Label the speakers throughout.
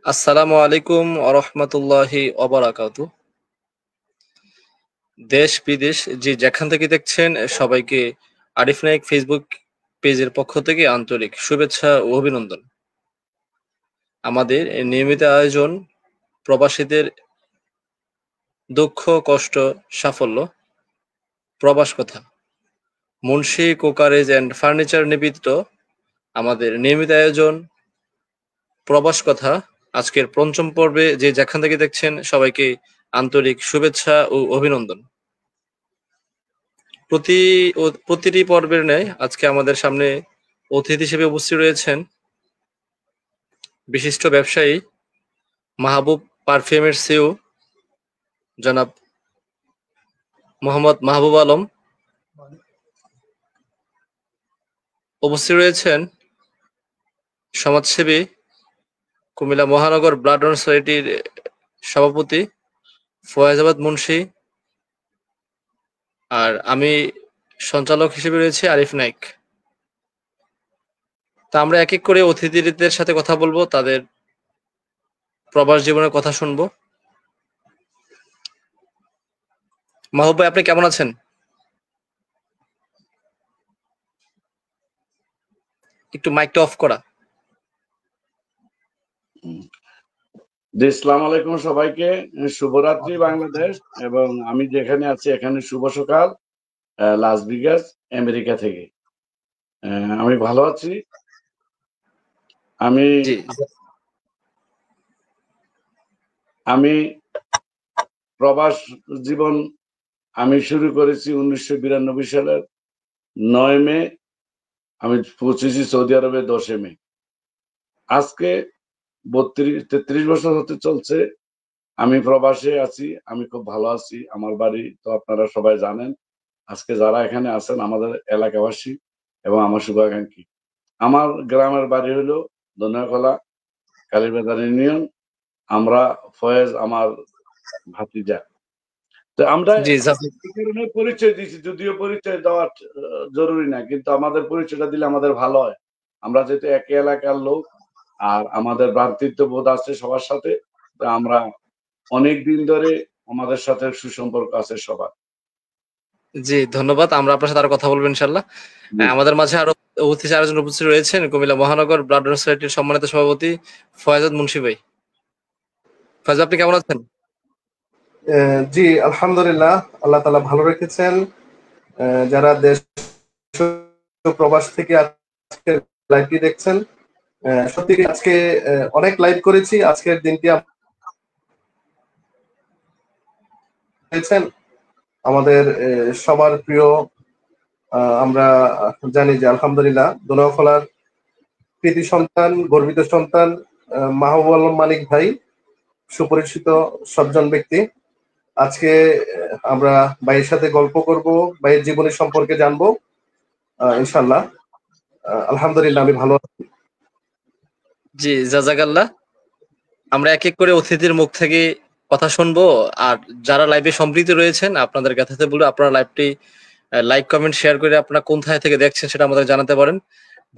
Speaker 1: আসসালামু আলাইকুম আরহামতুল্লাহি অবরাকাতু। দেশ বিদেশ যে যেখান থেকে দেখছেন সবাইকে আরিফ নায়েক ফেসবুক পেজের পক্ষ থেকে আন্তরিক শুভেচ্ছা ও অভিনন্দন। আমাদের নিয়মিত আয়োজন প্রবাসীদের দুঃখ কষ্ট সাফল্য প্রবাস কথা মুন্সি কোকারেজ অ্যান্ড ফার্নিচার নিবেদিত আমাদের নিয়মিত আয়োজন প্রবাস কথা আজকের পঞ্চম পর্বে যে যেখান থেকে দেখছেন সবাইকে আন্তরিক শুভেচ্ছা ও অভিনন্দন। প্রতিটি পর্বের ন্যায় আজকে আমাদের সামনে অতিথি হিসেবে উপস্থিত রয়েছেন বিশিষ্ট ব্যবসায়ী মাহবুব পারফিউমের সিইও জনাব মোহাম্মদ মাহবুব আলম। উপস্থিত রয়েছেন সমাজসেবী কুমিল্লা মহানগর ব্লাড ডোনার সোসাইটির সভাপতি ফয়েজাবাদ মুন্সি, আর আমি সঞ্চালক হিসেবে রয়েছে আরিফ নায়েক। তা আমরা এক এক করে অতিথিদের সাথে কথা বলবো, তাদের প্রবাস জীবনের কথা শুনবো। মাহবুব ভাই, আপনি কেমন আছেন? একটু মাইকটা অফ করা।
Speaker 2: জি, আসসালামু আলাইকুম সবাইকে, শুভরাত্রি বাংলাদেশ। এবং আমি যেখানে আছি এখানে শুভ সকাল লাস ভেগাস আমেরিকা থেকে। আমি ভালো আছি। আমি প্রবাস জীবন আমি শুরু করেছি 1992 সালের 9 মে। আমি পৌঁছেছি সৌদি আরবে 10 মে। আজকে 33 বছর হতে চলছে আমি প্রবাসে আছি। আমি খুব ভালো আছি। আমার বাড়ি তো আপনারা সবাই জানেন। আজকে যারা এখানে আছেন আমাদের এলাকাবাসী এবং আমার শুভাকাঙ্ক্ষী। আমার গ্রামের বাড়ি হলো দনিয়াখলা, কালীবাজার ইউনিয়ন। আমরা ফয়েজ আমার ভাতিজা। তো আমরা পরিচয় দিয়েছি, যদিও পরিচয় দেওয়া জরুরি না, কিন্তু আমাদের পরিচয়টা দিলে আমাদের ভালো হয়। আমরা যেহেতু একই এলাকার লোক আর আমাদের ভ্রাতৃত্ব বোধ আছে সবার সাথে, তো আমরা অনেক দিন ধরে আমাদের সাথে সুসম্পর্ক আছে সবার।
Speaker 1: জি, ধন্যবাদ। আমরা আপনার সাথে আরো কথা বলবো ইনশাআল্লাহ। আমাদের মাঝে আরো অতিথি আরেকজন উপস্থিত রয়েছেন কুমিল্লা মহানগর ব্লাড ডোনার সোসাইটির সম্মানিত সভাপতি ফয়েজাদ মুন্সি ভাই। ফয়েজ, আপনি কেমন আছেন?
Speaker 3: জি, আলহামদুলিল্লাহ, আল্লাহ তাআলা ভালো রেখেছেন। যারা দেশ প্রবাস থেকে আজকে লাইভটি দেখছেন, সত্যি আজকে অনেক লাইভ করেছি। আজকের দিনটি আমাদের সবার প্রিয়। আমরা জানি যে আলহামদুলিল্লাহ দোনাখলার কৃতি সন্তান, গর্বিত সন্তান মাহবুব আলম মানিক ভাই, সুপরিচিত সজ্জন ব্যক্তি। আজকে আমরা ভাইয়ের সাথে গল্প করব, ভাইয়ের জীবনী সম্পর্কে জানবো ইনশাআল্লাহ। আলহামদুলিল্লাহ, আমি ভালো আছি।
Speaker 1: জি, জাযাকাল্লাহ। আমরা এক এক করে অতিথির মুখ থেকে কথা শুনবো। আর যারা লাইভে সম্পৃক্ত রয়েছেন আপনাদের কাছে বলবো, আপনারা লাইভটি লাইক কমেন্ট শেয়ার করে আপনারা কোন থেকে দেখছেন সেটা আমাদের জানাতে পারেন,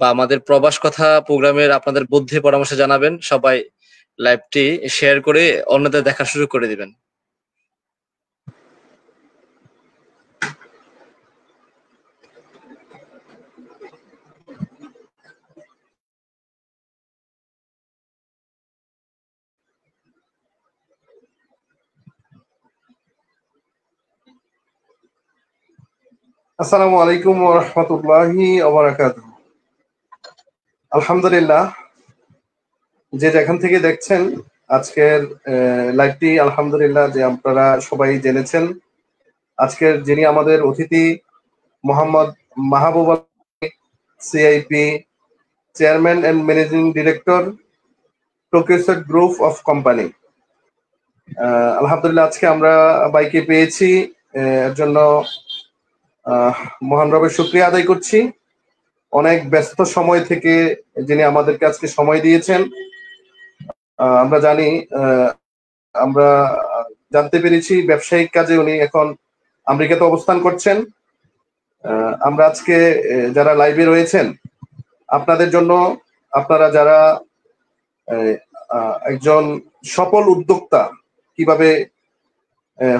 Speaker 1: বা আমাদের প্রবাস কথা প্রোগ্রামের আপনাদের বুদ্ধি পরামর্শ জানাবেন। সবাই লাইভটি শেয়ার করে অন্যদের দেখার সুযোগ করে দিবেন।
Speaker 3: আসসালামু আলাইকুম ওয়া রাহমাতুল্লাহি ওয়া বারাকাতুহু। আলহামদুলিল্লাহ, যে যেখান থেকে দেখছেন আজকের লাইভটি, আলহামদুলিল্লাহ যে আপনারা সবাই জেনেছেন আজকের যিনি আমাদের অতিথি Mohammad Mahbub Alam, CIP chairman and managing director, প্রোকিউসার গ্রুপ অফ কোম্পানি। আলহামদুলিল্লাহ, আজকে আমরা বাইকে পেয়েছি, এর জন্য মহান রবের শুকরিয়া আদায় করছি। অনেক ব্যস্ত সময় থেকে যিনি আমাদেরকে আজকে সময় দিয়েছেন। আমরা জানি, আমরা জানতে পেরেছি ব্যবসায়িক কাজে উনি এখন আমেরিকাতে অবস্থান করছেন। আমরা আজকে যারা লাইভে রয়েছেন আপনাদের জন্য, আপনারা যারা একজন সফল উদ্যোক্তা কিভাবে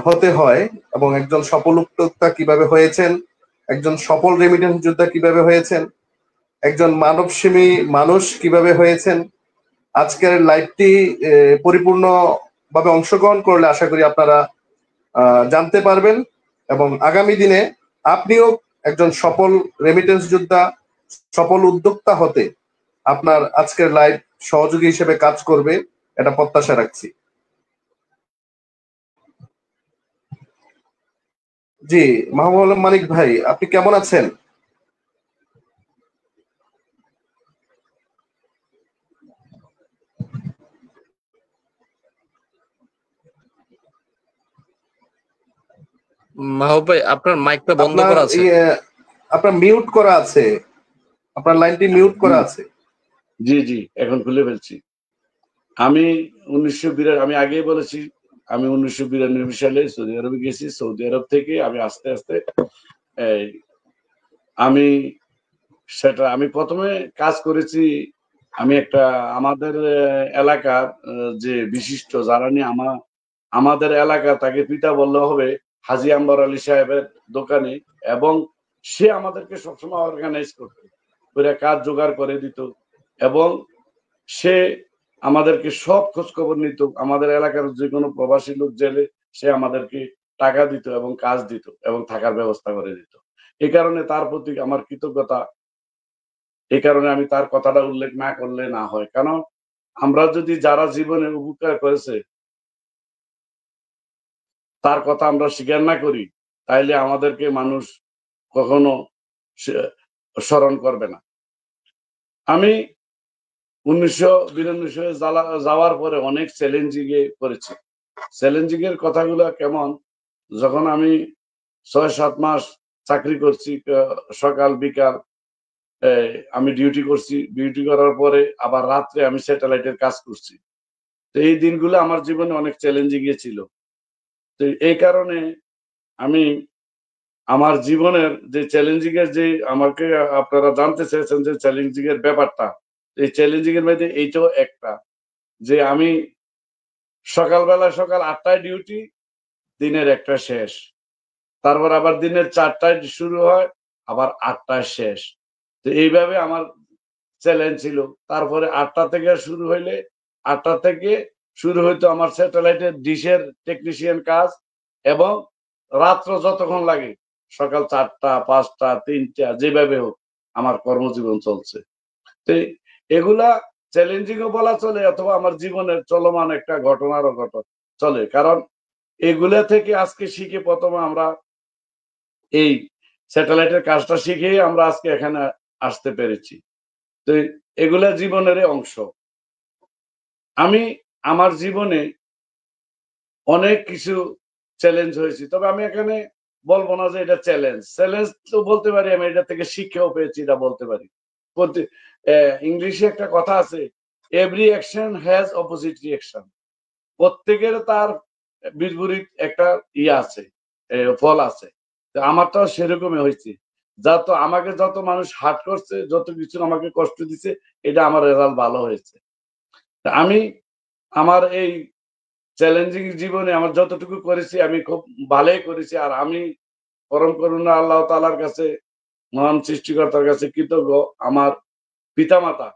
Speaker 3: হতে হয় এবং একজন সফল উদ্যোক্তা কিভাবে হয়েছেন, একজন সফল রেমিটেন্স যোদ্ধা কিভাবে হয়েছেন, একজন মানবসেবী মানুষ কিভাবে হয়েছেন। আজকের লাইভটি পরিপূর্ণভাবে অংশগ্রহণ করলে আশা করি আপনারা জানতে পারবেন এবং আগামী দিনে আপনিও একজন সফল রেমিটেন্স যোদ্ধা, সফল উদ্যোক্তা হতে আপনার আজকের লাইভ সহযোগী হিসেবে কাজ করবে, এটা প্রত্যাশা রাখছি। জি, মাহবুব আলম মানিক ভাই, আপনি কেমন আছেন?
Speaker 1: মাহবুব ভাই, আপনার মাইকটা বন্ধ করা আছে।
Speaker 3: আপনার মিউট করা আছে, আপনার লাইনটি মিউট করা আছে।
Speaker 2: জি জি, এখন খুলে ফেলছি। আমি আমি আগেই বলেছি, আমি 1992 সালে সৌদি আরবে গেছি। সৌদি আরব থেকে আমি আস্তে আস্তে আমি প্রথমে কাজ করেছি। আমি একটা আমাদের এলাকার যে বিশিষ্ট যারা নিয়ে আমাদের এলাকা, তাকে পিতা বললে হবে, হাজী আম্বর আলী সাহেবের দোকানে, এবং সে আমাদেরকে সবসময় অর্গানাইজ করতো, ওরা কাজ জোগাড় করে দিত এবং সে আমাদেরকে সব খোঁজ খবর নিত। আমাদের এলাকার যে কোনো প্রবাসী লোক জেলে সে আমাদেরকে টাকা দিত এবং কাজ দিত এবং থাকার ব্যবস্থা করে দিত। এই কারণে তার প্রতি আমার কৃতজ্ঞতা। এই কারণে আমি তার কথাটা উল্লেখ না করলে না হয়, কারণ আমরা যদি যারা জীবনে উপকার করেছে তার কথা আমরা স্বীকার না করি, তাইলে আমাদেরকে মানুষ কখনো স্মরণ করবে না। আমি 1992 যাওয়ার পরে অনেক চ্যালেঞ্জিং এ করেছি। চ্যালেঞ্জিং এর কথাগুলো কেমন, যখন আমি 6-7 মাস চাকরি করছি, সকাল বিকাল আমি ডিউটি করছি, ডিউটি করার পরে আবার রাত্রে আমি স্যাটেলাইটের কাজ করছি। তো এই দিনগুলো আমার জীবনে অনেক চ্যালেঞ্জিং ছিল। তো এই কারণে আমি আমার জীবনের যে চ্যালেঞ্জিং এর যে আমাকে আপনারা জানতে চেয়েছেন যে চ্যালেঞ্জিং এর ব্যাপারটা, এই চ্যালেঞ্জিং এর মধ্যে এইটাও একটা, যে আমি সকাল 8টায় ডিউটি, দিনের 1টা শেষ, তারপর আবার দিনের 4টায় শুরু হয়, আবার 8টায় শেষ। তো এইভাবে আমার চ্যালেঞ্জ ছিল। তারপরে 8টা থেকে শুরু হইলে 8টা থেকে শুরু হইতো আমার স্যাটেলাইটের ডিশের টেকনিশিয়ান কাজ, এবং রাত্র যতক্ষণ লাগে, সকাল 4টা 5টা 3টা যেভাবে হোক আমার কর্মজীবন চলছে। তো এগুলা চ্যালেঞ্জিংও বলা চলে, অথবা আমার জীবনের চলমান একটা ঘটনারও চলে, কারণ এগুলা থেকে আজকে শিখে প্রথমে আমরা এই স্যাটেলাইটের কাজটা শিখে আমরা আজকে এখানে আসতে পেরেছি। তো এগুলা জীবনের অংশ। আমি আমার জীবনে অনেক কিছু চ্যালেঞ্জ হয়েছি, তবে আমি এখানে বলবো না যে এটা চ্যালেঞ্জ তো বলতে পারি, আমি এটা থেকে শিক্ষাও পেয়েছি, এটা বলতে পারি। ইংলিশে একটা কথা আছে, every action has opposite reaction. প্রত্যেকের তার বিপরীত একটা আছে, ফল আছে। তো আমারটাও সেরকমই হয়েছে। আমাকে যত মানুষ হার্ট করছে, যত কিছু আমাকে কষ্ট দিচ্ছে, এটা আমার রেজাল্ট ভালো হয়েছে। আমি আমার এই চ্যালেঞ্জিং জীবনে আমার যতটুকু করেছি আমি খুব ভালোই করেছি। আর আমি পরম করুণা আল্লাহ তাআলার কাছে, মহান সৃষ্টিকর্তার কাছে কৃতজ্ঞ। আমার পিতামাতা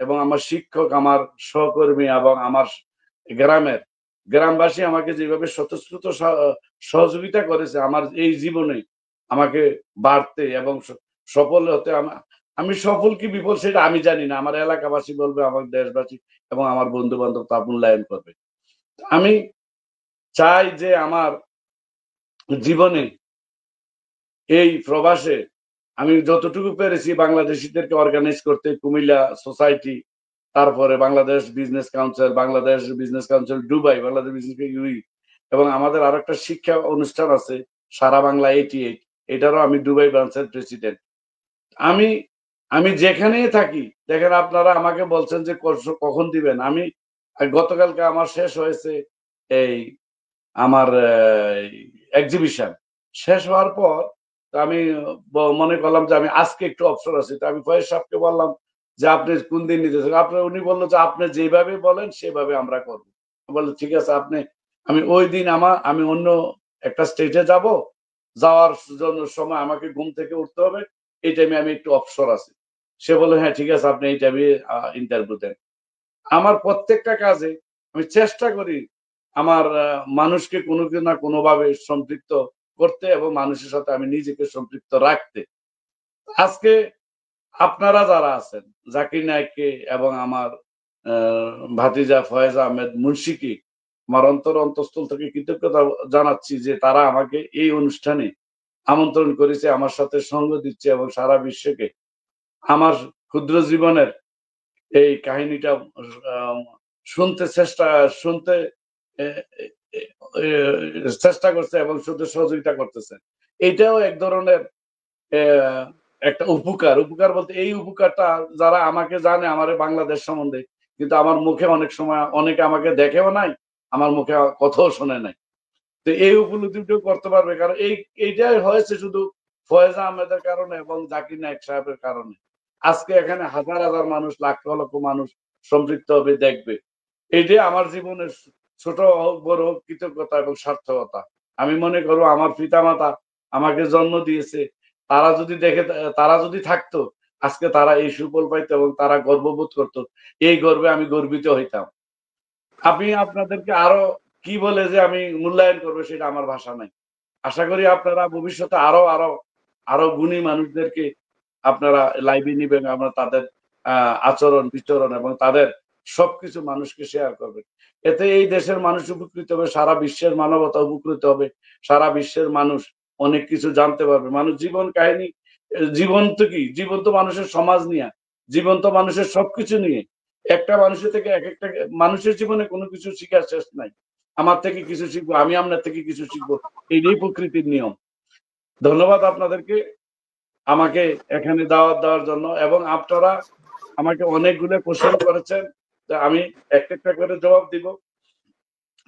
Speaker 2: এবং আমার শিক্ষক, আমার সহকর্মী এবং আমার গ্রামবাসী আমাকে যেভাবে স্বতঃস্ফূর্ত সহযোগিতা করেছে আমার এই জীবনে আমাকে বাড়তে এবং সফল হতে। আমি সফল কি বিফল সেটা আমি জানি না, আমার এলাকাবাসী বলবে, আমার দেশবাসী এবং আমার বন্ধু বান্ধব তা মূল্যায়ন করবে। আমি চাই যে আমার জীবনে এই প্রবাসে আমি যতটুকু পেরেছি বাংলাদেশিদেরকে অর্গানাইজ করতে, কুমিল্লা সোসাইটি, তারপরে Bangladesh business council Dubai, Bangladesh business UE, এবং আমাদের আরো একটা শিক্ষা অনুষ্ঠান আছে সারা বাংলা 88, এটারও আমি দুবাই ব্রাঞ্চের প্রেসিডেন্ট। আমি যেখানেই থাকি, দেখেন আপনারা আমাকে বলছেন যে কখন দিবেন। আমি গতকালকে আমার শেষ হয়েছে এই আমার এক্সিবিশন শেষ হওয়ার পর আমি মনে করলাম যে আমি আজকে একটু অবসর আছি, তো আমি ফয়েজ সাহেবকে বললাম যে আপনি কোন দিন নিতে চান। উনি বললো যে আপনি যেভাবে বলেন সেভাবে আমরা করবো। বললো ঠিক আছে, আমি ওই দিন আমি অন্য একটা স্টেটে যাব, যাওয়ার জন্য সময় আমাকে ঘুম থেকে উঠতে হবে, এই টাইমে আমি একটু অবসর আছি। সে বললো হ্যাঁ ঠিক আছে, আপনি এই টাইমে ইন্টারভিউ দেন। আমার প্রত্যেকটা কাজে আমি চেষ্টা করি আমার মানুষকে কোনো না কোনোভাবে সম্পৃক্ত করতে এবং মানুষের সাথে আমি নিজেকে সম্পৃক্ত রাখতে। আজকে আপনারা যারা আছেন, জাকির নায়েককে এবং আমার ভাতিজা ফয়েজ আহমেদ মুন্সিকে আমার অন্তঃস্থল থেকে কৃতজ্ঞতা জানাচ্ছি যে তারা আমাকে এই অনুষ্ঠানে আমন্ত্রণ করেছে, আমার সাথে সঙ্গ দিচ্ছে এবং সারা বিশ্বকে আমার ক্ষুদ্র জীবনের এই কাহিনীটা শুনতে চেষ্টা করছে এবং শুনতে সহযোগিতা করতেছে। এইটাও এক ধরনের একটা উপকার বলতে এই উপকারটা যারা আমাকে জানে আমার বাংলাদেশ সম্বন্ধে, কিন্তু আমার মুখে অনেক সময় অনেকে আমাকে দেখেও নাই, আমার মুখে কথাও শোনে নাই। তো এই উপলব্ধিটাও করতে পারবে, কারণ এইটাই হয়েছে শুধু ফয়েজ আহমেদের কারণে এবং জাকির নায়েক সাহেবের কারণে। আজকে এখানে হাজার হাজার মানুষ, লক্ষ লক্ষ মানুষ সম্পৃক্ত হবে, দেখবে। এইটাই আমার জীবনের ছোট বড় কৃতজ্ঞতা এবং সার্থকতা। আমি মনে করবো আমার পিতামাতা আমাকে জন্ম দিয়েছে, তারা যদি থাকতো আজকে তারা এই সুফল পাইতো এবং তারা গর্ববোধ করতো, এই গর্বে আমি গর্বিত হইতাম। আমি আপনাদেরকে আরো কি বলে যে আমি মূল্যায়ন করবো সেটা আমার ভাষা নাই। আশা করি আপনারা ভবিষ্যতে আরো গুণী মানুষদেরকে আপনারা লাইভে নিবেন, আমরা তাদের আচরণ বিচরণ এবং তাদের সবকিছু মানুষকে শেয়ার করবেন। এতে এই দেশের মানুষ উপকৃত হবে, সারা বিশ্বের মানবতা উপকৃত হবে, সারা বিশ্বের মানুষ অনেক কিছু জানতে পারবে। মানুষ জীবন কাহিনী, জীবন্ত মানুষের সমাজ নিয়ে, জীবন্ত মানুষের সবকিছু নিয়ে, একটা মানুষের থেকে এক একটা মানুষের জীবনে কোনো কিছু শিখার শেষ নাই। আমার থেকে কিছু শিখবো, আমি আপনার থেকে কিছু শিখবো, এইটাই প্রকৃতির নিয়ম। ধন্যবাদ আপনাদেরকে আমাকে এখানে দাওয়াত দেওয়ার জন্য, এবং আপনারা আমাকে অনেকগুলো কোশ্চেন করেছেন, আমি একটা করে জবাব দিব।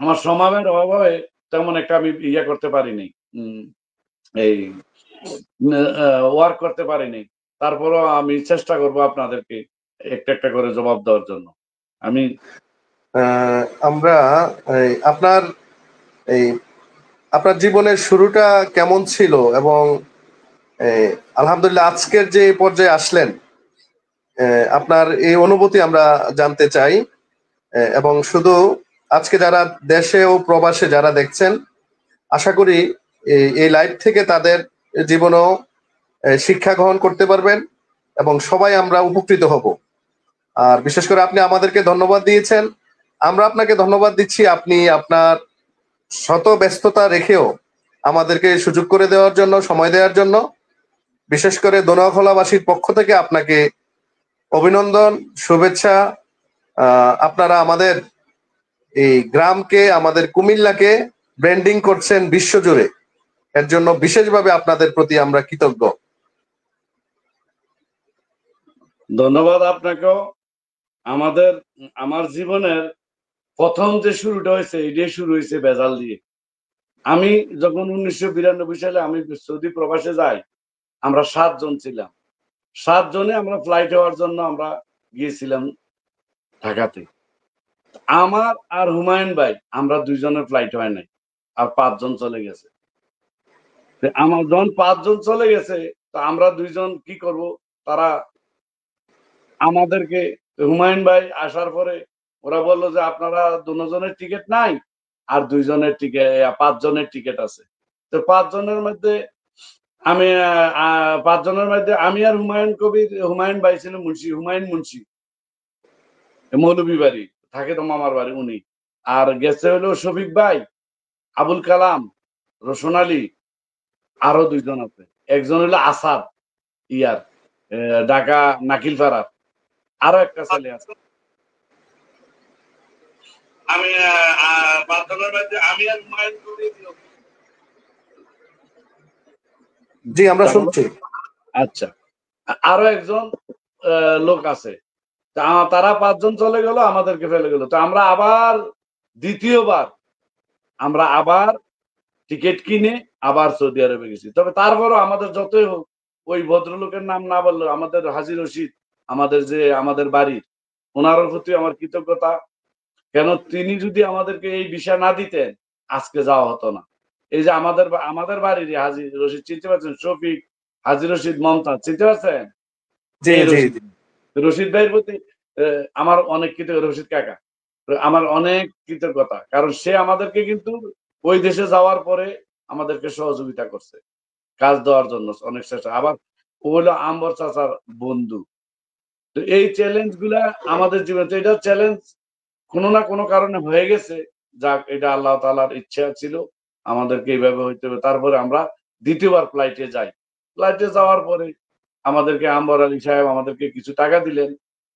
Speaker 2: আমার সময়ের অভাবে তেমন একটা আমি ইয়ে করতে পারিনি, এই ওয়ার্ক করতে পারিনি। তারপরও আমি চেষ্টা করব আপনাদেরকে একটা করে জবাব দেওয়ার জন্য। আমি
Speaker 3: আমরা আপনার এই আপনার জীবনের শুরুটা কেমন ছিল এবং আলহামদুলিল্লাহ আজকের যে পর্যায়ে আসলেন, আপনার এই অনুভূতি আমরা জানতে চাই। এবং শুধু আজকে যারা দেশে ও প্রবাসে যারা দেখছেন, আশা করি এই লাইভ থেকে তাদের জীবনেও শিক্ষা গ্রহণ করতে পারবেন এবং সবাই আমরা উপকৃত হব। আর বিশেষ করে আপনি আমাদেরকে ধন্যবাদ দিয়েছেন, আমরা আপনাকে ধন্যবাদ দিচ্ছি। আপনি আপনার শত ব্যস্ততা রেখেও আমাদেরকে সুযোগ করে দেওয়ার জন্য, সময় দেওয়ার জন্য, বিশেষ করে দোনোয়াখলাবাসীর পক্ষ থেকে আপনাকে অভিনন্দন, শুভেচ্ছা। আপনারা আমাদের এই গ্রামকে, আমাদের কুমিল্লাকে ব্র্যান্ডিং করছেন বিশ্বজুড়ে, এর জন্য বিশেষভাবে আপনাদের প্রতি আমরা কৃতজ্ঞ।
Speaker 2: ধন্যবাদ আপনাকেও। আমার জীবনের প্রথম যে শুরুটা হয়েছে, এটাই শুরু হয়েছে বেজাল দিয়ে। আমি যখন 1992 সালে আমি সৌদি প্রবাসে যাই, আমরা 7 জন ছিলাম। 7 জনে আমরা ফ্লাইট হওয়ার জন্য আমরা গিয়েছিলাম ঢাকাতে। আমার আর হুমায়ুন ভাই, আমরা 2 জনের ফ্লাইট হয় নাই, আর 5 জন চলে গেছে। আমার যখন 5 জন চলে গেছে, তো আমরা 2 জন কি করব, তারা আমাদেরকে, হুমায়ুন ভাই আসার পরে ওরা বললো যে আপনারা 2 জনের টিকিট নাই, আর 2 জনের টিকিট, 5 জনের টিকিট আছে। তো 5 জনের মধ্যে আমি 5 জনের মধ্যে আমি আর হুমায়ুন ভাই ছিল হুমায়ুন মুন্সি, মৌলভীবাড়ি থাকে তো মামার বাড়ি উনি। আর গেছে হলো শফিক ভাই, আবুল কালাম, রোশন আলী, আরো 2 জন আছে। একজন হলো আসাদ, ঢাকা নাকিলপাড়ার, আরো একটা ছেলে আছে। আমি 5 জনের মধ্যে আমি আর হুমায়ুন কবির।
Speaker 3: জি, আমরা শুনছি।
Speaker 2: আচ্ছা, আরো একজন লোক আছে। তারা 5 জন চলে গেল, আমাদেরকে ফেলে গেল। তো আমরা আবার দ্বিতীয়বার টিকিট কিনে আবার সৌদি আরবে গেছি। তবে তারপরও আমাদের যতই হোক, ওই ভদ্রলোকের নাম না বললেও আমাদের হাজী রশিদ, আমাদের বাড়ির, ওনার প্রতি আমার কৃতজ্ঞতা। কেন তিনি যদি আমাদেরকে এই ভিসা না দিতেন আজকে যাওয়া হতো না। এই যে আমাদের বাড়ির হাজী রশিদ চিনতে পারছেন? শফিক, হাজী রশিদ, মমতাজ চিনতে পারছেন?
Speaker 3: জি জি জি।
Speaker 2: রশিদ ভাইয়ের প্রতি আমার অনেক কৃতজ্ঞতা। রশিদ কাকা আমার অনেক কৃতজ্ঞতা, কারণ সে আমাদেরকে কিন্তু ওই দেশে যাওয়ার পরে আমাদেরকে সহযোগিতা করছে কাজ দেওয়ার জন্য অনেক চেষ্টা। আবার ও হলো আম্বর চাচার বন্ধু। তো এই চ্যালেঞ্জ গুলা আমাদের জীবনে, তো এটা চ্যালেঞ্জ কোনো না কোনো কারণে হয়ে গেছে। যাক, এটা আল্লাহ তাআলার ইচ্ছা ছিল আমাদেরকে এইভাবে হইতে হবে। তারপরে আমরা দ্বিতীয়বার ফ্লাইটে যাই। ফ্লাইটে যাওয়ার পরে আমাদেরকে আম্বর আলী সাহেব আমাদেরকে কিছু টাকা দিলেন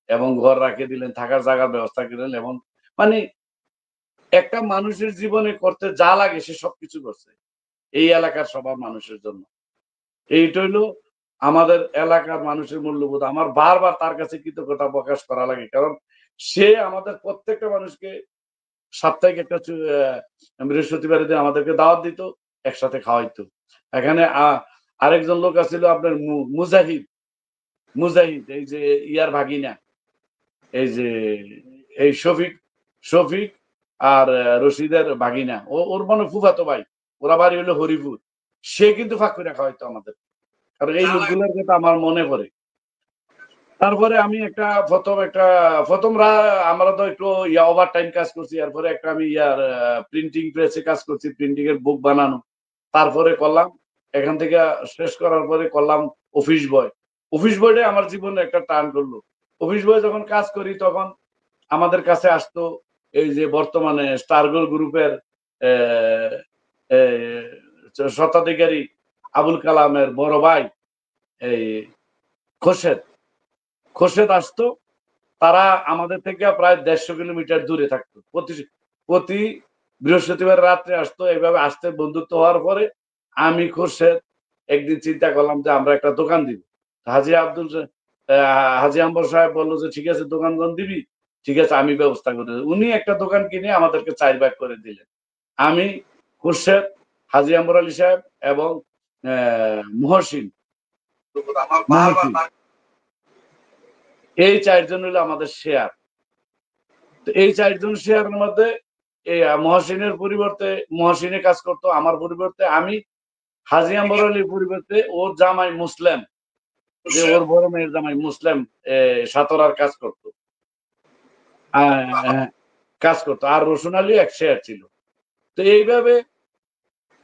Speaker 2: এবং ঘর রাখিয়ে দিলেন, থাকার জায়গার ব্যবস্থা করলেন। এবং মানে একটা মানুষের জীবনে করতে যা লাগে সে সবকিছু করছে এই এলাকার সবার মানুষের জন্য। এইটা হইলো আমাদের এলাকার মানুষের মূল্যবোধ। আমার বারবার তার কাছে কৃতজ্ঞতা প্রকাশ করা লাগে, কারণ সে আমাদের প্রত্যেকটা মানুষকে সাপ্তাহিক একটা বৃহস্পতিবারের দিন আমাদেরকে দাওয়াত দিত, একসাথে খাওয়াইতো। এখানে আরেকজন লোক আছিল আপনার মুজাহিদ, এই যে ইয়ার ভাগিনা, এই যে এই শফিক আর রশিদের ভাগিনা, ওর মনে ফুফাতো ভাই, ওরা বাড়ি হলো হরিপুর। সে কিন্তু ফাঁক করে খাওয়াইতো আমাদের, কারণ এই লোকগুলোর কথা আমার মনে পড়ে। তারপরে আমি আমরা তো একটু ওভার টাইম কাজ করছি। এরপরে একটা আমি প্রিন্টিং প্রেসে কাজ করছি, প্রিন্টিং এর বুক বানানো। তারপরে করলাম এখান থেকে শেষ করার পরে করলাম অফিস বয়। অফিস বয়টা আমার জীবনে একটা টার্ন করলো। অফিস বয় যখন কাজ করি তখন আমাদের কাছে আসতো এই যে বর্তমানে স্টারগোল গ্রুপের স্বত্বাধিকারী আবুল কালামের বড় ভাই এই খোরশেদ আসতো। তারা আমাদের থেকে প্রায় 150 কিলোমিটার দূরে থাকতো। প্রতি বৃহস্পতিবার রাত্রে আসতো। এইভাবে আসতে বন্ধুত্ব হওয়ার পরে আমি খোরশেদ একদিন চিন্তা করলাম যে আমরা একটা দোকান দিব। হাজী আম্বর সাহেব বললো যে ঠিক আছে, দোকান দিবি, ঠিক আছে আমি ব্যবস্থা করে দেব। উনি একটা দোকান কিনে আমাদেরকে 4 ভাগ করে দিলেন। আমি, খোরশেদ, হাজী আম্বর আলী সাহেব এবং মহসিন, এই 4 জন হলো আমাদের শেয়ার। তো এই 4 জন শেয়ারের মধ্যে এই মহসিনের পরিবর্তে মহসিনে কাজ করতো, আমার পরিবর্তে আমি, হাজী আম্বর আলীর পরিবর্তে ওর জামাই মুসলিম, যে ওর বড় মেয়ের জামাই মুসলিম সাতরার কাজ করতো। আর রসুন আলী এক শেয়ার ছিল। তো এইভাবে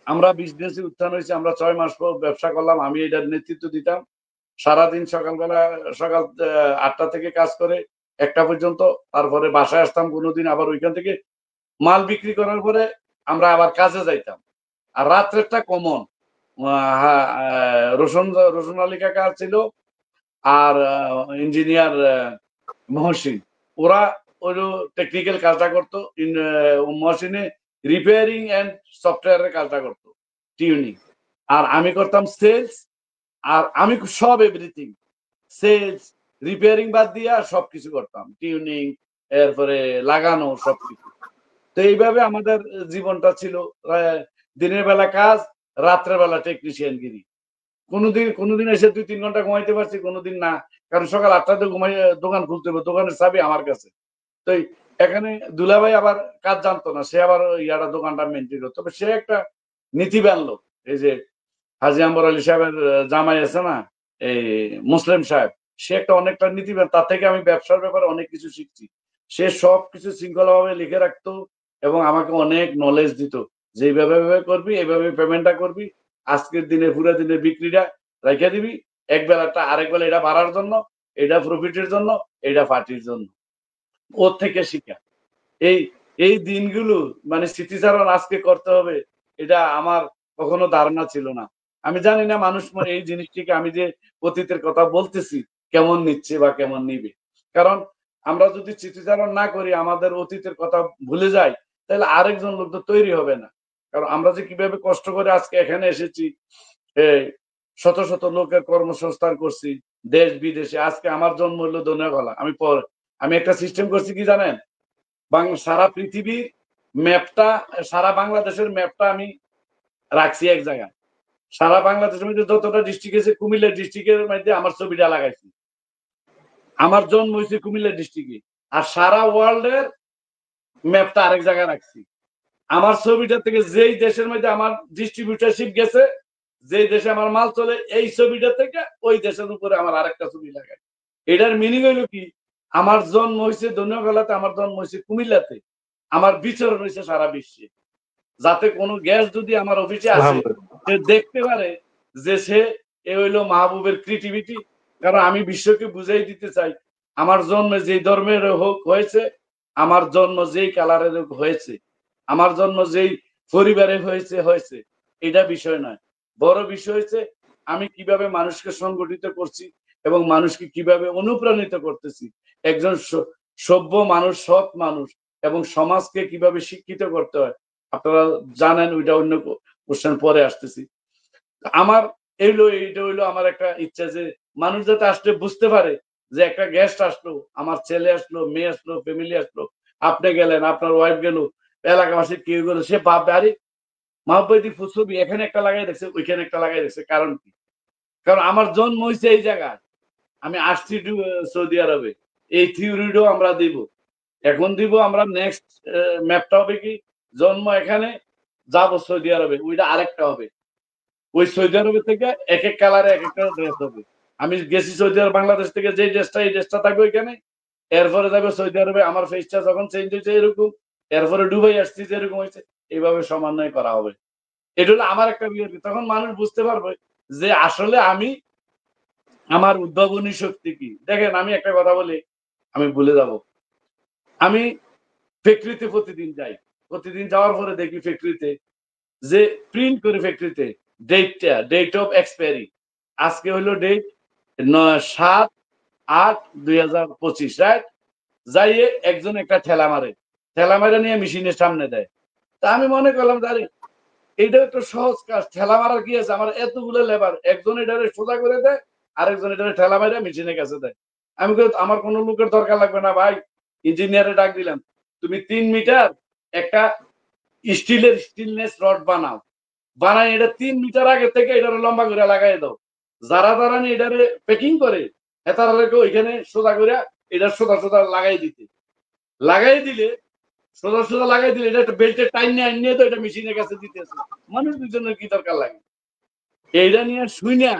Speaker 2: আমরা বিজনেসে উত্থান হয়েছে। আমরা 6 মাস পর ব্যবসা করলাম। আমি এটার নেতৃত্ব দিতাম। সারাদিন সকাল 8টা থেকে কাজ করে 1টা পর্যন্ত। তারপরে বাসায় আসতাম কোনোদিন, আবার ওইখান থেকে মাল বিক্রি করার পরে আমরা আবার কাজে যাইতাম। আর রাত্রেরটা কমন, রসুন আলী কাকা ছিল আর ইঞ্জিনিয়ার মহসিন, ওরা ওই টেকনিক্যাল কাজটা করতো। মহসিনে রিপেয়ারিং এন্ড সফটওয়্যারের কাজটা করতো, টিউনিং। আর আমি করতাম সেলস। আর আমি সব এভরিথিং, সেলস, রিপেয়ারিং বাদ দিয়ে সবকিছু করতাম, টিউনিং, এরপরে লাগানো সবকিছু। তো এইভাবে আমাদের জীবনটা ছিল। দিনের বেলা কাজ, রাত্রের বেলা টেকনিশিয়ানগিরি। কোনোদিন এসে 2-3 ঘন্টা ঘুমাইতে পারছি, কোনোদিন না, কারণ সকাল 8টাতে ঘুমাই দোকান খুলতে হবে, দোকানের চাবি আমার কাছে। তো এখানে দুলাভাই আবার কাজ জানতো না, সে আবার দোকানটা মেনটেন করতো। তবে সে একটা নীতিবান লোক। এই যে হাজী আম্বর আলী সাহেবের জামাই আছে না, এই মুসলিম সাহেব, সে একটা অনেকটা নীতিবান। তার থেকে আমি ব্যবসার ব্যাপারে অনেক কিছু শিখছি। সে সবকিছু শৃঙ্খলাভাবে লিখে রাখতো এবং আমাকে অনেক নলেজ দিত যে এইভাবে করবি, এইভাবে পেমেন্টটা করবি, আজকের দিনে পুরো দিনের বিক্রিটা রেখে দিবি, এক বেলাটা আরেক বেলা এটা বাড়ার জন্য, এটা প্রফিটের জন্য, এটা পার্টির জন্য। ওর থেকে শিখা এই এই দিনগুলো মানে স্মৃতিচারণ আজকে করতে হবে, এটা আমার কখনো ধারণা ছিল না। আমি জানি না মানুষ এই জিনিসটিকে, আমি যে অতীতের কথা বলতেছি, কেমন নিচ্ছে বা কেমন নিবে। কারণ আমরা যদি স্মৃতিচারণ না করি, আমাদের অতীতের কথা ভুলে যাই, তাহলে আরেকজন লোক তো তৈরি হবে না। কারণ আমরা যে কিভাবে কষ্ট করে আজকে এখানে এসেছি, শত শত লোকের কর্মসংস্থান করছি দেশ বিদেশে। আজকে আমার জন্ম হলো দোনিয়াগলা। আমি একটা সিস্টেম করছি কি জানেন, সারা পৃথিবীর ম্যাপটা, সারা বাংলাদেশের ম্যাপটা আমি রাখছি এক জায়গায়। সারা বাংলাদেশের মধ্যে যতটা ডিস্ট্রিক্ট আছে, কুমিল্লা ডিস্ট্রিক্টের মধ্যে আমার ছবিটা লাগাইছি। আমার জন্ম হয়েছে কুমিল্লা ডিস্ট্রিক্টে, আর সারা ওয়ার্ল্ডের ম্যাপটা আরেক জায়গায় রাখছি। আমার ছবিটা থেকে যেই দেশের মধ্যে আমার ডিস্ট্রিবিউটারশিপ গেছে, যেই দেশে আমার মাল চলে, এই ছবিটা থেকে ওই দেশের উপরে আমার আরেকটা ছবি লাগাই। এটার মিনিং হইলো কি, আমার জন্ম হয়েছে দনিয়াগলাতে, আমার জন্ম হয়েছে কুমিল্লাতে, আমার বিচরণ হয়েছে সারা বিশ্বে, যাতে কোনো গ্যাস যদি আমার অফিসে আসে সে দেখতে পারে যে সে এ হইলো মাহবুবের ক্রিয়েটিভিটি। কারণ আমি বিশ্বকে বুঝাই দিতে চাই, আমার জন্মে যেই ধর্মের হোক হয়েছে, আমার জন্ম যেই কালারের হোক হয়েছে, আমার জন্ম যেই পরিবারে হয়েছে হয়েছে, এটা বিষয় নয়। বড় বিষয় হচ্ছে আমি কিভাবে মানুষকে সংগঠিত করছি এবং মানুষকে কিভাবে অনুপ্রাণিত করতেছি, একজন সভ্য মানুষ, সৎ মানুষ এবং সমাজকে কিভাবে শিক্ষিত করতে হয় আপনারা জানেন। ওইটা অন্য কোশ্চেন পরে আসতেছি। আমার এইটা হইলো আমার একটা ইচ্ছা যে মানুষ যাতে আসলে বুঝতে পারে যে একটা গেস্ট আসলো, আমার ছেলে আসলো, মেয়ে আসলো, ফ্যামিলি আসলো, আপনি গেলেন, আপনার ওয়াইফ গেল, এলাকাবাসী কেউ গেল, সে ভাববে আরে মাহবুব ছবি এখানে একটা লাগাই দেখছে, ওইখানে একটা লাগাই দেখছে। কারণ কি? কারণ আমার জন্ম হয়েছে এই জায়গায়, আমি আসছি সৌদি আরবে। এই থিওরিটাও আমরা দিব, এখন দিব আমরা। নেক্সট ম্যাপটা হবে কি, জন্ম এখানে, যাবো সৌদি আরবে, ওইটা আরেকটা হবে। ওই সৌদি আরবের থেকে এক এক কালারে এক একটা ড্রেস হবে। আমি গেছি সৌদি আরব, বাংলাদেশ থেকে যে ড্রেসটা, এই ড্রেসটা থাকবে ওইখানে। এরপরে যাবে সৌদি আরবে, আমার ফেসটা যখন চেঞ্জ হয়েছে এরকম, এরপরে দুবাই আসছি যেরকম হয়েছে, এইভাবে সমন্বয় করা হবে। এটা হলো আমার একটা বিরতি। তখন মানুষ বুঝতে পারবে যে আসলে আমি, আমার উদ্ভাবনী শক্তি কি। দেখেন আমি একটা কথা বলি, আমি ভুলে যাব। আমি ফ্যাক্টরিতে প্রতিদিন যাই, প্রতিদিন যাওয়ার পরে দেখি ফ্যাক্টরিতে যে প্রিন্ট করে, ফ্যাক্টরিতে ডেট অফ এক্সপায়ারি, আজকে হলো ডেট 7/8/2025, রাইট? যাইয়ে একজন একটা ঠেলা মারে, ঠেলা মারে নিয়ে মেশিনের সামনে দেয়। তা আমি মনে করলাম আরে এইটা একটা সহজ কাজ, ঠেলা মারার কি আছে, আমার এতগুলো লেবার, একজন এটারে সোজা করে দেয়, আরেকজন এটারে ঠেলা মারে মেশিনের কাছে দেয়। আমি আমার কোনো লোকের দরকার লাগবে না ভাই, ইঞ্জিনিয়ারে ডাক দিলাম, তুমি 3 মিটার একটা স্টিলের স্টিলনেস রড বানাও, বানাই এটা 3 মিটার আগে থেকে এটারে লম্বা করে লাগাই দাও। যারা যারা এটারে প্যাকিং করে এতারাকে ওইখানে সোজা করে এটা সোজা সোজা লাগাই দিলে সোজা সোজা লাগাই দিলে এটা একটা বেল্টের টাইম নিয়ে তো এটা মেশিনের কাছে দিতেছে। মানুষ দুজনের কি দরকার লাগে? এইটা নিয়ে শুই না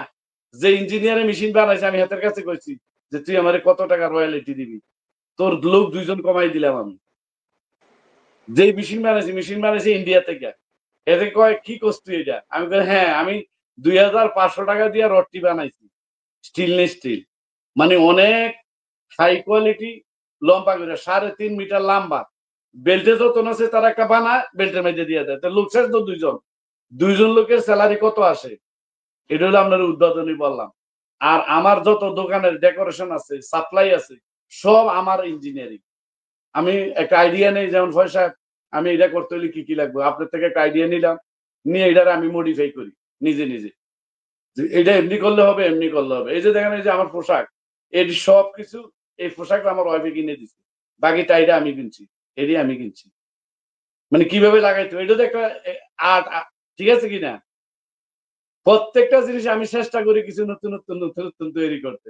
Speaker 2: যে ইঞ্জিনিয়ারের মেশিন বানাইছে, আমি হাতের কাছে কইছি যে তুই আমার কত টাকা রয়্যালিটি দিবি, তোর লোক 2 জন কমাই দিলাম আমি। যে মেশিন বানাইছে ইন্ডিয়া থেকে, এতে কয় কি করছ তুই এটা? আমি কই হ্যাঁ, আমি 2500 টাকা দিয়ে রডটি বানাইছি, স্টিলনেস স্টিল, মানে অনেক হাই কোয়ালিটি, লম্বা করে 3.5 মিটার লম্বা। বেল্টে যত আছে তারা একটা বানায়, বেল্টের মধ্যে দিয়ে দেয়। লোক শেষ তো 2 জন লোকের স্যালারি কত আসে? এটা হলো আপনার উদ্বোধনী বললাম। আর আমার যত দোকানের ডেকোরেশন আছে, সাপ্লাই আছে, সব আমার ইঞ্জিনিয়ারিং। আমি একটা আইডিয়া নেই, যেমন পয়সা আমি এটা করতে হলে কি কি লাগবে, আপনার থেকে একটা আইডিয়া নিলাম, নিয়ে এটারে আমি মডিফাই করি নিজে নিজে, এটা এমনি করলে হবে, এমনি করলে হবে। এই যে দেখেন, এই যে আমার পোশাক, এর সব কিছু, এই পোশাকটা আমার ওয়াইফে কিনে দিচ্ছে, বাকি টাইটা আমি কিনছি, এরই আমি কিনছি। মানে কিভাবে লাগাইতে এটা তো একটা আর্ট, ঠিক আছে কিনা? প্রত্যেকটা জিনিস আমি চেষ্টা করি কিছু নতুন নতুন নতুন নতুন তৈরি করতে।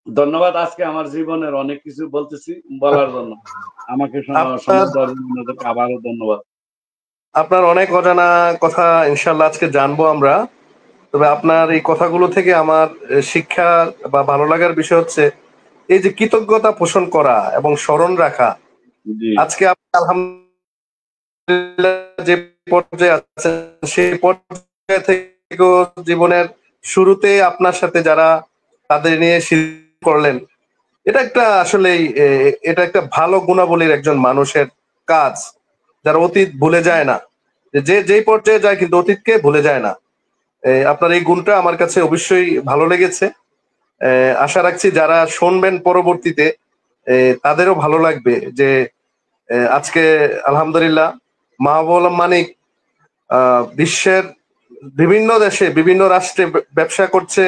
Speaker 2: ধন্যবাদ, আজকে আমার জীবনের অনেক কিছু বলতেছি, বলার জন্য আমাকে সময় দেওয়ার জন্য আবারও ধন্যবাদ।
Speaker 3: আপনার অনেক অজানা কথা ইনশাল্লাহ আজকে জানবো আমরা। তবে আপনার এই কথাগুলো থেকে আমার শিক্ষা বা ভালো লাগার বিষয় হচ্ছে এই যে কৃতজ্ঞতা পোষণ করা এবং স্মরণ রাখা। আজকে আপনি আলহামদুলিল্লাহ যে পর্যায়ে আছেন, সেই পর্যায়ে থেকেও জীবনের শুরুতে আপনার সাথে যারা তাদের নিয়ে করলেন, এটা একটা আসলেই এটা একটা ভালো গুণাবলীর একজন মানুষের কাজ, যারা অতীত ভুলে যায় না, যেই পর্যায়ে যায় কিন্তু অতীতকে ভুলে যায় না। আপনার এই গুণটা আমার কাছে অবশ্যই ভালো লেগেছে। আশা রাখছি যারা শুনবেন পরবর্তীতে তাদেরও ভালো লাগবে যে আজকে আলহামদুলিল্লাহ মাহবুব মানিক বিশ্বের বিভিন্ন দেশে বিভিন্ন রাষ্ট্রে ব্যবসা করছে,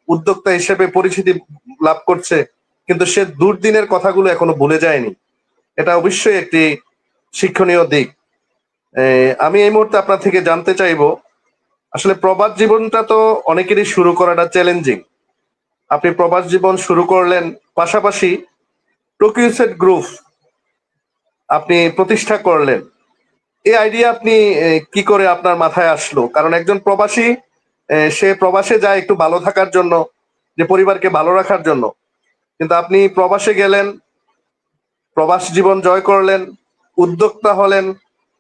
Speaker 3: উদ্যোক্তা হিসেবে পরিচিতি লাভ করছে, কিন্তু সে দুর্দিনের কথাগুলো এখনো ভুলে যায়নি। এটা অবশ্যই একটি শিক্ষণীয় দিক। আমি এই মুহূর্তে আপনার থেকে জানতে চাইবো, আসলে প্রবাদ জীবনটা তো অনেকেরই শুরু করাটা চ্যালেঞ্জিং। আপনি প্রবাস জীবন শুরু করলেন, পাশাপাশি টোকিওসেট গ্রুপ আপনি প্রতিষ্ঠা করলেন। এই আইডিয়া আপনি কি করে আপনার মাথায় আসলো? কারণ একজন প্রবাসী সে প্রবাসে যায় একটু ভালো থাকার জন্য, যে পরিবারকে ভালো রাখার জন্য, কিন্তু আপনি প্রবাসে গেলেন, প্রবাস জীবন জয় করলেন, উদ্যোক্তা হলেন,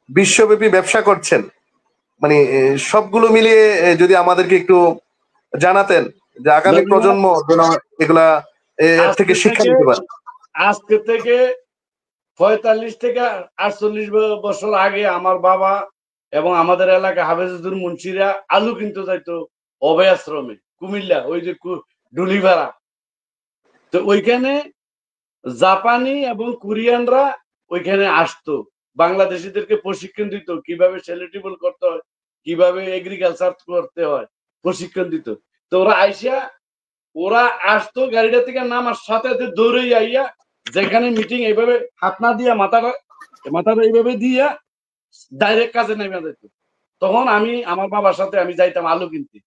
Speaker 3: বিশ্বব্যাপী ব্যবসা করছেন। মানে সবগুলো মিলিয়ে যদি আমাদেরকে একটু জানাতেন যে আগামী প্রজন্ম যেন এগুলা এর থেকে শিক্ষা নিতে পারে।
Speaker 2: আজকে থেকে 45 থেকে 48 বছর আগে আমার বাবা এবং আমাদের এলাকা হাফেজুর মুন্সিরা আলু কিনতে যাইতো অভয় আশ্রমে, কুমিল্লা, ওই যে ডুলিভাড়া। তো ওইখানে জাপানি এবং কোরিয়ানরা ওইখানে আসতো, বাংলাদেশিদেরকে প্রশিক্ষণ দিত কিভাবে সেলিটেবল করতে হয়, কিভাবে এগ্রিকালচার করতে হয়, প্রশিক্ষণ দিত। তো ওরা আসতো গাড়িটা থেকে নামার সাথে সাথে দৌড়ে আইয়া যেখানে মিটিং এইভাবে হাত না দিয়া মাথাটা এইভাবে দিয়া ডাইরেক্ট কাজে নেমে যেত। তখন আমি আমার বাবার সাথে আমি যাইতাম আলু কিনতে।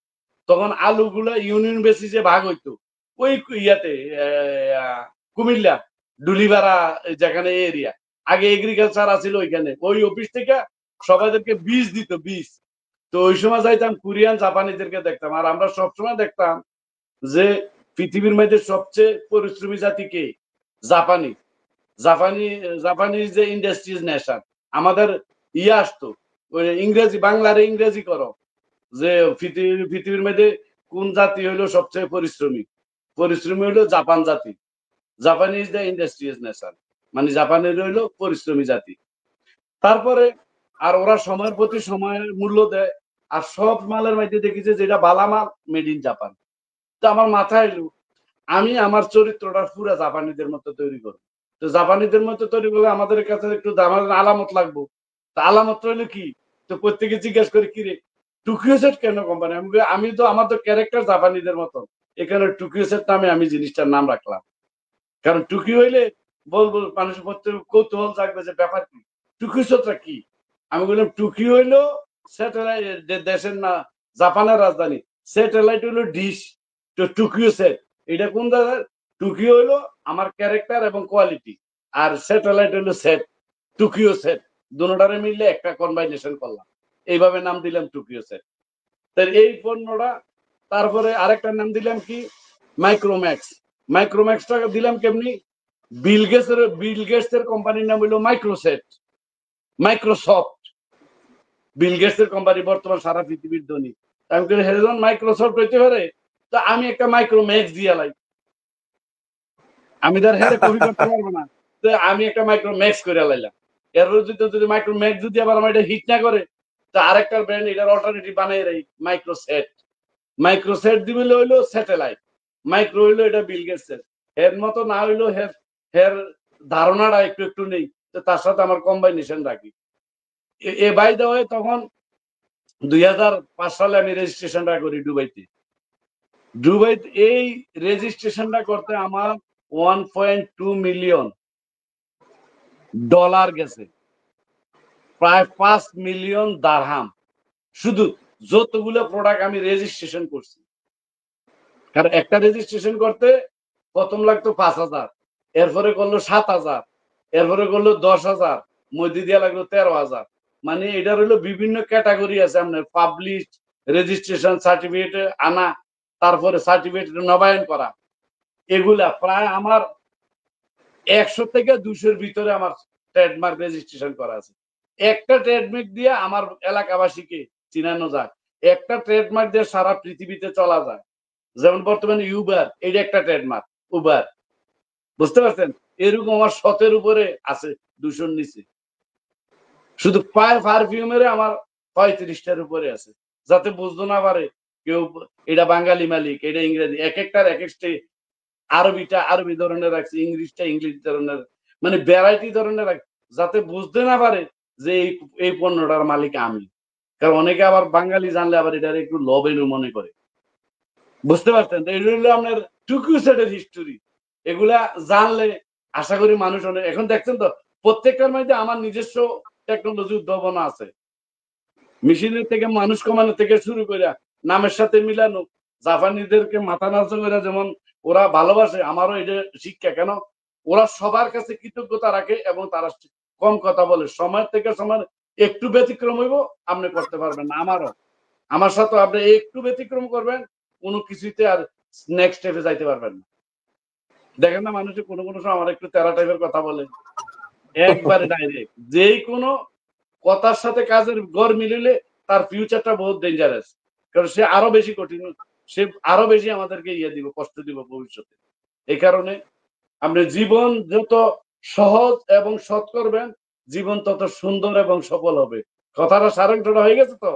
Speaker 2: তখন আলুগুলো ইউনিয়ন বেসিসে ভাগ হইতো ওই ইয়াতে কুমিল্লা ডুলিভাড়া যেখানে এরিয়া, আগে এগ্রিকালচার আছিল ওইখানে, ওই অফিস থেকে সবাইদেরকে বীজ দিত, বীজ। তো ওই সময় যাইতাম কোরিয়ান জাপানিদেরকে দেখতাম, আর আমরা সবসময় দেখতাম যে পৃথিবীর মধ্যে সবচেয়ে পরিশ্রমী জাতি কে? জাপানি। জাপানি যে ইন্ডাস্ট্রিজ নেশন, আমাদের আসতো ইংরেজি, বাংলারে ইংরেজি করো যে পৃথিবীর মধ্যে কোন জাতি হইলো সবচেয়ে পরিশ্রমী হইলো জাপান জাতি। জাপানি ইজ দ্য ইন্ডাস্ট্রিজ নেশন, মানে জাপানের হইলো পরিশ্রমী জাতি। তারপরে আর ওরা সময়ের প্রতি সময়ের মূল্য দেয়, আর সব মালের মধ্যে দেখেছে যেটা বালা মাল মেড ইন জাপান। তো আমার মাথায় এলো আমি আমার চরিত্রটা পুরা জাপানিদের মতো তৈরি করবো। তো জাপানিদের মতো তৈরি করলে আমাদের কাছে একটু আমাদের আলামত লাগবো। তা আলামত হইলো কি? তো প্রত্যেকে জিজ্ঞাসা করে কি রে টোকিও সেট কেন কোম্পানি? আমি তো আমার তো ক্যারেক্টার জাপানিদের মতন, এখানে টোকিও সেট নামে আমি জিনিসটার নাম রাখলাম। কারণ টুকি হইলে বলবো মানুষের প্রত্যেক কৌতূহল জাগবে যে ব্যাপার কি, টুকি সেটটা কি। আমি বললাম টুকি হইলো স্যাটেলাইট, দেশের না জাপানের রাজধানী, স্যাটেলাইট হইলো ডিশ, তো টুকিও সেট এটা কোন জায়গায়? টুকিও হইলো আমার ক্যারেক্টার এবং কোয়ালিটি, আর স্যাটেলাইট হইলো সেট, টুকিও সেট, দুটোটারে মিললে একটা কম্বাইনেশন করলাম, এইভাবে নাম দিলাম টুকিও সেট। তাই এই পণ্যটা, তারপরে আরেকটা নাম দিলাম কি মাইক্রোম্যাক্স। মাইক্রোম্যাক্সটা দিলাম কেমনি? বিল গেটসের কোম্পানির নাম হইলো মাইক্রোসেট, মাইক্রোসফট। বিল গেটসের কোম্পানি বর্তমান সারা পৃথিবীর ধনী। আমি বলি হেজন মাইক্রোসফট হইতে পারে, তো আমি একটা মাইক্রোম্যাক্স দিয়ে লাই, আমি তার হেরে কপি করতে পারবো না, তো আমি একটা মাইক্রোম্যাক্স করে লাইলাম। এরপর যদি মাইক্রোম্যাক্স যদি আবার আমার এটা হিট না করে, তো আরেকটা ব্র্যান্ড এটার অল্টারনেটিভ বানাই রাই, মাইক্রোসেট। মাইক্রোসেট দিবে হইলো স্যাটেলাইট, মাইক্রো হইলো এটা বিল গেটসের। এর মতো না হইলো হের ধারণাটা একটু একটু নেই, তো তার সাথে আমার কম্বাইনেশন রাখি। এ বাই দা ওয়ে তখন 2005 সালে আমি রেজিস্ট্রেশনটা করি দুবাইতে। এই রেজিস্ট্রেশনটা করতে আমার $1.2 মিলিয়ন গেছে, প্রায় 5 মিলিয়ন দারহাম, শুধু যতগুলো প্রোডাক্ট আমি রেজিস্ট্রেশন করছি। কারণ একটা রেজিস্ট্রেশন করতে প্রথম লাগতো 5,000, এরপরে করলো 7,000, এরপরে করলো 10,000, মধ্যে দিয়ে লাগলো 13,000। মানে এটার হলো বিভিন্ন ক্যাটাগরি আছে, আপনার পাবলিশ, রেজিস্ট্রেশন, সার্টিফিকেট আনা, তারপরে সার্টিফিকেট নবায়ন করা, এগুলা প্রায় আমার 100 থেকে 200-র ভিতরে আমার ট্রেডমার্ক রেজিস্ট্রেশন করা আছে। একটা ট্রেডমার্ক দিয়ে আমার এলাকাবাসীকে চিনানো যায়, একটা ট্রেডমার্ক দিয়ে সারা পৃথিবীতে চলা যায়। যেমন বর্তমানে ইউবার, এটা একটা ট্রেডমার্ক, উবার, বুঝতে পারছেন? এরকম আমার 100-এর উপরে আছে, 200-র নিচে। শুধু পারফিউমের আমার 35টার উপরে আছে, যাতে বুঝতে না পারে কেউ এটা বাঙালি মালিক, এটা ইংরেজি, এক একটার এক একটা, আরবিটা আরবি ধরনের রাখছি, ইংলিশটা ইংলিশ ধরনের, মানে ভ্যারাইটি ধরনের রাখছি, যাতে বুঝতে না পারে যে এই পণ্যটার মালিক আমি। কারণ অনেকে আবার বাঙালি জানলে আবার এটা একটু লবেনু মনে করে, বুঝতে পারছেন? এটা হলো আপনার টুকিও সেটের হিস্টোরি। এগুলা জানলে আশা করি মানুষ অনেক, এখন দেখছেন তো প্রত্যেকটার মধ্যে আমার নিজস্ব টেকনোলজি উদ্ভাবন আছে, মেশিনের থেকে মানুষ কমানো থেকে শুরু করে নামের সাথে মিলানো, জাপানিদেরকে মাথা নাড়া করে যেমন ওরা ভালোবাসে, আমারও এটা শিক্ষা। কেন ওরা সবার কাছে কৃতজ্ঞতা রাখে এবং তারা কম কথা বলে। সময় থেকে সময় একটু ব্যতিক্রম হইব আপনি করতে পারবেন না। আমারও, আমার সাথে আপনি একটু ব্যতিক্রম করবেন, কোনো কিছুতে আর নেক্সট স্টেপে যাইতে পারবেন না। দেখেন না মানুষের কোনো কোনো সময় আমার একটু তেরা টাইপের কথা বলে, একবারে ডাইরেক্ট যেই কোনো কথার সাথে কাজের গড় মিলিলে তার ফিউচারটা বহুত ডেঞ্জারাস। কারণ সে আরো বেশি কঠিন, সে আরো বেশি আমাদেরকে দিব, কষ্ট দিব ভবিষ্যতে। এই কারণে আপনি জীবন যত সহজ এবং সৎ করবেন, জীবন তত সুন্দর এবং সফল হবে। কথাটা সারাংশটা হয়ে গেছে তো?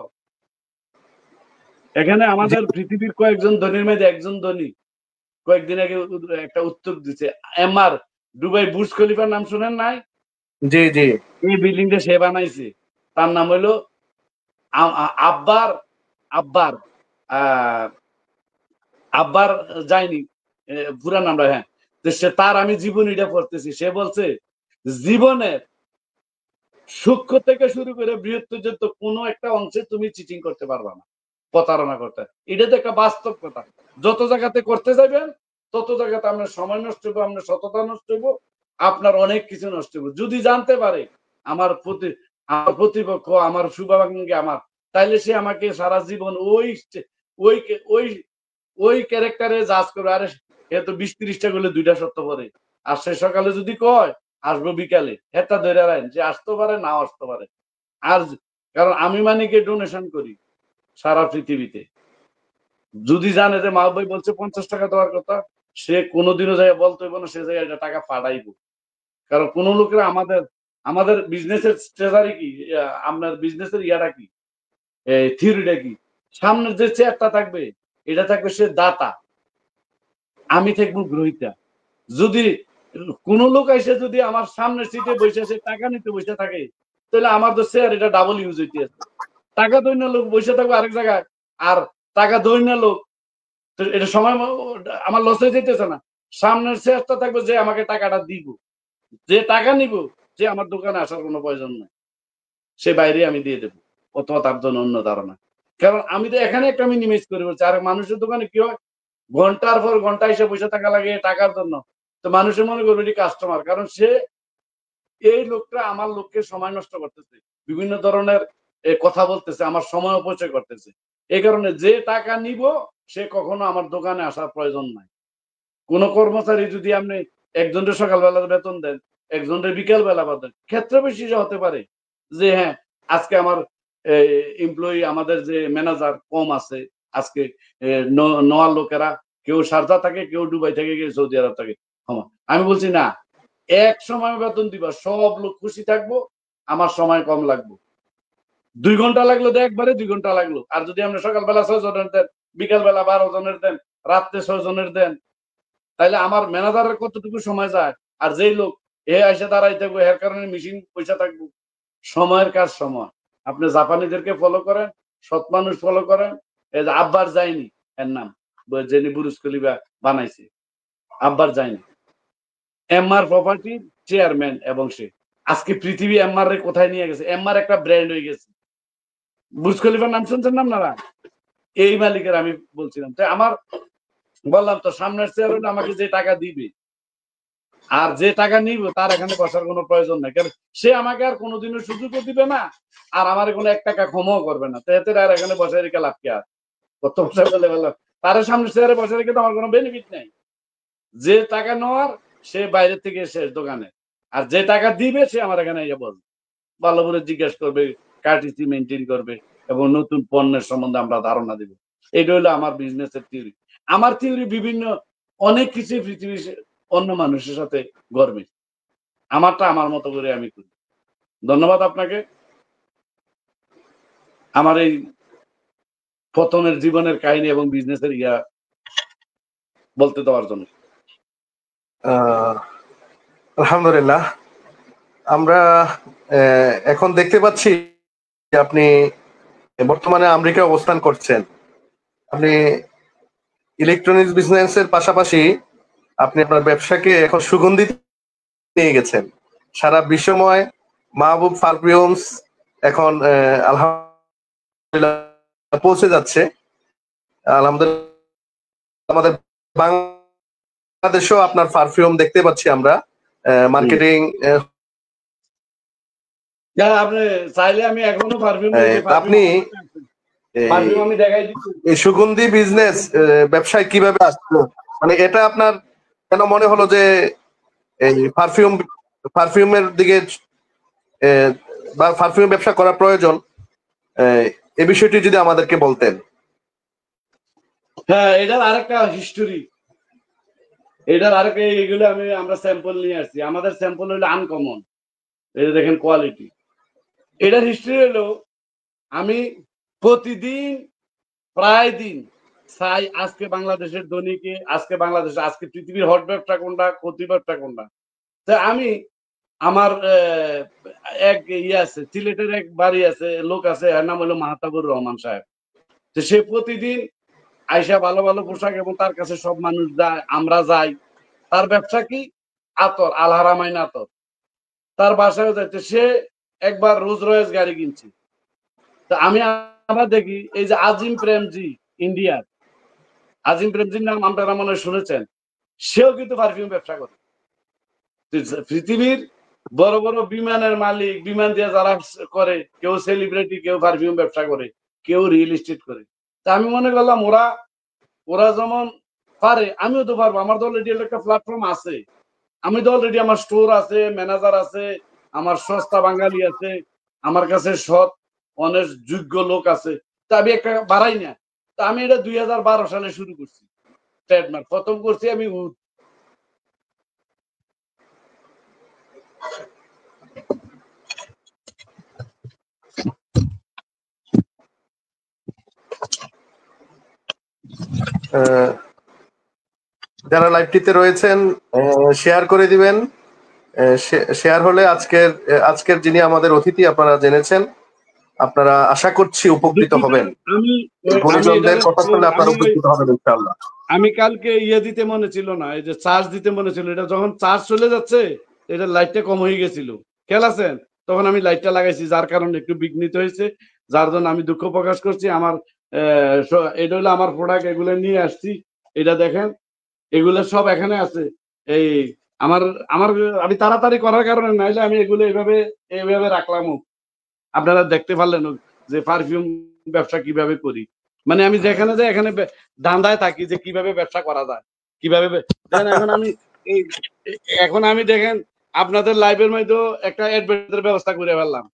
Speaker 2: এখানে আমাদের পৃথিবীর কয়েকজন ধনীর মধ্যে একজন ধনী কয়েকদিন আগে একটা উত্তর দিচ্ছে, এমআর দুবাই বুর্জ খলিফার নাম শুনেন নাই?
Speaker 3: জি জি।
Speaker 2: এই বিল্ডিংটা সে বানাইছে। তার নাম হইলো আব্বার আব্বার আব্বার যায়নি পুরা নামটা, হ্যাঁ। তো সে তার আমি জীবনীটা পড়তেছি, সে বলছে জীবনের সূক্ষ্ম থেকে শুরু করে বৃহৎ পর্যন্ত কোনো একটা অংশে তুমি চিটিং করতে পারবা না, প্রতারণা করতে। এটা তো একটা বাস্তব কথা। যত জায়গাতে করতে যাবেন তত জায়গাতে আপনার সময় নষ্ট হইব, আপনার সততা নষ্ট হইব, আপনার অনেক কিছু নষ্ট হইব। যদি জানতে পারে আমার প্রতিপক্ষ আমার শুভাকাঙ্ক্ষী আমার, তাইলে সে আমাকে সারা জীবন ওই ওই ওই ওই ক্যারেক্টারে জাজ করবে। আরে এ তো 20-30টা করলে 2টা সত্য পরে, আর সে সকালে যদি কয় আসবো বিকালে, হেটা ধরে রাখেন যে আসতে পারে নাও আসতে পারে। আর কারণ আমি মানিকে ডোনেশন করি সারা পৃথিবীতে। যদি জানে যে মা ভাই বলছে 50 টাকা দেওয়ার কথা, সে কোনোদিনও যায় বলতে হইব না, সে জায়গায় এটা টাকা পাঠাইবো। কারণ কোন লোকেরা আমাদের আমাদের বিজনেসের ট্রেজারি কি, আপনার বিজনেসের ইয়াটা কি, থিওরিটা কি, সামনের যে চেয়ারটা থাকবে এটা থাকবে সে দাতা, আমি থাকবো গ্রহিতা। যদি কোন লোক এসে যদি আমার সামনের সিটে বসে সে টাকা নিতে বসে থাকে, তাহলে আমার তো শেয়ার এটা ডাবল ইউজ হইতে আছে। টাকা দৈন্য লোক বসে থাকবে আরেক জায়গায়, আর টাকা দৈন্য লোক, তো এটা সময় আমার লস হয়ে যেতেছে না। সামনের শেয়ারটা থাকবে যে আমাকে টাকাটা দিব, যে টাকা নিব যে আমার দোকানে আসার কোনো প্রয়োজন নাই, সে বাইরে আমি দিয়ে দেবো, অথবা তার জন্য অন্য ধারণা। কারণ আমি তো এখানে একটা মিনিমাইজ করে বলছি। আর মানুষের দোকানে কি হয়, ঘন্টার পর ঘন্টা এসে বসে থাকা লাগে টাকার জন্য। তো মানুষের মনে করবে এটি কাস্টমার, কারণ সে এই লোকটা আমার লোককে সময় নষ্ট করতেছে, বিভিন্ন ধরনের কথা বলতেছে, আমার সময় অপচয় করতেছে। এই কারণে যে টাকা নিব সে কখনো আমার দোকানে আসার প্রয়োজন নাই। কোন কর্মচারী যদি আপনি একজনের সকালবেলা বেতন দেন, একজনের বিকেল বেলা বেতন, ক্ষেত্র বিশেষ হতে পারে যে হ্যাঁ আজকে আমার এমপ্লয়ি, আমাদের যে ম্যানেজার কম আছে আজকে, নেওয়ার লোকেরা কেউ শারজা থাকে, কেউ দুবাই থাকে, কেউ সৌদি আরব থাকে। আমি বলছি না, এক সময় বেতন দিবা, সব লোক খুশি থাকবো, আমার সময় কম লাগবে। 2 ঘন্টা লাগলো একবারে 2 ঘন্টা লাগলো। আর যদি আপনি সকালবেলা 6 জনের দেন, বিকাল বেলা 12 জনের দেন, রাত্রে 6 জনের দেন, তাইলে আমার ম্যানেজারের কতটুকু সময় যায়? আর যেই লোক এ এসে দাঁড়াই থাকবো, এর কারণে মেশিন পয়সা থাকবো। সময়ের কাজ সময়। আপনি জাপানিদেরকে ফলো করেন, সৎ মানুষ ফলো করেন। এই যে আব্বার যায়নি এর নাম, যিনি বুরুজ খলিফা বানাইছে, আব্বার যায়নি, এমআর প্রপার্টির চেয়ারম্যান। এবং সে আজকে পৃথিবী এমআর রে কোথায় নিয়ে গেছে, এমআর একটা ব্র্যান্ড হয়ে গেছে। বুরুজ খলিফার নাম শুনছেন না আপনারা? এই মালিকের আমি বলছিলাম। তো আমার বললাম তো, সামনের চেয়ারম্যান আমাকে যে টাকা দিবে আর যে টাকা নিব তার এখানে বসার কোনো প্রয়োজন নাই। কারণ সে আমাকে আর কোনোদিনও সুযোগও দিবে না, আর আমার কোনো 1 টাকা ক্ষমাও করবে না। তো এতে আর এখানে বসে রেখে লাভ কি? আর কত বছর বলে বললো, তার সামনে চেয়ারে বসে রেখে তো আমার কোনো বেনিফিট নাই। যে টাকা নেওয়ার সে বাইরে থেকে শেষ দোকানে, আর যে টাকা দিবে সে আমার এখানে এসে বলবে, ভালো করে জিজ্ঞেস করবে, কার্টিসি মেনটেন করবে, এবং নতুন পণ্যের সম্বন্ধে আমরা ধারণা দিব। এটা হলো আমার বিজনেসের থিওরি। আমার থিওরি বিভিন্ন অনেক কিছু পৃথিবীর অন্য মানুষের সাথে গর্বে, আমারটা আমার মতো করে আমি করি। ধন্যবাদ আপনাকে আমার এই প্রথমের জীবনের কাহিনী এবং বিজনেসের ইয়া বলতে দেওয়ার জন্য।
Speaker 3: আলহামদুলিল্লাহ। আমরা এখন দেখতে পাচ্ছি যে আপনি বর্তমানে আমেরিকায় অবস্থান করছেন। আপনি ইলেকট্রনিক্স বিজনেসের পাশাপাশি আপনি আপনার ব্যবসাকে এখন সুগন্ধি নিয়ে গেছেন। সারা বিশ্বময় মাহবুব পারফিউমস এখন আলহামদুলিল্লাহ পৌঁছে যাচ্ছে। আলহামদুলিল্লাহ আমাদের বাংলাদেশেও আপনার পারফিউম দেখতে পাচ্ছি আমরা মার্কেটিং।
Speaker 2: আপনি চাইলে আমি এখনো পারফিউম
Speaker 3: আপনি
Speaker 2: আমি দেখাই দিচ্ছি।
Speaker 3: এই সুগন্ধি বিজনেস ব্যবসায় কিভাবে আসলো, মানে এটা আপনার কেন মনে হলো যে এই পারফিউমের দিকে বা পারফিউম ব্যবসা করা প্রয়োজন, এই বিষয়টি যদি আমাদেরকে বলতেন।
Speaker 2: হ্যাঁ, এটার আরেকটা হিস্টোরি, এগুলো আমরা স্যাম্পল নিয়ে আসছি। আমাদের স্যাম্পল হলো আনকমন, এই দেখেন কোয়ালিটি। এটার হিস্ট্রি হলো আমি প্রতিদিন প্রায় দিন চাই আজকে বাংলাদেশের ধনীকে, আজকে পৃথিবীর হট ব্যবসা কোনটা, ক্ষতি ব্যবসা কোনটা। তা আমি আমার এক আছে সিলেটের এক বাড়ি আছে, লোক আছে, এর নাম হলো মাহতাবুর রহমান সাহেব। তো সে প্রতিদিন আইসা ভালো ভালো পোশাক, এবং তার কাছে সব মানুষ যায়, আমরা যাই। তার ব্যবসা কি? আতর, আলহারামাইন আতর। তার বাসায় যাইতে সে একবার রোজ রয়েস গাড়ি কিনছে। তো আমি আবার দেখি এই যে আজিম প্রেমজি, ইন্ডিয়ার আজিম প্রেমজির নাম আপনারা মনে হয় শুনেছেন, সেও কিন্তু পারফিউম ব্যবসা করে। পৃথিবীর বড় বড় বিমানের মালিক, বিমান দিয়ে যারা করে, কেউ সেলিব্রিটি, কেউ পারফিউম ব্যবসা করে, কেউ রিয়েল এস্টেট করে। তা আমি মনে করলাম ওরা যেমন পারে আমিও তো পারবো। আমার তো অলরেডি একটা প্ল্যাটফর্ম আছে, আমি তো অলরেডি, আমার স্টোর আছে, ম্যানেজার আছে, আমার সস্তা বাঙালি আছে, আমার কাছে সৎ অনেক যোগ্য লোক আছে। তা আমি একটা বাড়াই না। তা আমি এটা 2012 সালে শুরু করছি। ট্রেডমার্ক প্রথম করছি আমি উড।
Speaker 3: যারা লাইভটিতে রয়েছেন শেয়ার করে দিবেন। শেয়ার হলে আজকের যিনি আমাদের অতিথি আপনারা জেনেছেন, আপনারা আশা করছি উপকৃত হবেন। গুণীজনদের কথা শুনলে আপনারা উপকৃত হবেন ইনশাআল্লাহ।
Speaker 2: আমি কালকে দিতে মনে ছিল না, এই যে চার্জ দিতে মনে ছিল, এটা যখন চার্জ চলে যাচ্ছে এটা লাইটটা কম হয়ে গেছিল, খেয়াল আছেন? তখন আমি লাইটটা লাগাইছি, যার কারণে একটু বিঘ্নিত হয়েছে, যার জন্য আমি দুঃখ প্রকাশ করছি। আমার এটা হলো আমার প্রোডাক্ট, এগুলো নিয়ে আসছি। এটা দেখেন, এগুলো সব এখানে আছে। এই আমার আমার আমি তাড়াতাড়ি করার কারণে, নাইলে আমি এগুলো এইভাবে রাখলাম। আপনারা দেখতে পারলেন যে পারফিউম ব্যবসা কিভাবে করি। মানে আমি যেখানে যাই এখানে ধান্দায় থাকি যে কিভাবে ব্যবসা করা যায়, কিভাবে এখন আমি দেখেন আপনাদের লাইভের মধ্যে একটা অ্যাডভার্টাইজের ব্যবস্থা করে ফেললাম।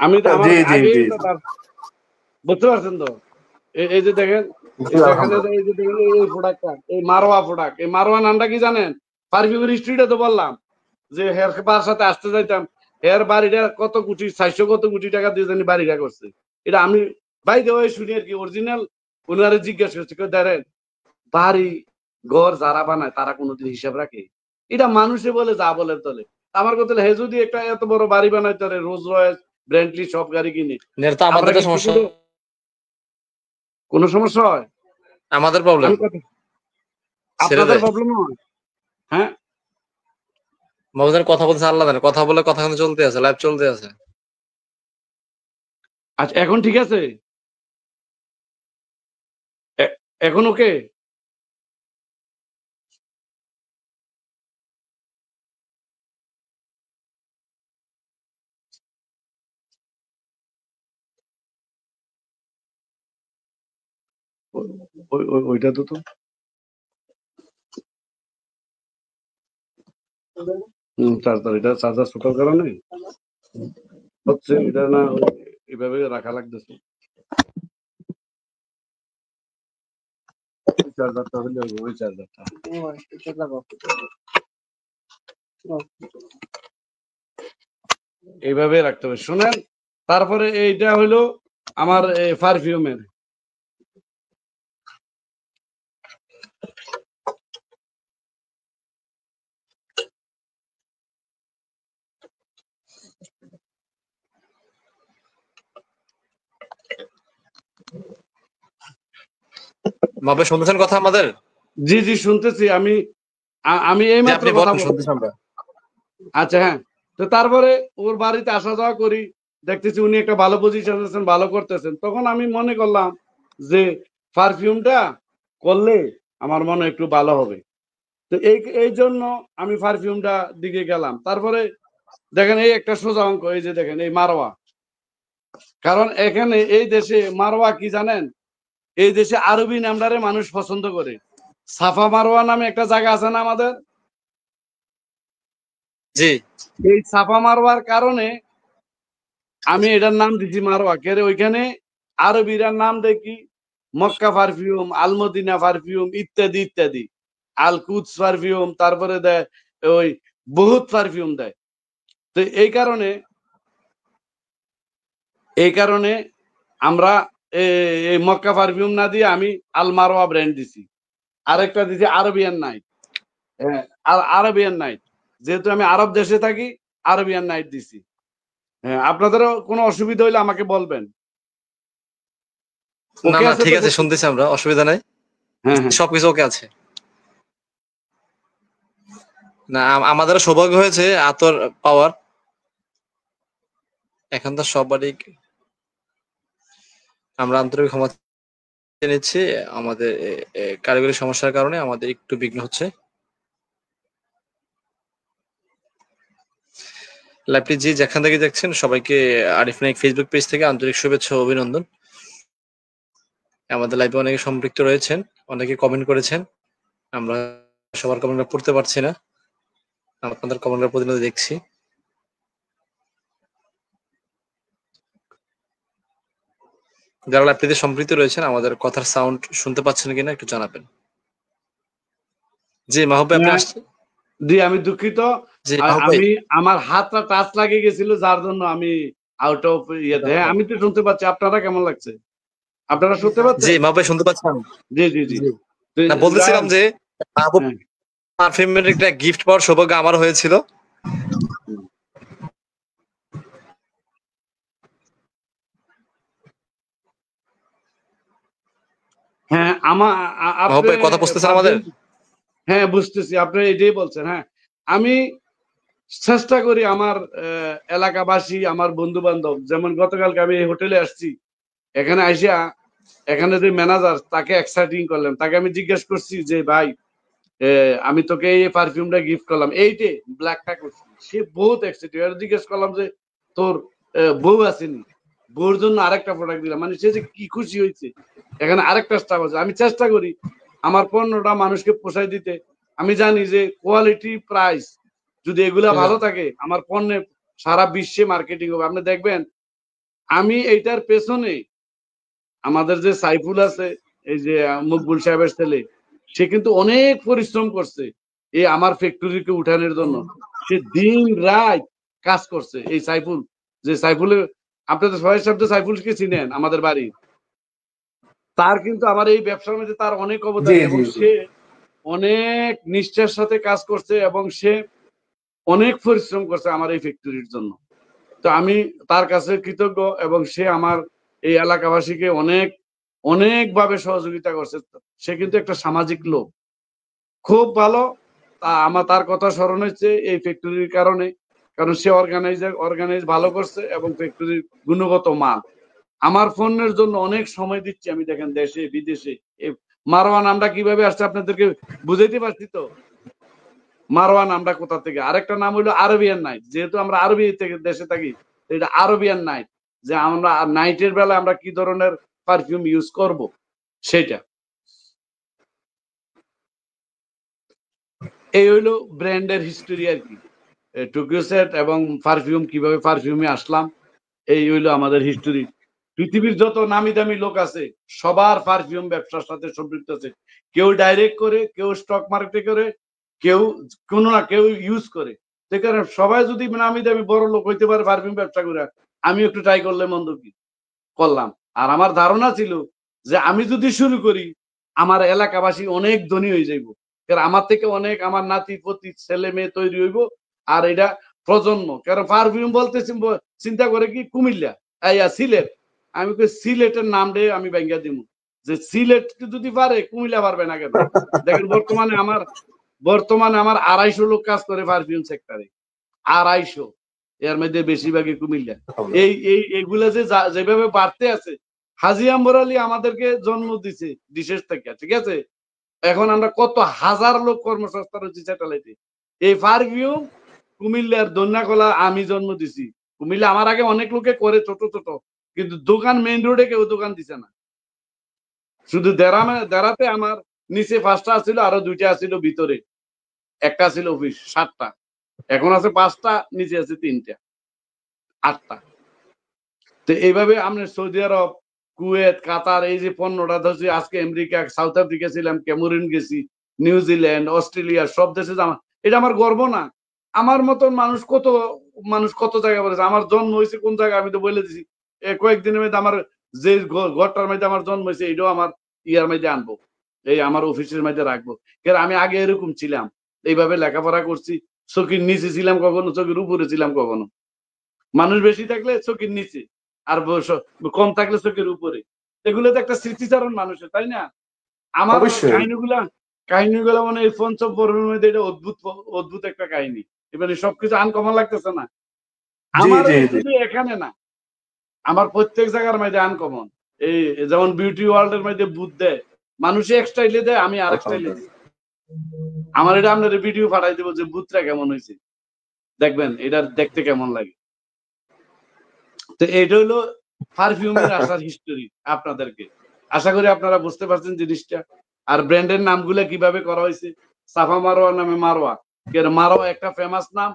Speaker 2: আমি তো আমার বুঝতে পারছেন তো? এই যে দেখেন, এই প্রোডাক্টটা, এই মারোয়া প্রোডাক্ট, এই মারোয়া নামটা কি জানেন? পারফিউমের হিস্ট্রিটা তো বললাম যে হের বার সাথে আসতে যাইতাম, এর বাড়িটা কত কোটি, 400 কত কোটি টাকা দিয়ে জানি বাড়িটা করছে। এটা আমি বাই দেওয়া শুনি আর কি, অরিজিনাল। ওনারে জিজ্ঞাসা করছে, কেউ দেখেন বাড়ি ঘর যারা বানায় তারা কোনোদিন হিসাব রাখে? এটা মানুষে বলে যা বলে তলে। আমার কথা হে যদি একটা এত বড় বাড়ি বানায়, তারে রোজ রয়েস, ব্রেন্টলি সব গাড়ি কিনে, কোন সমস্যা হয়?
Speaker 1: আমাদের প্রবলেম,
Speaker 2: আপনাদের প্রবলেম হয়? হ্যাঁ,
Speaker 1: মহাজন কথা বলতে আল্লাহ জানে, কথা বলে কথা কিন্তু চলতে আছে, লাইভ চলতে আছে।
Speaker 2: আচ্ছা, এখন ঠিক আছে? এখন ওকে? ওইটা তো চার্জার, এটা চার্জার ছোটার কারণে হচ্ছে, এটা না এভাবে রাখা লাগতেছে। চার্জারটা হলে ওই চার্জারটা এইভাবে রাখতে হবে। শুনেন, তারপরে এইটা হলো আমার পারফিউমের।
Speaker 1: মাপে শুনতেছেন কথা আমাদের?
Speaker 2: জি জি শুনতেছি। আমি এই মাত্র কথা বলছি। আচ্ছা, হ্যাঁ। তো তারপরে ওর বাড়িতে আসা যাওয়া করি, দেখতেছি উনি একটা ভালো পজিশন আছেন, ভালো করতেছেন। তখন আমি মনে করলাম যে পারফিউমটা করলে আমার মনে একটু ভালো হবে। তো এই জন্য আমি পারফিউমটা দিকে গেলাম। তারপরে দেখেন এই একটা সোজা অঙ্ক, এই যে দেখেন এই মারওয়া, কারণ এখানে এই দেশে মারওয়া কি জানেন, এই দেশে আরবি নামটারে মানুষ পছন্দ করে। সাফা মারওয়া নামে একটা জায়গা আছে না আমাদের,
Speaker 1: জি
Speaker 2: এই সাফা মারওয়ার কারণে আমি এটার নাম দিচ্ছি মারওয়া। কে ওইখানে আরবিরা নাম দেখি মক্কা পারফিউম, আলমদিনা পারফিউম ইত্যাদি ইত্যাদি, আল কুদস পারফিউম, তারপরে দেয় ওই বহুত পারফিউম দেয়। তো এই কারণে আমরা এই মক্কা পারফিউম না দিয়ে আমি আল মারওয়া ব্র্যান্ড দিছি। আরেকটা দিছি আরবিয়ান নাইট। হ্যাঁ, আরবিয়ান নাইট, যেহেতু আমি আরব দেশে থাকি আরবিয়ান নাইট দিছি। হ্যাঁ, আপনাদেরও কোনো অসুবিধা হইলে আমাকে বলবেন।
Speaker 1: না
Speaker 2: ওকে
Speaker 1: না
Speaker 2: আছে
Speaker 1: ঠিক
Speaker 2: তো?
Speaker 1: আছে, শুনতেছি আমরা, অসুবিধা নাই,
Speaker 2: হ্যাঁ হ্যাঁ
Speaker 1: সবকিছু ওকে আছে। না আমাদেরও সৌভাগ্য হয়েছে আতর পাওয়ার। এখন তো সবারই, আমরা আন্তরিক ক্ষমা চেয়ে নিচ্ছি, আমাদের কারিগরি সমস্যার কারণে আমাদের একটু বিঘ্ন হচ্ছে। লাইভটি যে যেখান থেকে দেখছেন সবাইকে আরিফ নাইক ফেসবুক পেজ থেকে আন্তরিক শুভেচ্ছা ও অভিনন্দন। আমাদের লাইভে অনেকে সম্পৃক্ত রয়েছেন, অনেকে কমেন্ট করেছেন, আমরা সবার কমেন্ট পড়তে পারছি না, আপনাদের কমেন্টের প্রতিনিধি দেখছি। যারা লাইভটিতে সম্পৃক্ত রয়েছেন আমাদের কথার সাউন্ড শুনতে পাচ্ছেন কিনা একটু জানাবেন। জি মাহবুব ভাই, আপনি
Speaker 2: হ্যাঁ,
Speaker 1: আসছেন?
Speaker 2: জি আমি দুঃখিত,
Speaker 1: জি মাহবুব ভাই,
Speaker 2: আমি আমার হাতটা টাচ লাগিয়ে গেছিল যার জন্য আমি আউট অফ ইয়েতে। হ্যাঁ, আমি তো শুনতে পাচ্ছি। আপনারা কেমন লাগছে? আপনারা শুনতে
Speaker 1: জি
Speaker 2: পাচ্ছেন?
Speaker 1: মাহবুব ভাই শুনতে পাচ্ছেন?
Speaker 2: জি জি জি। তো
Speaker 1: না বলতেছিলাম যে মাহবুব
Speaker 2: হ্যাঁ,
Speaker 1: পারফিউমের একটা গিফট পাওয়ার সৌভাগ্য আমার হয়েছিল।
Speaker 2: হ্যাঁ
Speaker 1: মাহবুব
Speaker 2: আপনি
Speaker 1: ভাই কথা বুঝতেছেন আমাদের?
Speaker 2: হ্যাঁ বুঝতেছি, আপনি এটাই বলছেন। হ্যাঁ, আমি চেষ্টা করি আমার এলাকাবাসী, আমার বন্ধু বান্ধব, যেমন গতকালকে আমি এই হোটেলে আসছি, এখানে আইসা এখানে যে ম্যানেজার তাকে এক্সাইটিং করলাম, তাকে আমি জিজ্ঞেস করছি যে ভাই আমি তোকে এই পারফিউমটা গিফট করলাম, এইটে ব্ল্যাকটা করছি। সে বহুত এক্সাইটেড। জিজ্ঞেস করলাম যে তোর বউ আসেনি, বউর জন্য আরেকটা প্রোডাক্ট দিলাম, মানে সে যে কি খুশি হয়েছে। এখানে আরেকটা স্টাফ আছে। আমি চেষ্টা করি আমার পণ্যটা মানুষকে পোষায় দিতে। আমি জানি যে কোয়ালিটি প্রাইস যদি এগুলা ভালো থাকে, আমার পণ্যের সারা বিশ্বে মার্কেটিং হবে। আপনি দেখবেন আমি এইটার পেছনে আমাদের যে সাইফুল আছে, এই যে মকবুল সাহেবের ছেলে, সে কিন্তু অনেক পরিশ্রম করছে এই আমার ফ্যাক্টরিকে উঠানোর জন্য। সে দিন রাত কাজ করছে। এই সাইফুল, যে সাইফুলের, আপনাদের সবাই শব্দ সাইফুলকে চিনেন আমাদের বাড়ি, তার কিন্তু আমার এই ব্যবসার মধ্যে তার অনেক অবদান, এবং সে অনেক নিষ্ঠার সাথে কাজ করছে এবং সে অনেক পরিশ্রম করছে আমার এই ফ্যাক্টরির জন্য। তো আমি তার কাছে কৃতজ্ঞ, এবং সে আমার এই এলাকাবাসীকে অনেক অনেক ভাবে সহযোগিতা করছে। সে কিন্তু একটা সামাজিক লোক, খুব ভালো। আমার তার কথা স্মরণ হচ্ছে এই ফ্যাক্টরির কারণে, কারণ সে অর্গানাইজ ভালো করছে এবং ফ্যাক্টরির গুণগত মান। আমার ফোনের জন্য অনেক সময় দিচ্ছি আমি, দেখেন দেশে বিদেশে। মারওয়া নামটা কিভাবে আসছে আপনাদেরকে বুঝাইতে পারছি তো? মারওয়া নামটা কোথা থেকে? আরেকটা নাম হলো আরবিয়ান নাইট, যেহেতু আমরা আরবি থেকে দেশে থাকি, এটা আরবিয়ান নাইট, যে আমরা নাইটের বেলা আমরা কি ধরনের পারফিউম ইউজ করব সেটা। এই হইলো ব্র্যান্ডের হিস্টোরি আর কি, টোকিও সেট এবং পারফিউম, কিভাবে পারফিউমে আসলাম, এই হইলো আমাদের হিস্টোরি। পৃথিবীর যত নামি দামি লোক আছে সবার পারফিউম ব্যবসার সাথে সম্পৃক্ত আছে। কেউ ডাইরেক্ট করে, কেউ স্টক মার্কেটে করে, কেউ কোনো না কেউ ইউজ করে। সে কারণে সবাই যদি নামি দামি বড় লোক হইতে পারে পারফিউম ব্যবসা করে, আমি একটু ট্রাই করলে মন্দ কি? করলাম। আর আমার ধারণা ছিল যে আমি যদি শুরু করি আমার এলাকাবাসী অনেক ধনী হয়ে যাইব, কারণ আমার থেকে অনেক আমার নাতি পতি ছেলে মেয়ে তৈরি হইব। আর এটা প্রজন্ম, কারণ পারফিউম বলতে চিন্তা করে কি কুমিল্লা, সিলেট। আমি সিলেটের নাম দিয়ে আমি ব্যাঙ্গা দিব, যে সিলেট যদি পারে কুমিল্লা পারবে না কেন? দেখেন বর্তমানে আমার 250 লোক কাজ করে পারফিউম সেক্টরে, 250, এর মধ্যে বেশিরভাগই কুমিল্লা। এইগুলা যেভাবে বাড়তে আছে, হাজি আম্বর আলী আমাদেরকে জন্ম দিছে ডিশের থেকে, ঠিক আছে? এখন আমরা কত হাজার লোক কর্মসংস্থান হচ্ছে স্যাটেলাইটে। এই পারফিউম কুমিল্লার দন্যাকলা আমি জন্ম দিছি। কুমিল্লা আমার আগে অনেক লোকে করে ছোট ছোট, কিন্তু দোকান মেইন রোডে কেউ দোকান দিছে না। শুধু দেরাতে আমার নিচে 5টা ছিল, আরো 2টা ছিল ভিতরে, একটা ছিল অফিস, 7টা। এখন আছে 5টা, নিচে আছে 3টা, 8টা। তো এইভাবে আমরা সৌদি আরব, কুয়েত, কাতার, এই যে পণ্যটা ধরছি, আজকে আমেরিকা, সাউথ আফ্রিকা ছিলাম, ক্যামেরুন গেছি, নিউজিল্যান্ড, অস্ট্রেলিয়া, সব দেশে এটা আমার গর্ব না? আমার মতন মানুষ কত জায়গায় বলেছে। আমার জন্ম হয়েছে কোন জায়গায় আমি তো বলে দিছি। কয়েকদিনের মধ্যে আমার যে ঘরটার মধ্যে আমার জন্ম হয়েছে এটাও আমার ইয়ার মধ্যে আনবো, এই আমার অফিসের মধ্যে রাখবো। কারণ আমি আগে এরকম ছিলাম, এইভাবে লেখাপড়া করছি। চোখের নিচে ছিলাম কখনো, চোখের উপরে ছিলাম কখনো। মানুষ বেশি থাকলে চোখের নিচে, আর কম থাকলে চোখের উপরে। এগুলো তো একটা স্মৃতিচারণ মানুষের, তাই না? আমার
Speaker 3: অবশ্যই।
Speaker 2: কাহিনীগুলা মানে এই পঞ্চম পর্বের মধ্যে এটা অদ্ভুত একটা কাহিনী। এবারে সবকিছু আনকমন লাগতেছে না? আমার শুধু এখানে না, আমার প্রত্যেক জায়গার মধ্যে আনকমন। এই যেমন বিউটি ওয়ার্ল্ড এর মধ্যে বুথ দেয়, মানুষে এক স্টাইলে দেয়, আমি আরেক স্টাইলে দিই। আমার এটা আপনার ভিডিও পাঠাই দেবো যে বুথটা কেমন হয়েছে, দেখবেন এটা দেখতে কেমন লাগে। তো এটা হলো পারফিউমের আসার হিস্টোরি আপনাদেরকে। আশা করি আপনারা বুঝতে পারছেন জিনিসটা। আর ব্র্যান্ডের নামগুলো কিভাবে করা হয়েছে। সাফা মারোয়া নামে মারোয়া, মারোয়া একটা ফেমাস নাম।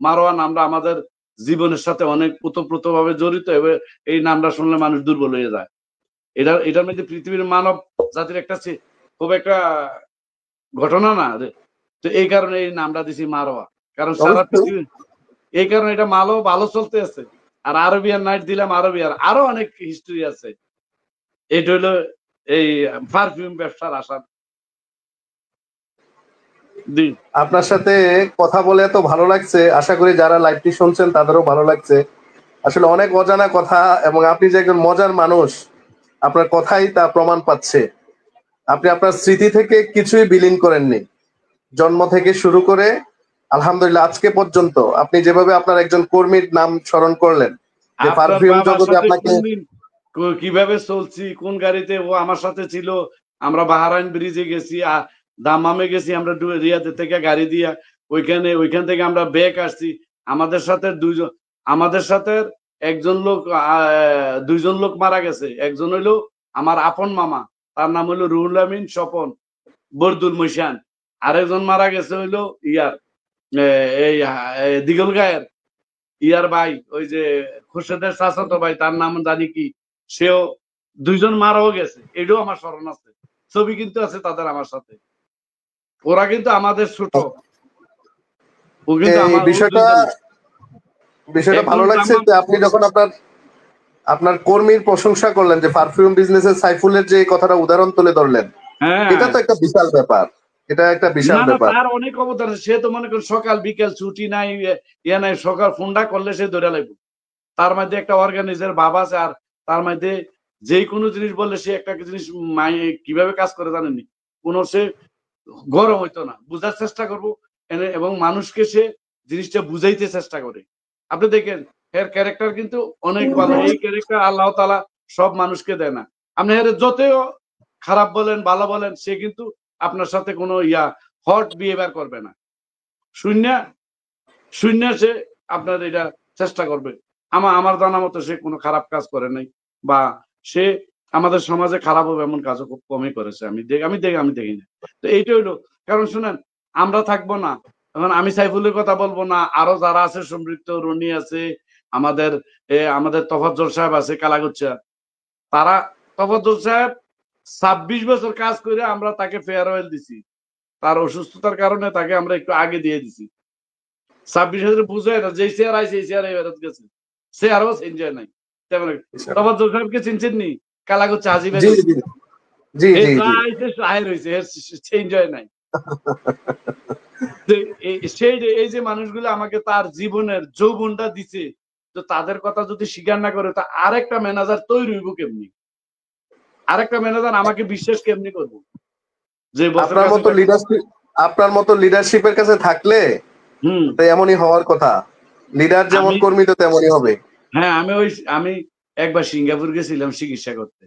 Speaker 2: মারোয়া নামটা আমাদের জীবনের সাথে অনেক ওতপ্রোতভাবে জড়িত, এবং এই নামটা শুনলে মানুষ দুর্বল হয়ে যায়। এটার মধ্যে পৃথিবীর মানব জাতির একটা খুব একটা ঘটনা না। তো এই কারণে এই নামটা দিছি মারোয়া, কারণ সারা পৃথিবী, এই কারণে এটা ভালো চলতে আছে। আর আরবিয়ান নাইট দিলাম, আরবিয়ান আরো অনেক হিস্ট্রি আছে। এটা হলো এই পারফিউম ব্যবসার আসার।
Speaker 3: আপনার সাথে কথা বলে এত ভালো লাগছে, আশা করি যারা লাইভটি শুনছেন তাদেরও ভালো লাগছে। আসলে অনেক অজানা কথা, এবং আপনি যে একজন মজার মানুষ, আপনার কথাই তা প্রমাণ পাচ্ছে। আপনি আপনার স্মৃতি থেকে কিছুই বিলীন করেননি, জন্ম থেকে শুরু করে আলহামদুলিল্লাহ আজকে পর্যন্ত। আপনি যেভাবে আপনার একজন কর্মীর নাম স্মরণ করলেন, যে পারফিউম জগতে আপনাকে
Speaker 2: কিভাবে চলছি, কোন গাড়িতে ও আমার সাথে ছিল, আমরা বাহারাইন ব্রিজে গেছি, দামামে গেছি, আমরা রিয়াদ থেকে গাড়ি দিয়া, ওইখান থেকে আমরা ব্যাক আসছি। আমাদের সাথে দুইজন লোক মারা গেছে। একজন হইলো আমার আপন মামা, তার নাম হইলো রুহুল আমিন স্বপন বরদুল মৈশান। আরেকজন মারা গেছে হইলো এই দিগল গায়ের ইয়ার ভাই, ওই যে খুরশেদের চাচাতো ভাই, তার নাম জানি কি, সেও 2জন মারাও গেছে। এটাও আমার স্মরণ আছে, ছবি কিন্তু আছে তাদের আমার সাথে। ওরা কিন্তু আমাদের ছোট। ও কিন্তু
Speaker 3: বিষয়টা ভালো লাগছে যে আপনি যখন আপনার কর্মীর প্রশংসা করলেন, যে পারফিউম বিজনেসের সাইফুলের যে কথাটা উদাহরণ তুলে ধরলেন, এটা তো একটা বিশাল ব্যাপার। এটা একটা বিশাল ব্যাপার।
Speaker 2: তার অনেক অবদান। সে তো মনে করেন সকাল বিকেল ছুটি নাই, ইয়ে নাই, সকাল ফোনটা করলে সে ধরে লাগবে। তার মধ্যে একটা অর্গানাইজার ভাব আছে, আর তার মধ্যে যে কোনো জিনিস বললে সে একটা জিনিস কিভাবে কাজ করে জানেননি, কোন সে গরম হইতো না, বুঝার চেষ্টা করবো, এবং মানুষকে সে জিনিসটা বুঝাইতে চেষ্টা করে। আপনি দেখেন এর ক্যারেক্টার কিন্তু অনেক ভালো। এই ক্যারেক্টার আল্লাহ তাআলা সব মানুষকে দেয় না। আপনি এর যতই খারাপ বলেন ভালো বলেন, সে কিন্তু আপনার সাথে কোনো হট বিহেভিয়ার করবে না। শূন্য সে আপনার এটা চেষ্টা করবে। আমার জানা মতো সে কোনো খারাপ কাজ করে নাই, বা সে আমাদের সমাজে খারাপ হবে এমন কাজও খুব কমই করেছে। আমি দেখি না। তো এইটা হইলো কারণ। শুনেন, আমরা থাকবো না, এখন আমি সাইফুলের কথা বলবো না, আরো যারা আছে সম্পৃক্ত, রনি আছে, আমাদের তফাজ্জল সাহেব আছে কালাগুচ্ছা, তারা, তফাজ্জল সাহেব 26 বছর কাজ করে আমরা তাকে ফেয়ারওয়েল দিছি। তার অসুস্থতার কারণে তাকে আমরা একটু আগে দিয়ে দিছি। 26 হাজার বুঝে না, যে চেয়ার আইছে এই চেয়ার এবার গেছে, সে আরো চেঞ্জ হয় নাই। তফাজ্জল সাহেবকে চিনছেন নি? কালাগুচ্ছা হাজিব চেঞ্জ হয় নাই। এই যে মানুষগুলো আমাকে তার জীবনের যৌবনটা দিছে, তো তাদের কথা যদি স্বীকার না করে, তা আরেকটা ম্যানেজার তৈরি হইব কেমনি? আরেকটা ম্যানেজার আমাকে বিশ্বাস কেমনি করবো? যে
Speaker 3: আপনার মতো লিডারশিপের কাছে থাকলে এমনই হওয়ার কথা। লিডার যেমন কর্মী তো তেমনই হবে।
Speaker 2: হ্যাঁ, আমি একবার সিঙ্গাপুর গেছিলাম চিকিৎসা করতে।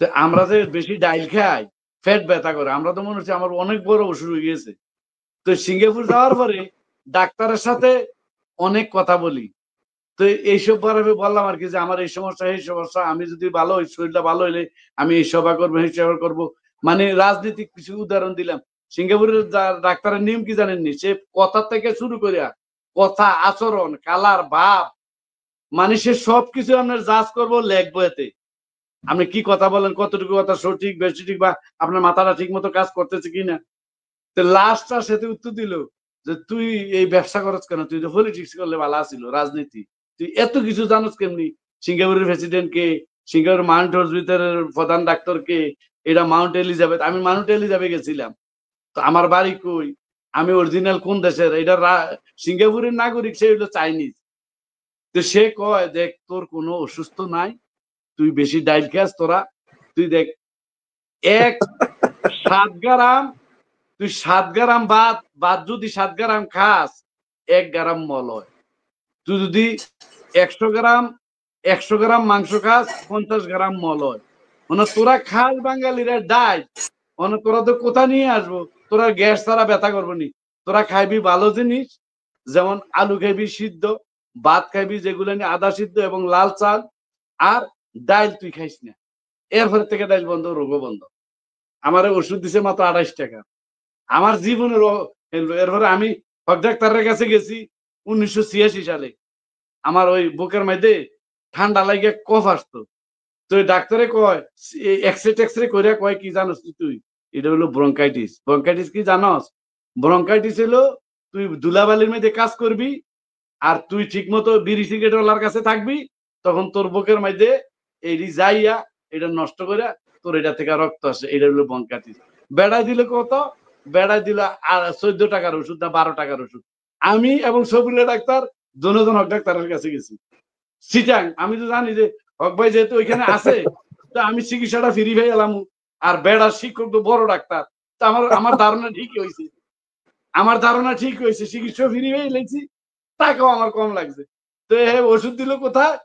Speaker 2: তো আমরা যে বেশি ডাইল খাই, পেট ব্যথা করে। আমরা তো মনে হচ্ছে আমার অনেক বড় অসুখ হয়ে গেছে। তো সিঙ্গাপুর যাওয়ার পরে ডাক্তারের সাথে অনেক কথা বলি। তো এইসব পরে আমি বললাম আর কি যে আমার এই সমস্যা এই সমস্যা, আমি যদি ভালো হই, শরীরটা ভালো হইলে আমি এই সেবা করবো এই সেবা করবো। মানে রাজনীতিক কিছু উদাহরণ দিলাম। সিঙ্গাপুরের ডাক্তারের নিয়ম কি জানেননি? সে কথা থেকে শুরু করিয়া কথা, আচরণ, কালার, ভাব, মানে সে সবকিছু আপনার জাজ করবো, লেখবো এতে। আপনি কি কথা বলেন, কতটুকু কথা সঠিক বেঠিক, বা আপনার মাথাটা ঠিক মতো কাজ করতেছে কিনা। তো লাস্টটা সাথে উত্তর দিল যে তুই এই ব্যবসা করছ কেন, তুই তো পলিটিক্স করলে ভালো আছিল, রাজনীতি, তুই এত কিছু জানোস কেমনি? সিঙ্গাপুরের প্রেসিডেন্ট কে, সিঙ্গাপুর মাউন্ট হসপিটালের প্রধান ডাক্তার কে, এটা মাউন্ট এলিজাবেথ। আমি মাউন্ট এলিজাবেথ গেছিলাম। তো আমার বাড়ি কই, আমি অরিজিনাল কোন দেশের, এটা সিঙ্গাপুরের নাগরিক, সে হইলো চাইনিজ। তো সে কয় দেখ তোর কোনো অসুস্থ নাই, তুই বেশি ডাইল খাস, তোরা তুই দেখ এক 7 গ্রাম, তুই 7 গ্রাম ভাত যদি 7 গ্রাম খাস, 1 গ্রাম মল হয়। তুই যদি 100 গ্রাম মাংস খাস, 50 গ্রাম মল হয়। মানে তোরা খাস বাঙালিরা ডাইল, মানে তোরা তো কোথা নিয়ে আসবো, তোরা গ্যাস ছাড়া ব্যথা করবো নি। তোরা খাইবি ভালো জিনিস, যেমন আলু খাইবি সিদ্ধ, ভাত খাইবি যেগুলো নিয়ে আদা সিদ্ধ এবং লাল চাল, আর ডাইল তুই খাইস না। এরপরে থেকে ডাইল বন্ধ, রোগও বন্ধ। আমার ওষুধ দিছে মাত্র 28 টাকা। আমার জীবনের এরপরে আমি হক ডাক্তারের কাছে গেছি 1986 সালে। আমার ওই বুকের মধ্যে ঠান্ডা লাগে, কফ আসতো। তো ডাক্তারে কয়, এক্সরে টেক্সরে করে কয় কি জানোস তুই, এটা হলো ব্রঙ্কাইটিস। ব্রঙ্কাইটিস কি জানোস? ব্রঙ্কাইটিস হলো তুই ধুলাবালির মধ্যে কাজ করবি, আর তুই ঠিক মতো বিড়ি সিগারেট ওয়ালার কাছে থাকবি, তখন তোর বুকের মধ্যে এটি যাইয়া এটা নষ্ট করে তোর এটা থেকে রক্ত আসে, এটা হলো ব্রঙ্কাইটিস। বেড়াই দিলে কত? বেড়াই দিল 14 টাকার ওষুধ না 12 টাকার ওষুধ। আমি এবং সবিলা ডাক্তার দুজন হক ডাক্তারের কাছে গেছি সিটাং। আমি তো জানি যে হক ভাই যেহেতু ওইখানে আছে, তো আমি চিকিৎসাটা ফ্রি ভাই এলাম। আর বেড়ার শিক্ষক তো বড় ডাক্তার, তো আমার ধারণা ঠিকই হয়েছে। আমার ধারণা ঠিক হয়েছে, চিকিৎসা ফ্রি হয়ে লেছি, টাকাও আমার কম লাগছে। তো ওষুধ দিল কোথায়?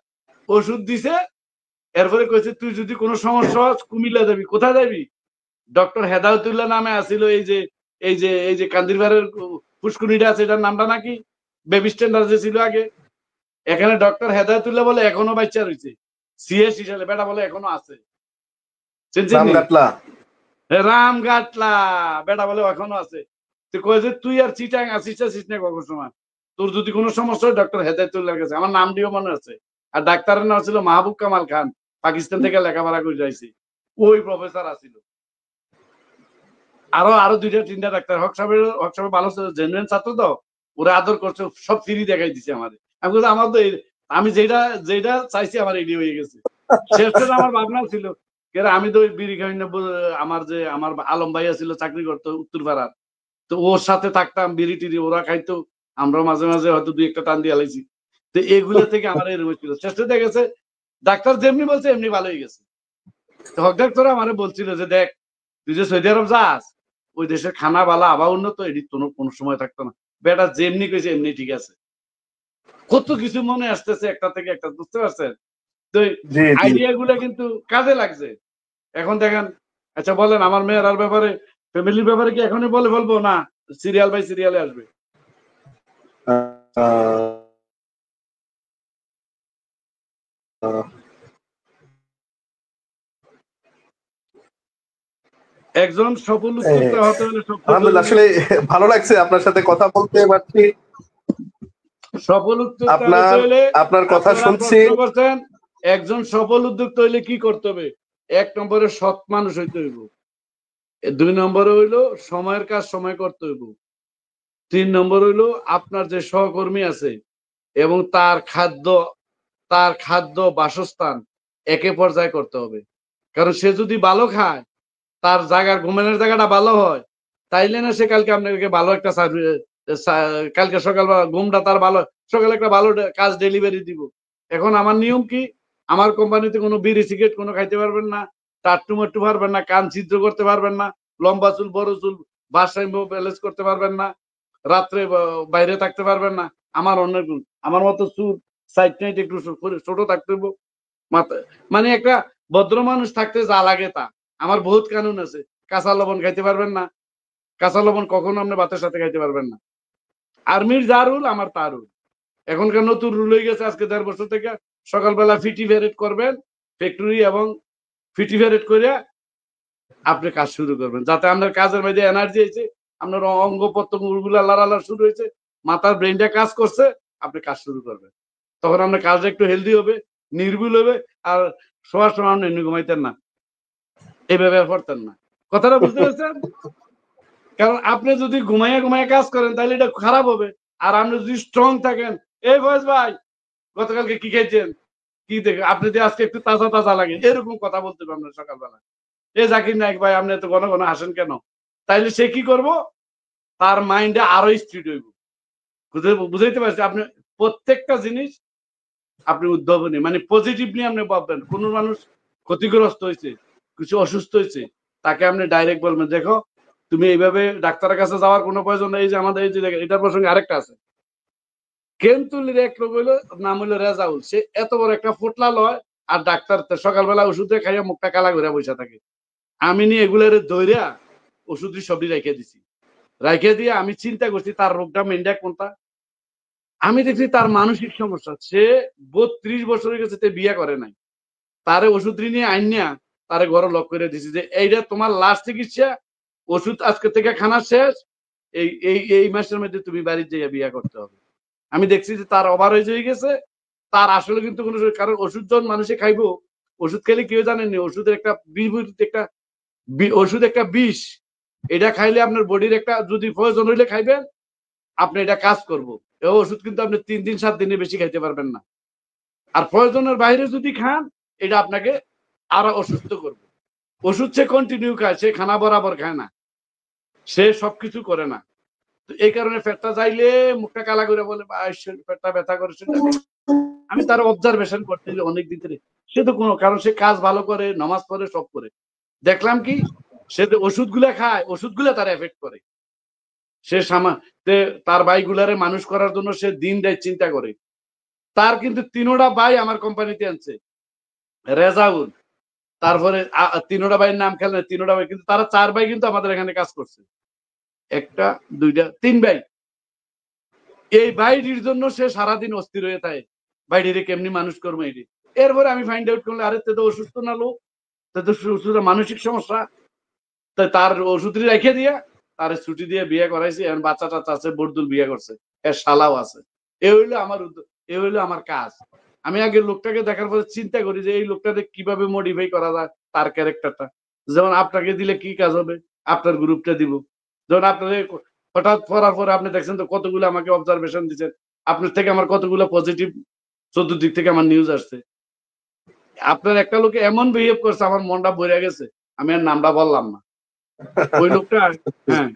Speaker 2: ওষুধ দিছে, এরপরে কইছে তুই যদি কোনো সমস্যা হয় কুমিল্লা যাবি। কোথায় যাবি? ডক্টর হেদায়তুল্লাহ নামে আসিল, এই যে কান্দিরবারের পুষ্কুনিটা আছে, এটার নামটা নাকি বেবি স্ট্যান্ডার্ড যে ছিল আগে। এখানে ডক্টর হেদায়তুল্লাহ বলে এখনো বাচ্চা রয়েছে, 86 সালে, বেটা বলে এখনো আছে।
Speaker 3: রামগাটলা,
Speaker 2: রামগাটলা, বেটা বলে এখনো আছে। তো কয় যে তুই আর চিটাং আসিস না কখন সময়, তোর যদি কোনো সমস্যা হয় ডক্টর হেদায়তুল্লাহর কাছে। আমার নামটিও মনে আছে। আর ডাক্তারের নাম ছিল মাহবুব কামাল খান, পাকিস্তান থেকে লেখাপড়া করে যাইছি, ওই প্রফেসর আছিল। আরো 2টা 3টা ডাক্তার। হক সাহেব ভালো জেনুইন ছাত্র তো, ওরা আদর করছে, সব ফ্রি দেখাই দিছে আমাদের। আমি বলছি আমার তো আমি যেটা চাইছি আমার এডি হয়ে গেছে। শেষে আমার ভাবনা ছিল আমি তো বিড়ি খাই না। আমার আলম ভাইয়া ছিল, চাকরি করতো উত্তরপাড়ার, তো ওর সাথে থাকতাম, বিড়ি টিড়ি ওরা খাইতো, আমরা মাঝে মাঝে হয়তো 2-1টা টান দিয়ে লাইছি। তো এগুলো থেকে আমার এরকম ছিল। শেষে দেখেছে ডাক্তার যেমনি বলছে এমনি ভালো হয়ে গেছে। তো হক ডাক্তার আমারে বলছিল যে দেখ তুই যে সৌদি আরব যাস, ওই দেশের খানা বালা আবার উন্নত, এটি কোনো সময় থাকতো না। বেটা যেমনি কইছে এমনি ঠিক আছে। কত কিছু মনে আসতেছে একটা থেকে একটা, বুঝতে পারছেন? তো আইডিয়া গুলা কিন্তু কাজে লাগছে। এখন দেখেন, আচ্ছা বলেন আমার মেয়ের আর ব্যাপারে, ফ্যামিলির ব্যাপারে কি এখনই বলবো না সিরিয়াল বাই সিরিয়ালে আসবে? একজন সফল উদ্যোক্তা হতে হলে
Speaker 3: আলহামদুলিল্লাহ, আসলে ভালো লাগছে আপনার সাথে কথা বলতে পারছি।
Speaker 2: সফল উদ্যোক্তা হতে হলে
Speaker 3: আপনার কথা শুনছি।
Speaker 2: একজন সফল উদ্যোক্তা হইলে কি করতে হবে? 1 নম্বরে সৎ মানুষ হইতে হইব। 2 নম্বরে হইলো সময়ের কাজ সময় করতে হইব। 3 নম্বর হইলো আপনার যে সহকর্মী আছে এবং তার খাদ্য বাসস্থান একে পর্যায়ে করতে হবে। কারণ সে যদি ভালো খায়, তার ঘুমানোর জায়গাটা ভালো হয়, তাইলে না সে কালকে আপনাকে ভালো একটা কালকে সকালবেলা ঘুমটা তার ভালো, সকালে একটা ভালো কাজ ডেলিভারি দিব। এখন আমার নিয়ম কি, আমার কোম্পানিতে কোনো বিড়ি সিগারেট কোনো খাইতে পারবেন না, টাট্টু মাট্টু পারবেন না, কান ছিদ্র করতে পারবেন না, লম্বা চুল বড় চুল ভারসাম্য ব্যালেন্স করতে পারবেন না, রাত্রে বাইরে থাকতে পারবেন না। আমার অন্যের আমার মতো চুল সাইড নাইট একটু ছোট থাকতে হইব, মানে একটা ভদ্র মানুষ থাকতে যা লাগে তা। আমার বহুত কানুন আছে। কাঁচা লবণ খাইতে পারবেন না। কাঁচা লবণ কখনো আপনি ভাতের সাথে খাইতে পারবেন না। আর্মির যা রুল আমার তা রুল। এখনকার নতুন রুল হয়ে গেছে আজকে 1.5 বছর থেকে, সকালবেলা ফিটি ফেরেট করবেন ফ্যাক্টরি এবং ফিটি ফেরেট করে আপনি কাজ শুরু করবেন, যাতে আপনার কাজের মধ্যে এনার্জি হয়েছে, আপনার অঙ্গ প্রত্যঙ্গ গুলা লড়ালড়া শুরু হয়েছে, মাথার ব্রেনটা কাজ করছে, আপনি কাজ শুরু করবেন। তখন আপনার কাজটা একটু হেলদি হবে, নির্ভুল হবে। আর শোয়ার সময় আপনি এমনি ঘুমাইতেন না, এইভাবে পড়তেন না। কথাটা বুঝতে পারছেন? কারণ আপনি যদি ঘুমাইয়া ঘুমাইয়া কাজ করেন তাহলে এটা খারাপ হবে। আর আপনি যদি স্ট্রং থাকেন, এই ফয়েজ ভাই গতকালকে কি খেয়েছেন, কি দেখে আপনি যে আজকে একটু তাজা তাজা লাগে, এরকম কথা বলতে হবে আপনার সকালবেলা। এ জাকির নায়ক ভাই আপনি এত ঘন ঘন হাসেন কেন? তাইলে সে কি করব, তার মাইন্ডে আরো স্ট্রিট হইব। বুঝাইতে পারছি? আপনি প্রত্যেকটা জিনিস আপনি উদ্ভাবনী মানে পজিটিভ নিয়ে আপনি ভাববেন। কোন মানুষ ক্ষতিগ্রস্ত হয়েছে, কিছু অসুস্থ হয়েছে, তাকে আপনি ডাইরেক্ট বলবেন, দেখো তুমি এইভাবে ডাক্তারের কাছে যাওয়ার কোনো প্রয়োজন নেই। এই যে আমাদের এই যে এটার প্রসঙ্গে আরেকটা আছে, কেন্তুলির এক লোক হইলো, নাম হইলো রেজাউল। সে এত বড় একটা ফুটলা লয়, আর ডাক্তার সকালবেলা ওষুধে খাইয়া মুখটা কালা করে বসে থাকে। আমি নিয়ে এগুলার দৈরা ওষুধ সবই রেখে দিছি। রেখে দিয়ে আমি চিন্তা করছি তার রোগটা মেনটা কোনটা। আমি দেখছি তার মানসিক সমস্যা। সে 32 বছর হয়ে গেছে, বিয়ে করে নাই। তারে ওষুধ নিয়ে আইনিয়া তারে ঘরে লক করে দিছি যে এইটা তোমার লাস্ট চিকিৎসা, ওষুধ আজকে থেকে খানা শেষ, এই এই এই মাসের মধ্যে তুমি বাড়িতে যাইয়া বিয়ে করতে হবে। আমি দেখছি যে তার ওভারেজ হয়ে গেছে। তার আসলে কিন্তু কোনো, কারণ ওষুধ যখন মানুষে খাইবো, ওষুধ খেলে কেউ জানেননি ওষুধের একটা একটা ওষুধ একটা বিষ। এটা খাইলে আপনার বডির একটা, যদি প্রয়োজন হইলে খাইবেন, আপনি এটা কাজ করবো। এই ওষুধ কিন্তু আপনি 3 দিন 7 দিনে বেশি খাইতে পারবেন না। আর প্রয়োজনের বাইরে যদি খান, এটা আপনাকে আরো অসুস্থ করবে। ওষুধ সে কন্টিনিউ খায়, সে খানা বরাবর খায় না, সে সবকিছু করে না। তো এই কারণে পেটটা যাইলে মুখটা কালা করে বলে পেটটা ব্যথা করেছে। আমি তার অবজারভেশন করতে অনেকদিন ধরে, সে তো কোনো কারণ, সে কাজ ভালো করে, নামাজ পড়ে, সব করে। দেখলাম কি সে ওষুধগুলা খায়, ওষুধগুলা তার এফেক্ট করে। সে তার ভাইগুলারে মানুষ করার জন্য সে দিন রাত চিন্তা করে। তার কিন্তু 3টা ভাই আমার কোম্পানিতে আনছে, রেজাউল, তারপরে 3টা ভাইয়ের নাম খেলে 3টা ভাই, কিন্তু তারা 4 ভাই কিন্তু আমাদের এখানে কাজ করছে। 1টা 2টা 3 ভাই। এই ভাইটির জন্য সে সারাদিন অস্থির হয়ে থাকে, ভাইটিরে কেমনি মানুষ করবো এটি। এরপরে আমি ফাইন্ড আউট করলে, আরে তো অসুস্থ না লোক, তো মানসিক সমস্যা। তাই তার ওষুধ রেখে দিয়ে তার ছুটি দিয়ে বিয়ে করাইছি। এখন বাচ্চা টাচ্চা আছে, বর্দুল বিয়ে করছে, এর শালাও আছে। এ হইলো আমার এ হইলো আমার কাজ। আমি আগে লোকটাকে দেখার পরে চিন্তা করি যে এই লোকটাকে কিভাবে মডিফাই করা যায়, তার ক্যারেক্টারটা। যেমন আপনাকে দিলে কি কাজ হবে, আপনার গ্রুপটা দিব। যেমন আপনাদের হঠাৎ পড়ার পরে আপনি দেখছেন তো কতগুলো আমাকে অবজারভেশন দিচ্ছেন, আপনার থেকে আমার কতগুলো পজিটিভ চতুর্দিক থেকে আমার নিউজ আসছে। আপনার একটা লোকে এমন বিহেভ করছে, আমার মনটা ভরে গেছে, আমি আর নামটা বললাম না। ওই লোকটা, হ্যাঁ।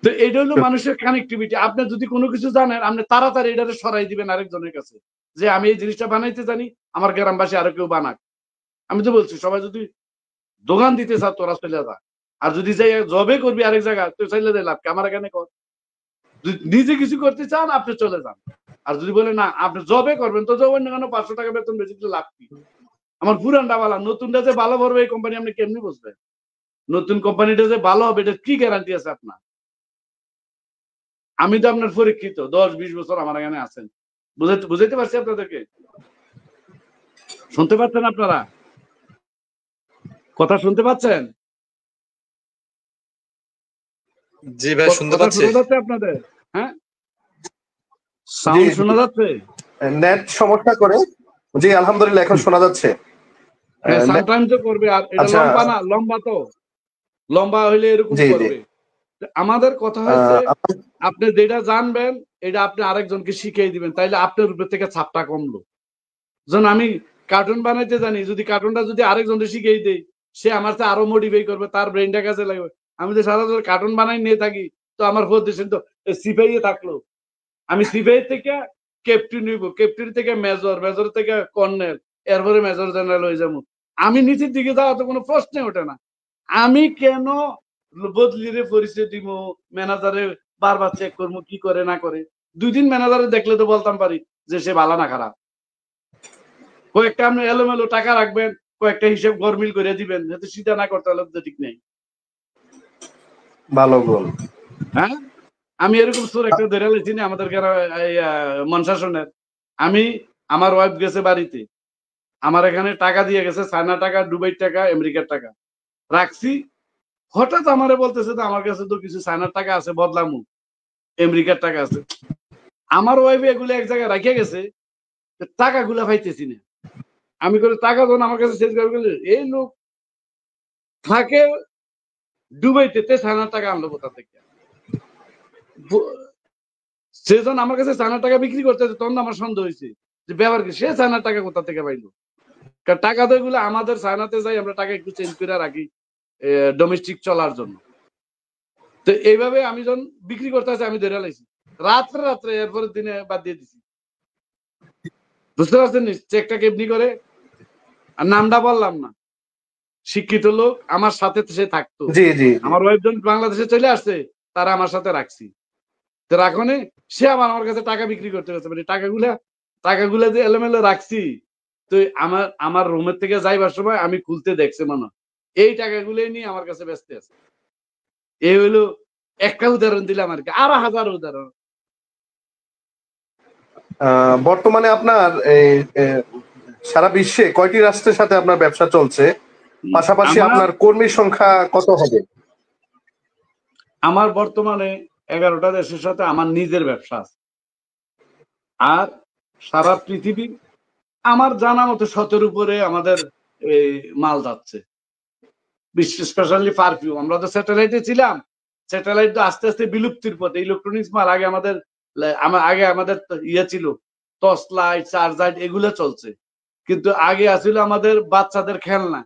Speaker 2: তো এটা হলো মানুষের কানেক্টিভিটি। আপনি যদি কোনো কিছু জানেন, আপনি তাড়াতাড়ি এটাকে সরাই দিবেন আরেকজনের কাছে, যে আমি এই জিনিসটা বানাইতে জানি, আমার গ্রামবাসী আরো কেউ বানাক। আমি তো বলছি, সবাই যদি দোকান দিতে চাও তোরা চলে যা, আর যদি যাই জবে করবি আরেক জায়গায়, তো চাইলে যাই লাভ, আমার এখানে কর। নিজে কিছু করতে চান আপনি চলে যান। আর যদি বলে না আপনি জবে করবেন, তো জবের না কেন, 500 টাকা বেতন বেশি লাভ কি? আমার পুরানটা ভালো, নতুনটা যে ভালো করবে এই কোম্পানি আপনি কেমনি বুঝবেন? নতুন কোম্পানিটা যে ভালো হবে এটা কি গ্যারান্টি আছে আপনার? আমি তো আপনার পরীক্ষিত, 10-20 বছর আমার এখানে আছেন। বুঝাইতে পারছি আপনাদেরকে? শুনতে পাচ্ছেন আপনারা? কথা শুনতে পাচ্ছেন?
Speaker 1: জি ভাই, শুনতে
Speaker 2: কথা
Speaker 1: পাচ্ছি।
Speaker 2: শোনা যাচ্ছে আপনাদের? হ্যাঁ, সাউন্ড শোনা যাচ্ছে?
Speaker 3: নেট সমস্যা করে। জি আলহামদুলিল্লাহ, এখন শোনা যাচ্ছে।
Speaker 2: হ্যাঁ, সামটাইমস তো করবে। আর এটা
Speaker 3: আচ্ছা,
Speaker 2: লম্বা না, লম্বা তো লম্বা হইলে এরকম
Speaker 3: জি জি
Speaker 2: করবে। আমাদের কথা হচ্ছে, আপনি যেটা জানবেন এটা আপনি আরেকজনকে শিখিয়ে দিবেন, তাইলে আপনার উপর থেকে ছাপটা কমলো। যেমন আমি কার্টুন বানাইতে জানি, যদি কার্টুনটা যদি আরেকজনকে শিখিয়ে দেই, সে আমার চেয়ে আরো মডিফাই করবে, তার ব্রেনটা কাজে লাগবে। আমি যে সারা কার্টুন বানাই নিয়ে থাকি, তো আমার পজিশন তো সিপাহী থাকলো। আমি সিপাহী থেকে ক্যাপ্টেন নিব, ক্যাপ্টেন থেকে মেজর, মেজর থেকে কর্নেল, এরপরে মেজর জেনারেল হয়ে যাবো। আমি নিচের দিকে যাওয়া তো কোনো প্রশ্নে ওঠে না। আমি কেন বদলিরে পরিচয় দিব, ম্যানেজারে বারবার চেক করবো কি করে না করে? 2 দিন ম্যানেজারে দেখলে তো বলতাম পারি যে সে ভালো না খারাপ। কয়েকটা আপনি এলোমেলো টাকা রাখবেন, কয়েকটা হিসেব গরমিল করে দিবেন, যাতে সিধা না করতে হলে তো ঠিক নেই।
Speaker 3: ভালো গোল।
Speaker 2: হ্যাঁ, আমি এরকম সুর একটা ধরে লেছি না আমাদের মনশাসনের। আমি আমার ওয়াইফ গেছে বাড়িতে, আমার এখানে টাকা দিয়ে গেছে, চায়না টাকা, দুবাই টাকা, আমেরিকার টাকা রাখছি। হঠাৎ আমারে বলতেছে তো আমার কাছে তো কিছু চায়নার টাকা আছে, বদলামু, আমেরিকার টাকা আছে। আমার ওয়াইফ এগুলো এক জায়গায় রাখিয়া গেছে, টাকাগুলা পাইতেছি না। আমি করে টাকা যখন আমার কাছে শেষ করে গেলে, এই লোক থাকে দুবাইতে, চায়নার টাকা আনলো কোথা থেকে? সে যখন আমার কাছে চায়নার টাকা বিক্রি করতেছে তখন আমার সন্দেহ হয়েছে যে ব্যাপার কি, সে চায়নার টাকা কোথা থেকে পাইলো। কারণ টাকা তো এগুলো আমাদের চায়নাতে যাই, আমরা টাকা একটু চেঞ্জ করে রাখি ডোমেস্টিক চলার জন্য। তো এইভাবে আমি যখন বিক্রি করতে আসি আমি ধরে লাইছি রাত্রে, এরপরের দিনে বাদ দিয়ে দিছি। বুঝতে পারছেন চেকটা কেমনি করে? আর নামটা বললাম না, শিক্ষিত লোক আমার সাথে সে থাকতো।
Speaker 3: জি জি।
Speaker 2: আমার ওয়াইফ যখন বাংলাদেশে চলে আসছে তারা আমার সাথে রাখছি, তো রাখনে সে আমার কাছে টাকা বিক্রি করতে গেছে, মানে টাকাগুলা যে এলোমেলো রাখছি। তো আমার রুমের থেকে যাইবার সময় আমি খুলতে দেখছি মনে এই টাকাগুলো নিয়ে আমার কাছে ব্যস্ত আছে। এই হইলো একটা উদাহরণ দিলাম আর কি, আরো হাজার উদাহরণ।
Speaker 3: বর্তমানে আপনার এই সারা বিশ্বে কয়টি রাষ্ট্রের সাথে আপনার ব্যবসা চলছে? পাশাপাশি আপনার কর্মী সংখ্যা কত হবে?
Speaker 2: আমার বর্তমানে 11টা দেশের সাথে আমার নিজের ব্যবসা আছে। আর সারা পৃথিবী আমার জানা মতো 17 উপরে আমাদের মাল যাচ্ছে, স্পেশালি পারফিউম। আমরা তো স্যাটেলাইটে ছিলাম, স্যাটেলাইট তো আস্তে আস্তে বিলুপ্তির পথে। ইলেকট্রনিক্স মাল আগে আমাদের ইয়ে ছিল, টর্চ লাইট, চার্জার, এগুলো চলছে। কিন্তু আগে আসছিল আমাদের বাচ্চাদের খেলনা,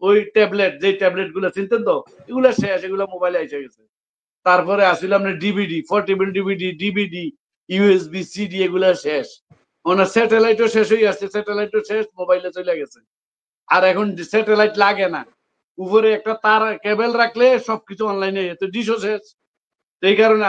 Speaker 2: ওই ট্যাবলেট, যে ট্যাবলেট গুলো চিনতেন তো, এগুলো শেষ, এগুলো মোবাইলে এসে গেছে। তারপরে আসছিল আপনার DVD, portable DVD, USB, CD, এগুলো শেষ। ওনার স্যাটেলাইটও শেষ হয়ে আসছে, স্যাটেলাইটও শেষ, মোবাইলে চলে গেছে। আর এখন স্যাটেলাইট লাগে না, উপরে একটা তার কেবল রাখলে সবকিছু অনলাইনে, তো ডিশও শেষ। এই কারণে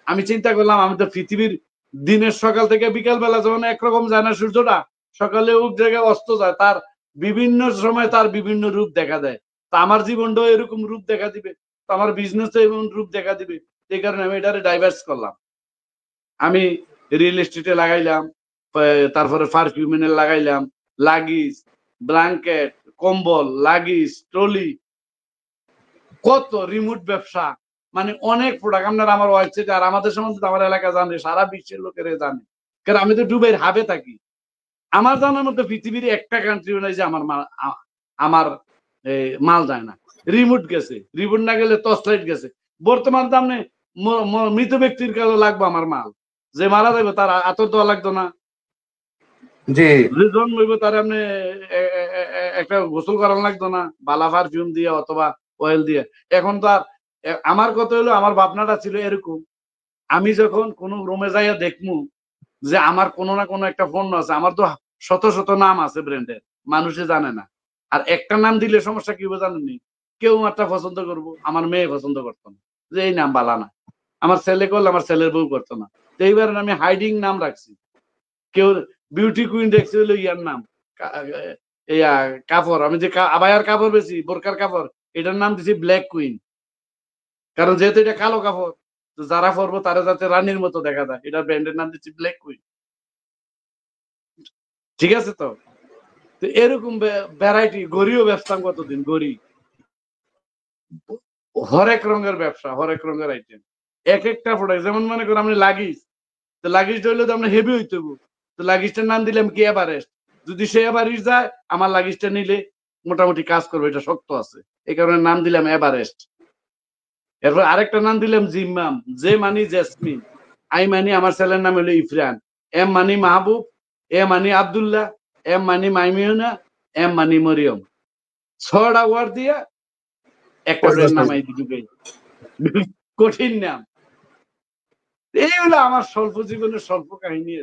Speaker 2: আমি চিন্তা করলাম, আমি তো পৃথিবীর দিনের সকাল থেকে বিকাল বেলা যখন একরকম যায় না সূর্যটা, সকালে উঠ জায়গায় অস্ত যায়, তার বিভিন্ন সময় তার বিভিন্ন রূপ দেখা দেয়। তা আমার জীবনটাও এরকম রূপ দেখা দিবে, তো আমার বিজনেসও এমন রূপ দেখা দিবে। এই কারণে আমি এটারে ডাইভার্স করলাম। আমি রিয়েল এস্টেটে লাগাইলাম, তারপরে পারফিউমিনে লাগাইলাম, লাগিজ, ব্ল্যাঙ্কেট, কম্বল, লাগিজ, ট্রলি, কত রিমোট ব্যবসা, মানে অনেক প্রোডাক্ট। আপনার আমার ওয়েবসাইট আর আমাদের সম্বন্ধে আমার এলাকা জানে, সারা বিশ্বের লোকেরা জানে, কারণ আমি তো দুবাইয়ের হাবে থাকি। আমার জানার মধ্যে পৃথিবীর একটা কান্ট্রি নাই যে আমার মাল যায় না। রিমোট গেছে, রিমোট না গেলে টর্চ লাইট গেছে। বর্তমান দামে মৃত ব্যক্তির কাছে লাগবে আমার মাল, যে মারা যাবে তার আতর দেওয়া লাগতো না,
Speaker 3: জি,
Speaker 2: যে জন্মইব তার আপনি একটা গোসল করানো লাগতো না বালা পারফিউম দিয়ে অথবা অয়েল দিয়ে। এখন তো আর আমার কথা হলো, আমার ভাবনাটা ছিল এরকম, আমি যখন কোনো রুমে যাইয়া দেখমু যে আমার কোনো না কোনো একটা পণ্য আছে, আমার তো শত নাম আছে ব্র্যান্ডের, মানুষে জানে না। আর একটা নাম দিলে সমস্যা কি হবে জানেননি? কেউ একটা পছন্দ করবো, আমার মেয়ে পছন্দ করতো না, যে এই নাম বালা না। আমার ছেলে করলে আমার ছেলের বউ করতো না। তো এইবার আমি হাইডিং নাম রাখছি। কেউ বিউটি কুইন দেখছে হলো ইয়ার নাম, কাপড়, আমি যে আবায়ার কাপড় বেশি, বোরকার কাপড়, এটার নাম দিছি ব্ল্যাক কুইন। কারণ যেহেতু এটা কালো কাপড়, তো যারা পরবো তারা যাতে রানীর মতো দেখা যায়, এটার ব্র্যান্ডের নাম দিচ্ছি ব্ল্যাক কুইন। ঠিক আছে তো? তো এরকম ভ্যারাইটি। গড়িও ব্যবসা কতদিন, গড়ি হরেক রঙের ব্যবসা, হরেক রঙের আইটেম, এক একটা প্রোডাক্ট। যেমন মনে করেন আপনি লাগিজ, তো লাগিজটা হইলে তো আপনি হেভি হইতে হবে, তো লাগিজটার নাম দিলাম কি এভারেস্ট। যদি সে এভারেস্ট যায়, আমার লাগিজটা নিলে মোটামুটি কাজ করবে, এটা শক্ত আছে, এই কারণে নাম দিলাম এভারেস্ট। এরপর আরেকটা নাম দিলাম জিম্মাম, যে মানি জেসমিন, আই মানি আমার ছেলের নাম হলো ইফরান, এম মানি মাহবুব, এ মানি আবদুল্লাহ, এম মানি মাইমিউনা, এম মানি মরিয়ম। 6টা ওয়ার্ড দিয়ে একটা ব্র্যান্ড নামাই দিবে, কঠিন নাম। এই হলো আমার স্বল্প জীবনের স্বল্প কাহিনী।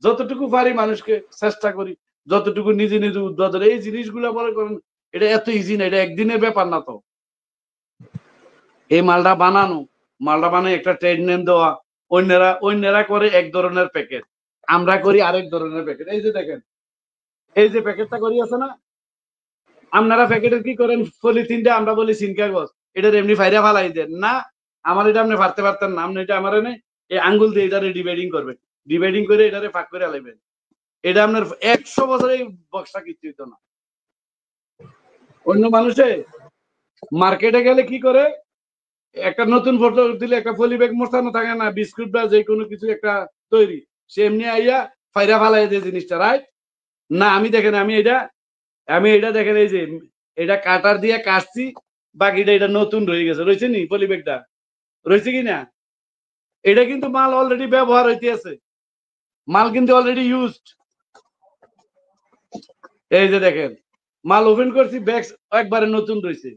Speaker 2: যতটুকু পারি মানুষকে চেষ্টা করি, যতটুকু নিজে নিজে উদ্বোধন। এই জিনিসগুলো মনে করেন এটা এত ইজি না, এটা একদিনের ব্যাপার না। তো এই মালটা বানানো একটা ট্রেড নেম দেওয়া, অন্যরা করে এক ধরনের প্যাকেট, আমরা করি আরেক ধরনের প্যাকেট। এই যে দেখেন, এই যে প্যাকেটটা করি আছে না, আপনারা প্যাকেটের কি করেন, পলিথিনটা আমরা বলি সিন কাগজ, এটার এমনি ফাইরা ফালাই দেন না, আমার এটা আপনি ফারতে পারতেন না, আপনি এটা আমার এনে এই আঙ্গুল দিয়ে এটারে ডিভাইডিং করবেন, ডিভাইডিং করে এটারে ফাঁক করে আলাইবেন। এটা আপনার 100 বছরে এই বক্সটা কিছু হইতো না। অন্য মানুষে মার্কেটে গেলে কি করে, একটা নতুন ফটো দিলে একটা পলি ব্যাগ মোছানো থাকে না, বিস্কুট বা যে কোনো কিছু একটা তৈরি, সে এমনি আইয়া ফাইরা ফালাই যে জিনিসটা, রাইট না? আমি দেখেন আমি এটা দেখেন এই যে এটা কাটার দিয়ে কাটছি, বাকিটা এটা নতুন রয়ে গেছে, রয়েছে নি পলি ব্যাগটা, রয়েছে কি না? এটা কিন্তু মাল অলরেডি ব্যবহার হইতে আছে, মাল কিন্তু অলরেডি ইউজড। এই যে দেখেন মাল ওপেন করছি, ব্যাগ একবারে নতুন রয়েছে।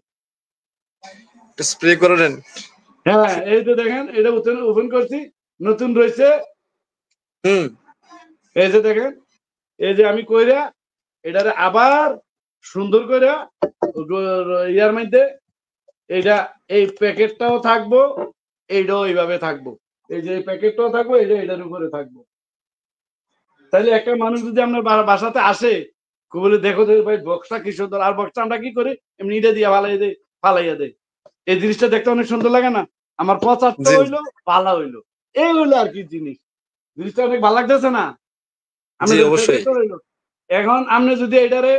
Speaker 1: স্প্রে করে নেন।
Speaker 2: হ্যাঁ এই যে দেখেন এটা ওপেন করছি, নতুন রয়েছে। এই যে দেখেন, এই যে আমি কইরা এটারে আবার সুন্দর করে ইয়ার মধ্যে এইটা, এই প্যাকেটটাও থাকবো, এইটাও এইভাবে থাকবো, এই যে এই প্যাকেটটাও থাকবো, এই যে এটার উপরে থাকবো। তাহলে একটা মানুষ যদি আপনার বাসাতে আসে, বলে দেখো ভাই বক্সটা কি সুন্দর, আর বক্সটা আমরা কি করি এমনি ইটা দিয়ে ফালাইয়া দেয়। এই জিনিসটা দেখতে অনেক সুন্দর লাগে না? আমার পচারটা হইলো ভালো হইলো, এই হইলো আর কি জিনিস, জিনিসটা অনেক ভালো লাগতেছে না? এখন আপনি যদি এটারে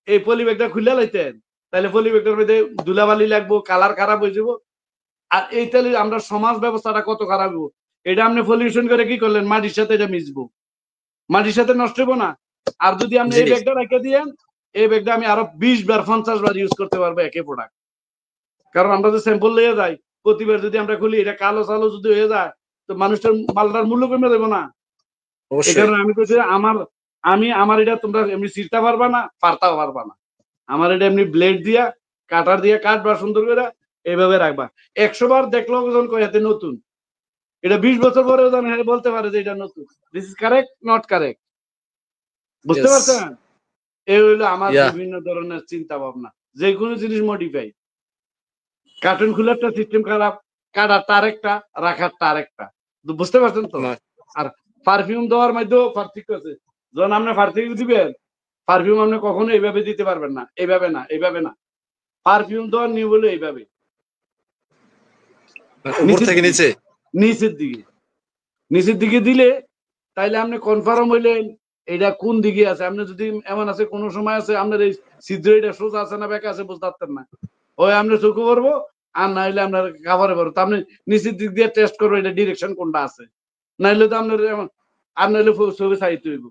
Speaker 2: এই পলি ব্যাগটা খুলে লাইতেন, তাহলে পলি ব্যাগটার মধ্যে ধুলাবালি লাগবো, কালার খারাপ হয়ে যাবো, আর এই তাহলে আমরা সমাজ ব্যবস্থাটা কত খারাপ হবো। এটা আপনি পলিউশন করে কি করলেন, মাটির সাথে এটা মিশবো, মাটির সাথে নষ্ট হবো না? আর যদি আপনি এই ব্যাগটা রেখে দিয়েন, এই ব্যাগটা আমি আরো 20 বার 50 বার ইউজ করতে পারবো একই প্রোডাক্ট। কারণ আমরা যে স্যাম্পল লিয়ে যাই, প্রতিবার যদি আমরা খুলি এটা কালো সালো যদি হয়ে যায়, তো মানুষের মালটার মূল্য কমে দেবো না? এই কারণে আমি বলছি আমার এটা তোমরা এমনি ছিঁড়তে পারবা না, পারতাও পারবা না। আমার এটা এমনি ব্লেড দিয়া কাটার দিয়ে কাটবা সুন্দর করে, এইভাবে রাখবা। 100 বার দেখলো যখন কয় এতে নতুন, এটা 20 বছর পরে বলতে পারে যে এটা নতুন। This is correct not correct, বুঝতে পারছেন? এই হইলো আমার বিভিন্ন ধরনের চিন্তা ভাবনা। যে কোনো জিনিস মডিফাই, কার্টুন খোলারটা সিস্টেম খারাপ, কাটার তার একটা, রাখার তার একটা, বুঝতে পারছেন তো? আর পারফিউম দেওয়ার মধ্যেও পার্থক্য আছে। যখন আপনি পারফিউম দিবেন, পারফিউম আপনি কখনো এইভাবে দিতে পারবেন না, এইভাবে না, এইভাবে না। পারফিউম দেওয়ার নিয়ম হলো এইভাবে, নিচের দিকে দিলে তাইলে আপনি কনফার্ম হইলেন এটা কোন দিকে আছে। আপনি যদি এমন আছে কোন সময় আছে আপনার এই ছিদ্র এটা সোজা আছে না বেঁকা আছে বুঝতে পারতেন না, ওই আপনি চোখে পড়বো, আর না হইলে আপনার কাভারে পড়বো। আপনি নিচের দিক দিয়ে টেস্ট করবো এটা ডিরেকশন কোনটা আছে, না হলে তো আপনার আর নইলে ছবি সাইতে হইব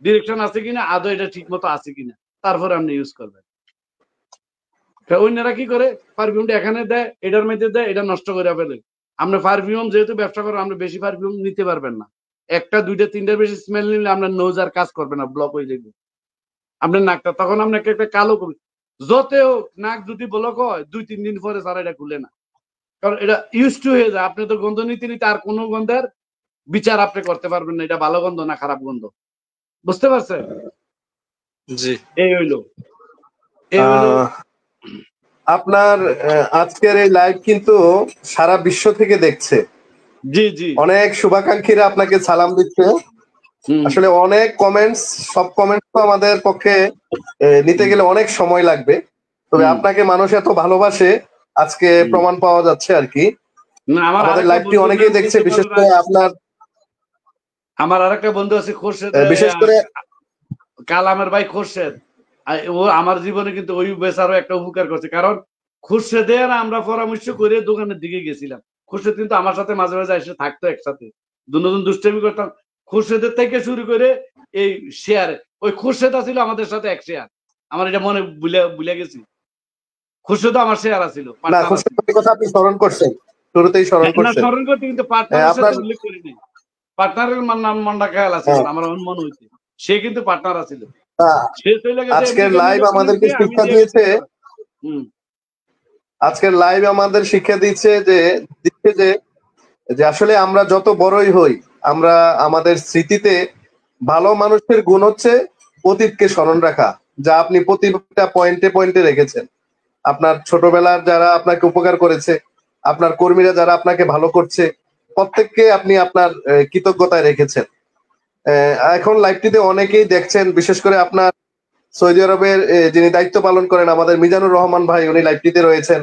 Speaker 2: ডিরেকশন আছে কিনা, আদৌ এটা ঠিক মতো আছে কিনা, তারপরে আপনি ইউজ করবেন। অন্যরা কি করে, পারফিউমটা এখানে দেয়, এটার মধ্যে দেয়, এটা নষ্ট করে ফেলে। আমরা পারফিউম যেহেতু ব্যবসা করবো, আমরা বেশি পারফিউম নিতে পারবেন না। একটা দুইটা তিনটার বেশি স্মেল নিলে আপনার নোজ আর কাজ করবে না, ব্লক হয়ে যাবে আপনার নাকটা। তখন আপনাকে একটা কালো করবে, যত হোক নাক যদি ব্লক হয় 2-3 দিন পরে সারা এটা খুলে না, কারণ এটা ইউজ টু হয়ে যায়। আপনি তো গন্ধ নিতে নিতে আর কোনো গন্ধের বিচার আপনি করতে পারবেন না, এটা ভালো গন্ধ না খারাপ গন্ধ, বুঝতে পারছেন?
Speaker 3: জি,
Speaker 2: এই হইলো
Speaker 3: আপনার আজকের এই লাইভ কিন্তু সারা বিশ্ব থেকে দেখছে।
Speaker 2: জি জি,
Speaker 3: অনেক শুভাকাঙ্ক্ষীরা আপনাকে সালাম দিচ্ছে। আসলে অনেক কমেন্টস, সব কমেন্টস তো আমাদের পক্ষে নিতে গেলে অনেক সময় লাগবে, তবে আপনাকে মানুষ এত ভালোবাসে আজকে প্রমাণ পাওয়া যাচ্ছে আর কি। আমাদের লাইভটি অনেকেই দেখছে, বিশেষ করে
Speaker 2: আমার আরেকটা বন্ধু আছে খোরশেদ,
Speaker 3: বিশেষ করে
Speaker 2: কালামের ভাই খোরশেদ, ও আমার জীবনে কিন্তু ওই বেচারও একটা উপকার করছে। কারণ খোরশেদের আমরা পরামর্শ করে দোকানের দিকে গেছিলাম, খোরশেদ কিন্তু আমার সাথে মাঝে মাঝে এসে থাকতো, একসাথে দুজন দুষ্টামি করতাম। খোরশেদের থেকে শুরু করে এই শেয়ার, ওই খোরশেদ আছিল আমাদের সাথে এক শেয়ার, আমার এটা মনে ভুলে গেছি। খোরশেদ আমার শেয়ার আছিল,
Speaker 3: কথা আপনি স্মরণ করছেন, শুরুতেই স্মরণ করছেন,
Speaker 2: স্মরণ করতে, কিন্তু পার্টনারের সাথে উল্লেখ করিনি। পার্টনারের নাম মন্ডা খেয়াল আছে আমার মনে হইছে, সে কিন্তু পার্টনার আছিল।
Speaker 3: আজকের লাইভ আমাদেরকে শিক্ষা দিয়েছে, আজকের লাইভ আমাদের শিক্ষা দিচ্ছে যে আসলে আমরা যত বড়ই হই, আমরা আমাদের স্মৃতিতে ভালো মানুষের গুণ হচ্ছে অতীতকে স্মরণ রাখা, যা আপনি প্রতিটা পয়েন্টে পয়েন্টে রেখেছেন। আপনার ছোটবেলার যারা আপনাকে উপকার করেছে, আপনার কর্মীরা যারা আপনাকে ভালো করছে, প্রত্যেককে আপনি আপনার কৃতজ্ঞতায় রেখেছেন। এখন লাইভটিতে অনেকেই দেখছেন, বিশেষ করে আপনার সৌদি আরবের যিনি দায়িত্ব পালন করেন আমাদের মিজানুর রহমান ভাই, উনি লাইভটিতে রয়েছেন।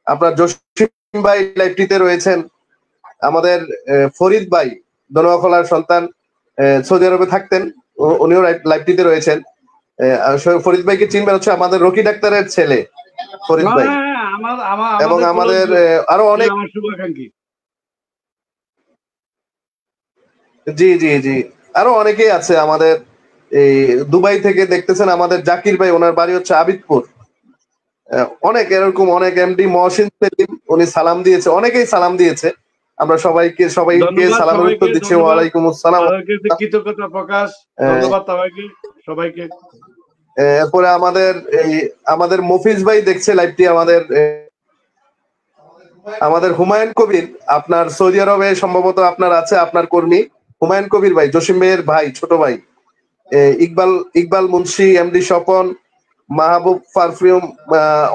Speaker 3: আপনার জসিম ভাই লাইভটিতে রয়েছেন, আমাদের ফরিদ ভাই দনোয়াখলার সন্তান, সৌদি আরবে থাকতেন, উনিও লাইভটিতে রয়েছেন। ফরিদ ভাইকে চিনবেন, হচ্ছে আমাদের রকি ডাক্তারের ছেলে ফরিদ ভাই। এবং আমাদের আরো অনেক,
Speaker 2: আমার শুভাকাঙ্ক্ষী।
Speaker 3: জি জি জি, আরো অনেকেই আছে আমাদের। এই দুবাই থেকে দেখতেছেন আমাদের জাকির ভাই, ওনার বাড়ি হচ্ছে আবিদপুর। অনেক এরকম অনেক, এমডি মহসিন সেলিম, উনি সালাম দিয়েছে, অনেকেই সালাম দিয়েছে। আমরা সবাইকে সালামের উত্তর দিচ্ছি, ওয়ালাইকুম আসসালাম,
Speaker 2: কৃতজ্ঞতা প্রকাশ, ধন্যবাদ সবাইকে।
Speaker 3: এরপরে আমাদের মফিজ ভাই দেখছে লাইভটি, আমাদের হুমায়ুন কবির, আপনার সৌদি আরবে সম্ভবত আপনার আছে, আপনার কর্মী হুমায়ুন কবির ভাই, জসিম ভাইয়ের ভাই, ছোট ভাই। ইকবাল মুন্সি, এমডি স্বপন, মাহবুব পারফিউম,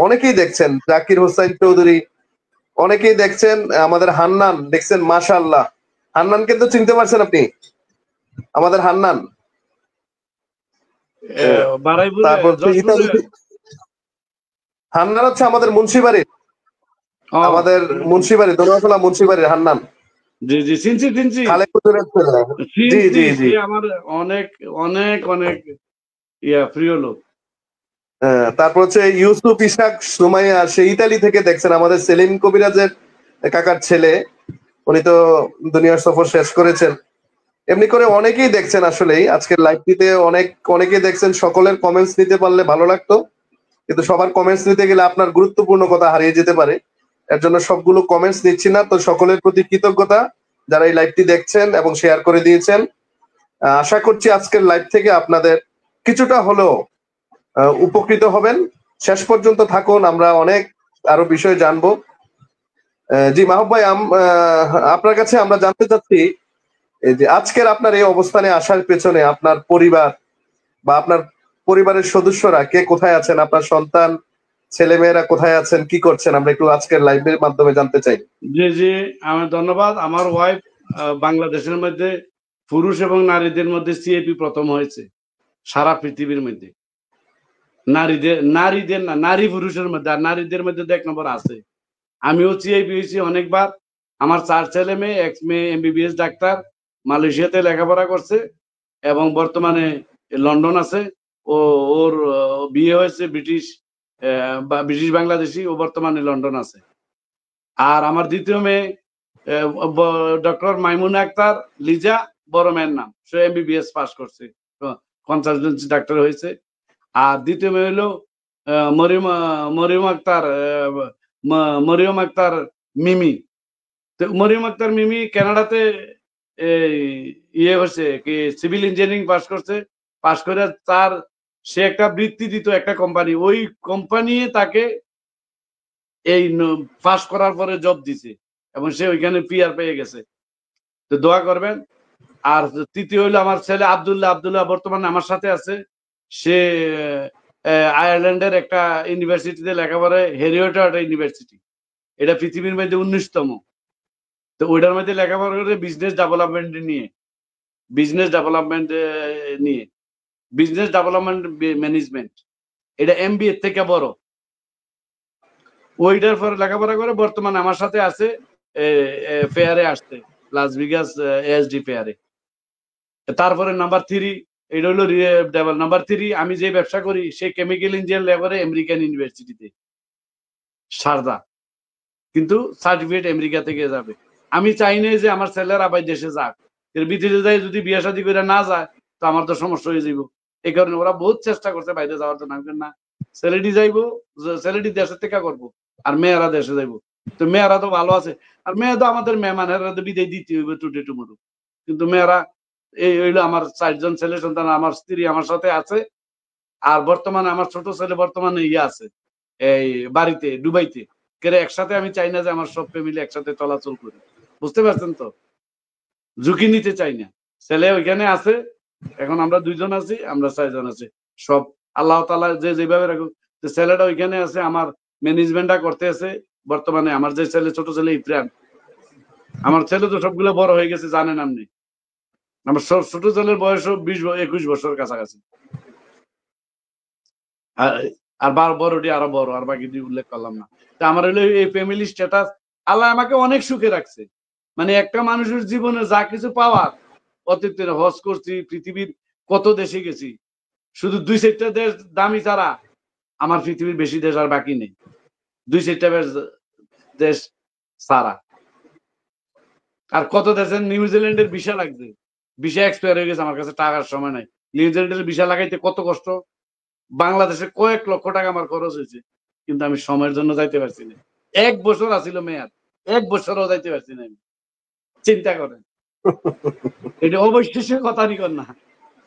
Speaker 3: অনেকেই দেখছেন, জাকির হোসেন চৌধুরী, অনেকেই দেখছেন। আমাদের হান্নান দেখছেন, মাশাআল্লাহ। হান্নান কিন্তু চিনতে পারছেন আপনি, আমাদের হান্নান। তারপর হান্নান হচ্ছে আমাদের মুন্সিবাড়ির, আমাদের মুন্সিবাড়ি, দোনোয়াখলা মুন্সিবাড়ির হান্নান।
Speaker 2: জি জি, চিনছি।
Speaker 3: জি জি জি,
Speaker 2: আমার অনেক অনেক অনেক প্রিয় লোক।
Speaker 3: তারপর হচ্ছে ইউসুফ ইসাক সুমাইয়া, সে ইতালি থেকে দেখছেন, আমাদের সেলিম কবিরাজের কাকার ছেলে, উনি তো দুনিয়ার সফর শেষ করেছেন। এমনি করে অনেকেই দেখছেন, আসলেই আজকের লাইভটিতে অনেকেই দেখছেন। সকলের কমেন্টস নিতে পারলে ভালো লাগতো, কিন্তু সবার কমেন্টস নিতে গেলে আপনার গুরুত্বপূর্ণ কথা হারিয়ে যেতে পারে। এর জন্য সবগুলো কমেন্টস নিচ্ছি না। তো সকলের প্রতি কৃতজ্ঞতা যারা এই লাইভটি দেখছেন এবং শেয়ার করে দিয়েছেন। আশা করছি আজকের লাইভ থেকে আপনাদের কিছুটা হলেও উপকৃত হবেন। শেষ পর্যন্ত থাকুন, আমরা অনেক আরো বিষয় জানবো। জি মাহবুব ভাই, আপনার কাছে আমরা জানতে চাচ্ছি যে আজকের আপনার এই অবস্থানে আসার পেছনে আপনার পরিবার বা আপনার পরিবারের সদস্যরা কে কোথায় আছেন, আপনার সন্তান ছেলেমেয়েরা কোথায় আছেন, কি করছেন, আমরা একটু আজকের লাইভের মাধ্যমে জানতে চাই।
Speaker 2: জি জি, আমার ধন্যবাদ। আমার ওয়াইফ বাংলাদেশের মধ্যে পুরুষ এবং নারীদের মধ্যে সিএপি প্রথম হয়েছে সারা পৃথিবীর মধ্যে। নারীদের না, নারী পুরুষের মধ্যে, আর নারীদের মধ্যে 1 নম্বর আছে। আমিও সিএপি হয়েছি অনেকবার। আমার 4 ছেলে মেয়ে, এক মেয়ে এমবিবিএস ডাক্তার, মালয়েশিয়াতে লেখাপড়া করছে এবং বর্তমানে লন্ডন আছে। ওর বিয়ে হয়েছে ব্রিটিশ বাংলাদেশি, ও বর্তমানে লন্ডন আছে। আর আমার দ্বিতীয় মেয়ে ডক্টর মাইমুনা আক্তার লিজা, বড় মেয়ের নাম, সে এমবিবিএস পাস করছে, কনসালটেন্সি ডাক্তার হয়েছে। আর দ্বিতীয় মেয়ে হলো মরিয়ম আক্তার মিমি। তো মরিয়ম আক্তার মিমি কানাডাতে হচ্ছে কি সিভিল ইঞ্জিনিয়ারিং পাস করছে। পাস করে সে একটা বৃত্তি দিত একটা কোম্পানি, ওই কোম্পানি তাকে এই পাস করার পরে জব দিছে এবং সে ওইখানে পিআর পেয়ে গেছে। তো দোয়া করবেন। আর তৃতীয় হইলো আমার ছেলে আব্দুল্লাহ বর্তমানে আমার সাথে আছে। সে আয়ারল্যান্ডের একটা ইউনিভার্সিটিতে লেখাপড়া, হেরিওটার্ট ইউনিভার্সিটি, এটা পৃথিবীর মধ্যে 19তম। তো ওইটার মধ্যে লেখাপড়া করে বিজনেস ডেভেলপমেন্ট নিয়ে ম্যানেজমেন্ট, এটা এমবিএ থেকে বড়। ওইটার পরে লেখাপড়া করে বর্তমানে আমার সাথে আছে, ফেয়ারে আসছে, লাস ভেগাস এএসডি ফেয়ারে। তারপরে নাম্বার 3, এটা হলো নাম্বার 3, আমি যে ব্যবসা করি সে কেমিক্যাল ইঞ্জিনিয়ার লেবারে আমেরিকান ইউনিভার্সিটিতে সারদা, কিন্তু সার্টিফিকেট আমেরিকা থেকে যাবে। আমি চাই না যে আমার ছেলেরা আবার দেশে যাক, বিদেশে যায় যদি বিয়ে শাদী করে না যায় তো আমার তো সমস্যা হয়ে যাইব। এই কারণে ওরা বহুত চেষ্টা করছে বাইরে যাওয়ার জন্য। আমি না, ছেলেটি যাইবো, ছেলেটি দেশে থেকে করবো, আর মেয়েরা দেশে যাইবো। তো মেয়েরা তো ভালো আছে, আর মেয়ে তো আমাদের মেহমানেরা তো বিদায় দিতে হইবে টুটে টুমুটু। কিন্তু মেয়েরা এই হইলো আমার 4 জন ছেলে সন্তান, আমার স্ত্রী আমার সাথে আছে। আর বর্তমানে আমার ছোট ছেলে বর্তমানে আছে এই বাড়িতে দুবাইতে। একসাথে আমি চাই না যে আমার সব ফ্যামিলি একসাথে চলাচল করি, বুঝতে পারছেন তো? ঝুঁকি নিতে চাই না। ছেলে ওইখানে আছে, এখন আমরা 2 জন আছি, আমরা 4 জন আছি। সব আল্লাহ তাআলা যেভাবে রাখুক। ছেলেটা ওইখানে আছে, আমার ম্যানেজমেন্টটা করতে আছে বর্তমানে। আমার যে ছেলে, ছোট ছেলে ইফরান, আমার ছেলে তো সবগুলো বড় হয়ে গেছে, জানেন আপনি। আমার ছোট ছেলের বয়স 21 বছর কাছাকাছি। আর বড়টি আরো বড়, আর বাকি উল্লেখ করলাম না। তা আমার হলো এই ফ্যামিলি স্ট্যাটাস, আল্লাহ আমাকে অনেক সুখে রাখছে। মানে একটা মানুষের জীবনে যা কিছু পাওয়ার, অতীতের হজ করছি, পৃথিবীর কত দেশে গেছি, শুধু 2-4টা দেশ দামি ছাড়া আমার পৃথিবীর বেশি দেশ আর বাকি নেই। 2-4টা দেশ ছাড়া। আর কত দেশের নিউজিল্যান্ডের ভিসা লাগছে, ভিসা এক্সপায়ার হয়ে গেছে, আমার কাছে টাকার সময় নাই। নিউজিল্যান্ডের ভিসা লাগাইতে কত কষ্ট, বাংলাদেশে কয়েক লক্ষ টাকা আমার খরচ হয়েছে, কিন্তু আমি সময়ের জন্য যাইতে পারছি না। 1 বছর আসিল মেয়াদ, 1 বছরও যাইতে পারছি না। চিন্তা করেন, এটা অবশ্যই কথা নিকন না।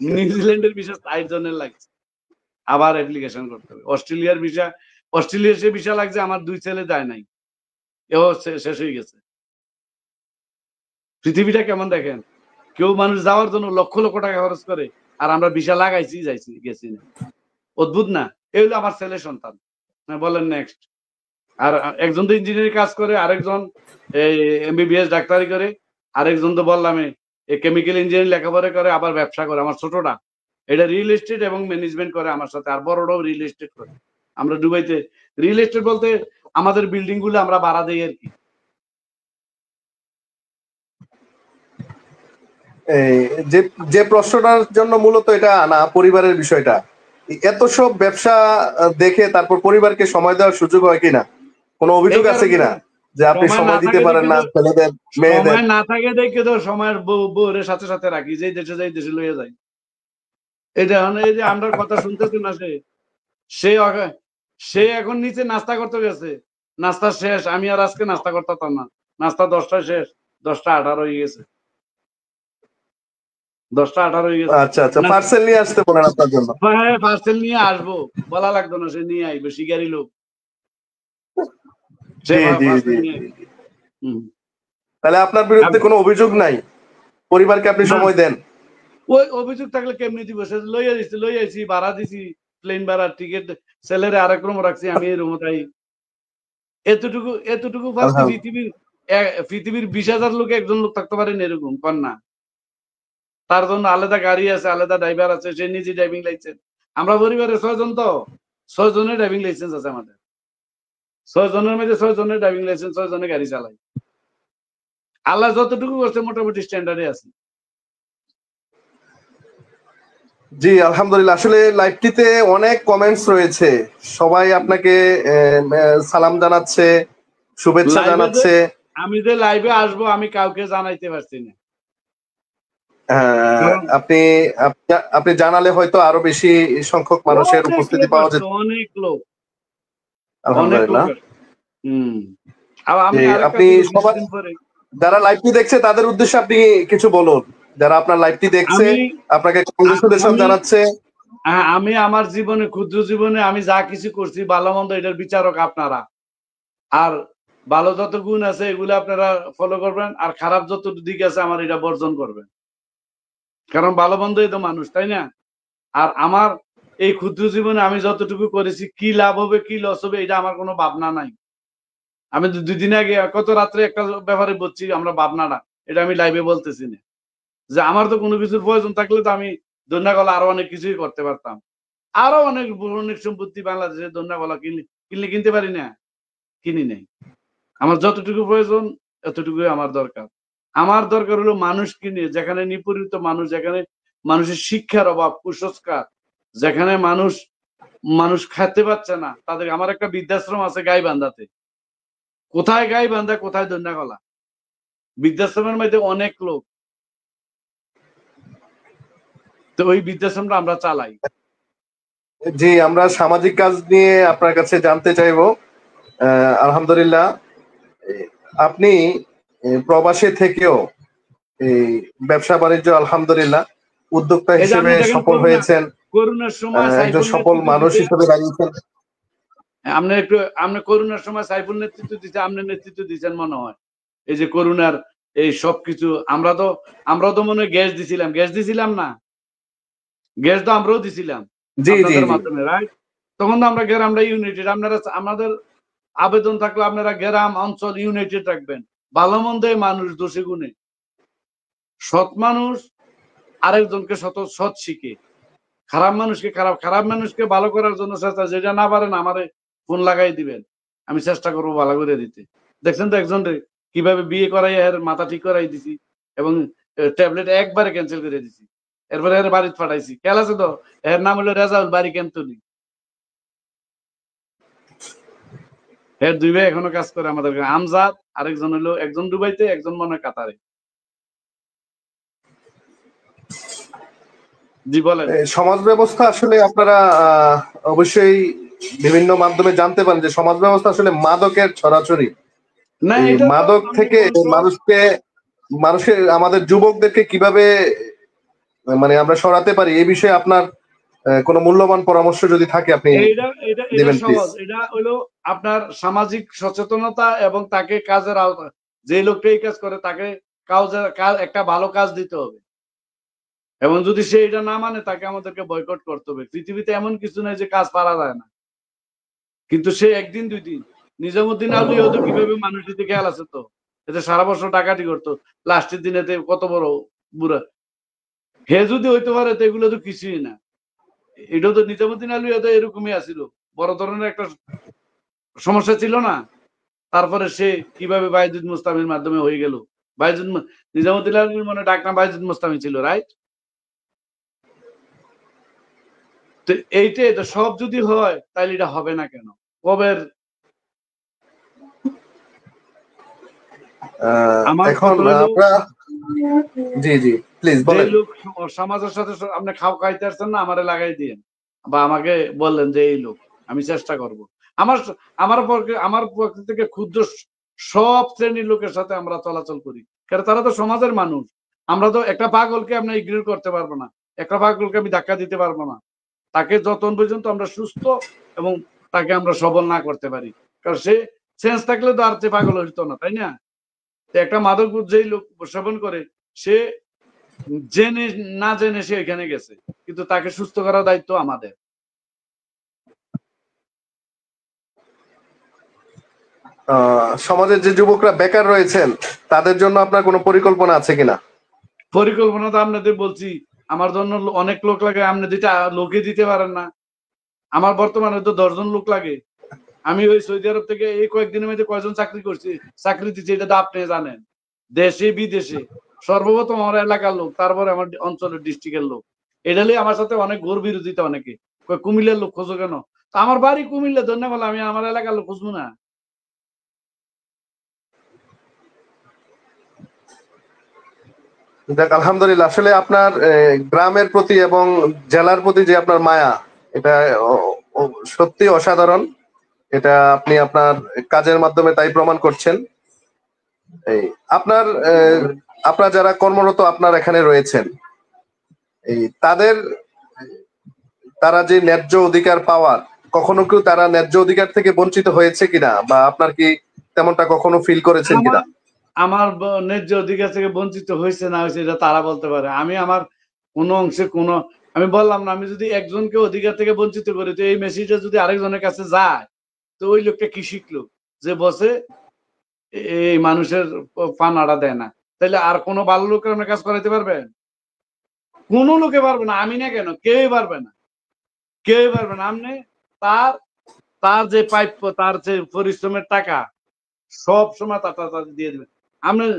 Speaker 2: নিউজিল্যান্ডের ভিসা 60 জনের লাগছে, আবার অ্যাপ্লিকেশন করতে হবে। অস্ট্রেলিয়ার সে ভিসা লাগছে, আমার 2 ছেলে যায় নাই, এও শেষ হয়ে গেছে। পৃথিবীটা কেমন দেখেন, কেউ মানুষ যাওয়ার জন্য লক্ষ লক্ষ টাকা খরচ করে, আর আমরা ভিসা লাগাইছি গেছি না। অদ্ভুত না? এই হলো আমার ছেলে সন্তান। বলেন নেক্সট। আর একজন তো ইঞ্জিনিয়ারিং কাজ করে, আরেকজন এমবিবিএস ডাক্তারি করে, আরেকজন তো বললাম কেমিক্যাল ইঞ্জিনিয়ারিং লেখাপড়া করে, আবার ব্যবসা করে। আমার ছোটটা এটা রিয়েল এস্টেট এবং ম্যানেজমেন্ট করে আমার সাথে, আর বড়টাও রিয়েল এস্টেট করে। আমরা দুবাইতে রিয়েল এস্টেট বলতে আমাদের বিল্ডিং গুলো আমরা ভাড়া দিই আর কি।
Speaker 3: যে প্রশ্নটার জন্য মূলত এটা আনা, পরিবারের বিষয়টা, এত সব ব্যবসা দেখে তারপর পরিবারকে সময় দেওয়ার সুযোগ হয় কিনা, কোনো অভিযোগ আছে কিনা যে আপনি সময় দিতে পারেন না ছেলেদের মেয়েদের?
Speaker 2: সময় না থাকে দেখে তো সময়ের বউরের সাথে সাথে রাখি, যেই দেশে লইয়া যাই। এটা এই যে আমরা কথা শুনতেছি না, সে এখন নিচে নাস্তা করতে গেছে, নাস্তা শেষ, আমি আর আজকে নাস্তা করতাম না, নাস্তা 10টায় শেষ, 10টা 18 হয়ে গেছে, 10টা 18 হয়ে গেছে।
Speaker 3: আচ্ছা আচ্ছা, পার্সেল নিয়ে আসতে বলেন আপনার জন্য।
Speaker 2: হ্যাঁ, পার্সেল নিয়ে আসবো, বলা লাগতো না, সে নিয়ে আইবে, শিকারি লোক।
Speaker 3: তাহলে আপনার বিরুদ্ধে কোনো অভিযোগ নাই, পরিবারকে আপনি সময় দেন?
Speaker 2: ওই অভিযোগ থাকলে কেমনি দিব? সে লইয়াছি, ভাড়া দিছি, প্লেন ভাড়া, টিকিট, ছেলেরে আরেক রুম রাখছি, আমি এই রুমে তাই। এতটুকু পৃথিবীর 20,000 লোক একজন লোক থাকতে পারেন এরকম কন্যা। তার জন্য আলাদা গাড়ি আছে, আলাদা ড্রাইভার আছে, সে নিজে ড্রাইভিং লাইসেন্স। আমরা পরিবারে 6 জন, তো 6 জনের ড্রাইভিং লাইসেন্স আছে আমাদের। 6 জনের মধ্যে 6 জনের ড্রাইভিং লাইসেন্স, 6 জনের গাড়ি চালাই। আল্লাহ যতটুকু করছে মোটামুটি স্ট্যান্ডার্ডে আছে।
Speaker 3: জি আলহামদুলিল্লাহ। আসলে লাইভটিতে অনেক কমেন্টস রয়েছে, সবাই আপনাকে সালাম জানাচ্ছে, শুভেচ্ছা জানাচ্ছে।
Speaker 2: আমি যে লাইভে আসবো আমি কাউকে জানাইতে পারছি না।
Speaker 3: আপনি জানালে হয়তো আরো বেশি সংখ্যক মানুষের উপস্থিতি পাওয়া যেত।
Speaker 2: অনেক লোক,
Speaker 3: আলহামদুলিল্লাহ।
Speaker 2: আপনি
Speaker 3: সবাই যারা লাইভটি দেখছে তাদের উদ্দেশ্যে আপনি কিছু বলুন, যারা আপনার লাইভটি দেখছে আপনাকে কংগ্রেচুলেশন জানাচ্ছে।
Speaker 2: আমি আমার জীবনে, ক্ষুদ্র জীবনে আমি যা কিছু করছি ভালো মন্দ, এটার বিচারক আপনারা। আর ভালো যত গুণ আছে এগুলো আপনারা ফলো করবেন, আর খারাপ যত দিক আছে আমার এটা বর্জন করবেন, কারণ ভালো মন্দই তো মানুষ, তাই না? আর আমার এই ক্ষুদ্র জীবনে আমি যতটুকু করেছি, কি লাভ হবে কি লস হবে এটা আমার কোনো ভাবনা নাই। আমি 2 দিন আগে কত রাত্রে একটা ব্যাপারে বলছি, আমরা ভাবনাটা এটা আমি লাইভে বলতেছি না, যে আমার তো কোনো কিছুর প্রয়োজন থাকলে তো আমি দন্যাগলা আরো অনেক কিছুই করতে পারতাম। আরো অনেক সম্পত্তি বাংলাদেশে দন্যাগলা কিনলে কিনতে পারি না, কিনি নাই। আমার যতটুকু প্রয়োজন এতটুকুই আমার দরকার। আমার দরকার হলো মানুষ কিনে, যেখানে নিপীড়িত মানুষ, যেখানে মানুষের শিক্ষার অভাব, কুসংস্কার, যেখানে মানুষ খেতে পাচ্ছে না, তাদের। আমার একটা বৃদ্ধাশ্রম আছে গাইবান্ধাতে। কোথায় গাইবান্ধা, কোথায় দন্যাগলা, বৃদ্ধাশ্রমের মধ্যে অনেক লোক, তো ওই বৃদ্ধাশ্রমটা আমরা চালাই।
Speaker 3: জি, আমরা সামাজিক কাজ নিয়ে আপনার কাছে জানতে চাইবো। আলহামদুলিল্লাহ, আপনি প্রবাসে থেকেও এই ব্যবসা বাণিজ্য আলহামদুলিল্লাহ উদ্যোক্তা হিসেবে সফল হয়েছেন,
Speaker 2: করোনার সময়
Speaker 3: একজন সফল মানুষ হিসেবে দাঁড়িয়েছেন।
Speaker 2: আপনি করোনার সময় সাইফুল নেতৃত্ব দিচ্ছে, আপনি নেতৃত্ব দিচ্ছেন মনে হয়। এই যে করোনার এই সবকিছু, আমরা তো মনে হয় গ্যাস দিছিলাম না, গ্যাস তো আমরাও দিছিলাম আপনাদের মাধ্যমে, রাইট? তখন তো আমরা ইউনাইটেড। আপনারা আমাদের আবেদন থাকলে আপনারা গ্রাম অঞ্চল ইউনাইটেড রাখবেন। ভালো মন্দে মানুষ দোষে গুণে, সৎ মানুষ আরেকজনকে সৎ শিখে, খারাপ মানুষকে খারাপ মানুষকে ভালো করার জন্য চেষ্টা, যেটা না পারেন আমারে ফোন লাগাই দিবেন, আমি চেষ্টা করবো ভালো করে দিতে। দেখছেন তো একজন কিভাবে বিয়ে করাই এর মাথা ঠিক করাই দিছি এবং ট্যাবলেট একবারে ক্যান্সেল করে দিছি, এরপরে এর বাড়িতে পাঠাইছি। খেয়াল আছে তো, এর নাম হলো রেজাউল, বাড়ি ক্যান্তলি। এর দুই ভাই এখনো কাজ করে আমাদের, আমজাদ আরেকজন হলো, একজন দুবাইতে, একজন মনে হয় কাতারে। জি বলেন।
Speaker 3: সমাজ ব্যবস্থা আসলে আপনারা অবশ্যই বিভিন্ন মাধ্যমে জানতে পারেন যে সমাজ ব্যবস্থা আসলে মাদকের ছড়াছড়ি।
Speaker 2: না,
Speaker 3: এই
Speaker 2: এটা
Speaker 3: মাদক থেকে মানুষের আমাদের যুবকদেরকে কিভাবে মানে আমরা সরাতে পারি, এই বিষয়ে আপনার কোনো মূল্যবান পরামর্শ যদি থাকে আপনি
Speaker 2: এটা
Speaker 3: দিবেন প্লিজ।
Speaker 2: সহজ। এটা হলো আপনার সামাজিক সচেতনতা এবং তাকে কাজের আওতা, যে লোকটা এই কাজ করে তাকে একটা ভালো কাজ দিতে হবে, এবং যদি সে এটা না মানে তাকে আমাদেরকে বয়কট করতে হবে। পৃথিবীতে এমন কিছু নাই যে কাজ পারা যায় না, কিন্তু সে একদিন দুই দিন। নিজামুদ্দিন আউলিয়া তো কিভাবে মানুষের দিকে খেয়াল আছে তো, এতে সারা বছর ডাকাতি করতো, লাস্টের দিনে কত বড় বুড়া। হে যদি হইতে পারে তো এগুলো তো কিছুই না। এটাও তো নিজামুদ্দিন আউলিয়া তো এরকমই আছিল, বড় ধরনের একটা সমস্যা ছিল না। তারপরে সে কিভাবে বাইজুদ মুস্তামির মাধ্যমে হয়ে গেল। নিজামুদ্দিন আউলিয়ার মনে ডাক নাম বাইজুদ মুস্তামি ছিল, রাইট? তো এইটাই তো, সব যদি হয় তাহলে এটা হবে না কেন? কবের
Speaker 3: এখন আমরা জি জি প্লিজ বলেন।
Speaker 2: যে লোক সমাজের সাথে আপনি খাইতে আসছেন না, আমারে লাগাই দিয়েন বা আমাকে বললেন যে এই লোক, আমি চেষ্টা করব। আমার পক্ষ থেকে ক্ষুদ্র সব শ্রেণীর লোকের সাথে আমরা চলাচল করি, কারণ তারা তো সমাজের মানুষ। আমরা তো একটা পাগলকে আমরা ইগনোর করতে পারবো না, একটা পাগলকে আমি ধাক্কা দিতে পারবো না। তাকে যতক্ষণ পর্যন্ত আমরা সুস্থ এবং তাকে আমরা সবল না করতে পারি, কারণ সে সেন্স থাকলে তো আর পাগল হইতো না, তাই না? একটা মাদক যেই লোক সেবন করে, সে জেনে না জেনে সে এখানে গেছে, কিন্তু তাকে সুস্থ করার দায়িত্ব আমাদের।
Speaker 3: সমাজের যে যুবকরা বেকার রয়েছেন তাদের জন্য আপনার কোনো পরিকল্পনা আছে কিনা?
Speaker 2: পরিকল্পনা তো আপনাদের বলছি, আমার জন্য অনেক লোক লাগে, আপনি যেটা লোকে দিতে পারেন না। আমার বর্তমানে তো 10 জন লোক লাগে। আমি ওই সৌদি আরব থেকে এই কয়েকদিনের মধ্যে কয়জন চাকরি দিচ্ছি এটা তো আপনি জানেন, দেশে বিদেশে। সর্বপ্রথম আমার এলাকার লোক, তারপরে আমার অঞ্চলের ডিস্ট্রিক্টের লোক। এটা নিয়ে আমার সাথে অনেক ঘোর বিরোধিতা, অনেকে কুমিল্লার লোক খোঁজো কেন? তো আমার বাড়ি কুমিল্লা, ধন্যবাদ, আমি আমার এলাকার লোক খুঁজবো না?
Speaker 3: দেখ আলহামদুলিল্লাহ, আসলে আপনার গ্রামের প্রতি এবং জেলার প্রতি যে আপনার মায়া, এটা সত্যি অসাধারণ। এটা আপনি আপনার কাজের মাধ্যমে তাই প্রমাণ করছেন। এই আপনার আপনার যারা কর্মরত আপনার এখানে রয়েছেন, এই তারা যে ন্যায্য অধিকার পাওয়ার, কখনো কেউ তারা ন্যায্য অধিকার থেকে বঞ্চিত হয়েছে কিনা, বা আপনার কি তেমনটা কখনো ফিল করেছেন কিনা?
Speaker 2: আমার ন্যায্য অধিকার থেকে বঞ্চিত হয়েছে না হয়েছে এটা তারা বলতে পারে। আমি আমার কোনো অংশে আমি বললাম না, আমি যদি একজনকে অধিকার থেকে বঞ্চিত করি, তো এই মেসেজটা যদি আরেকজনের কাছে যায়, তো ওই লোকটা কি শিখলো? যে বসে এই মানুষের পানাটা দেয় না, তাহলে আর কোনো ভালো লোকের আপনার কাজ করাইতে পারবেন? কোনো লোকে পারবে না, আমি না কেন, কেউই পারবে না, কেউই পারবে না। আপনি তার তার যে প্রাপ্য, তার যে পরিশ্রমের টাকা সব সময় তার দিয়ে দেবেন। আপনার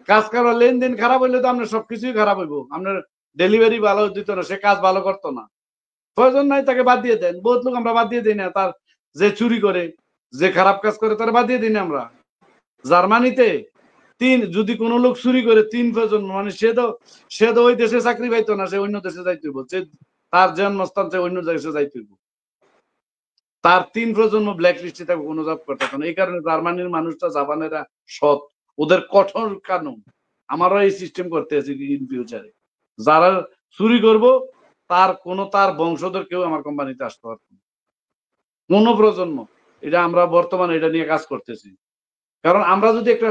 Speaker 2: কাজ করার লেনদেন খারাপ হইলে তো আপনার সবকিছুই খারাপ হইব। আপনার ডেলিভারি ভালো দিত না, সে কাজ ভালো করতো না, প্রয়োজন নাই, তাকে বাদ দিয়ে দেন। বহুত লোক আমরা বাদ দিয়ে দিই না, তার যে চুরি করে, যে খারাপ কাজ করে, তারা বাদ দিয়ে দিই না আমরা। জার্মানিতে যদি কোনো লোক চুরি করে 3 প্রজন্ম, মানে সে তো ওই দেশে চাকরি পাইতো না, সে অন্য দেশে যাইতে হইব, তার জন্মস্থান সে অন্য দেশে যাইতে হইব, তার 3 প্রজন্ম ব্ল্যাক লিস্টে তাকে কোনো জব করতে হতো না। এই কারণে জার্মানির মানুষটা, জাপানেরা সৎ, ওদের কঠোর কানুন। আমারও এই সিস্টেম করতে আছে ইন ফিউচারে। যারা চুরি করব তার বংশধর কেউ আমার কোম্পানিতে আসতে পারবে না, কোনো প্রজন্ম। এটা আমরা বর্তমানে এটা নিয়ে কাজ করতেছি, কারণ আমরা যদি একটা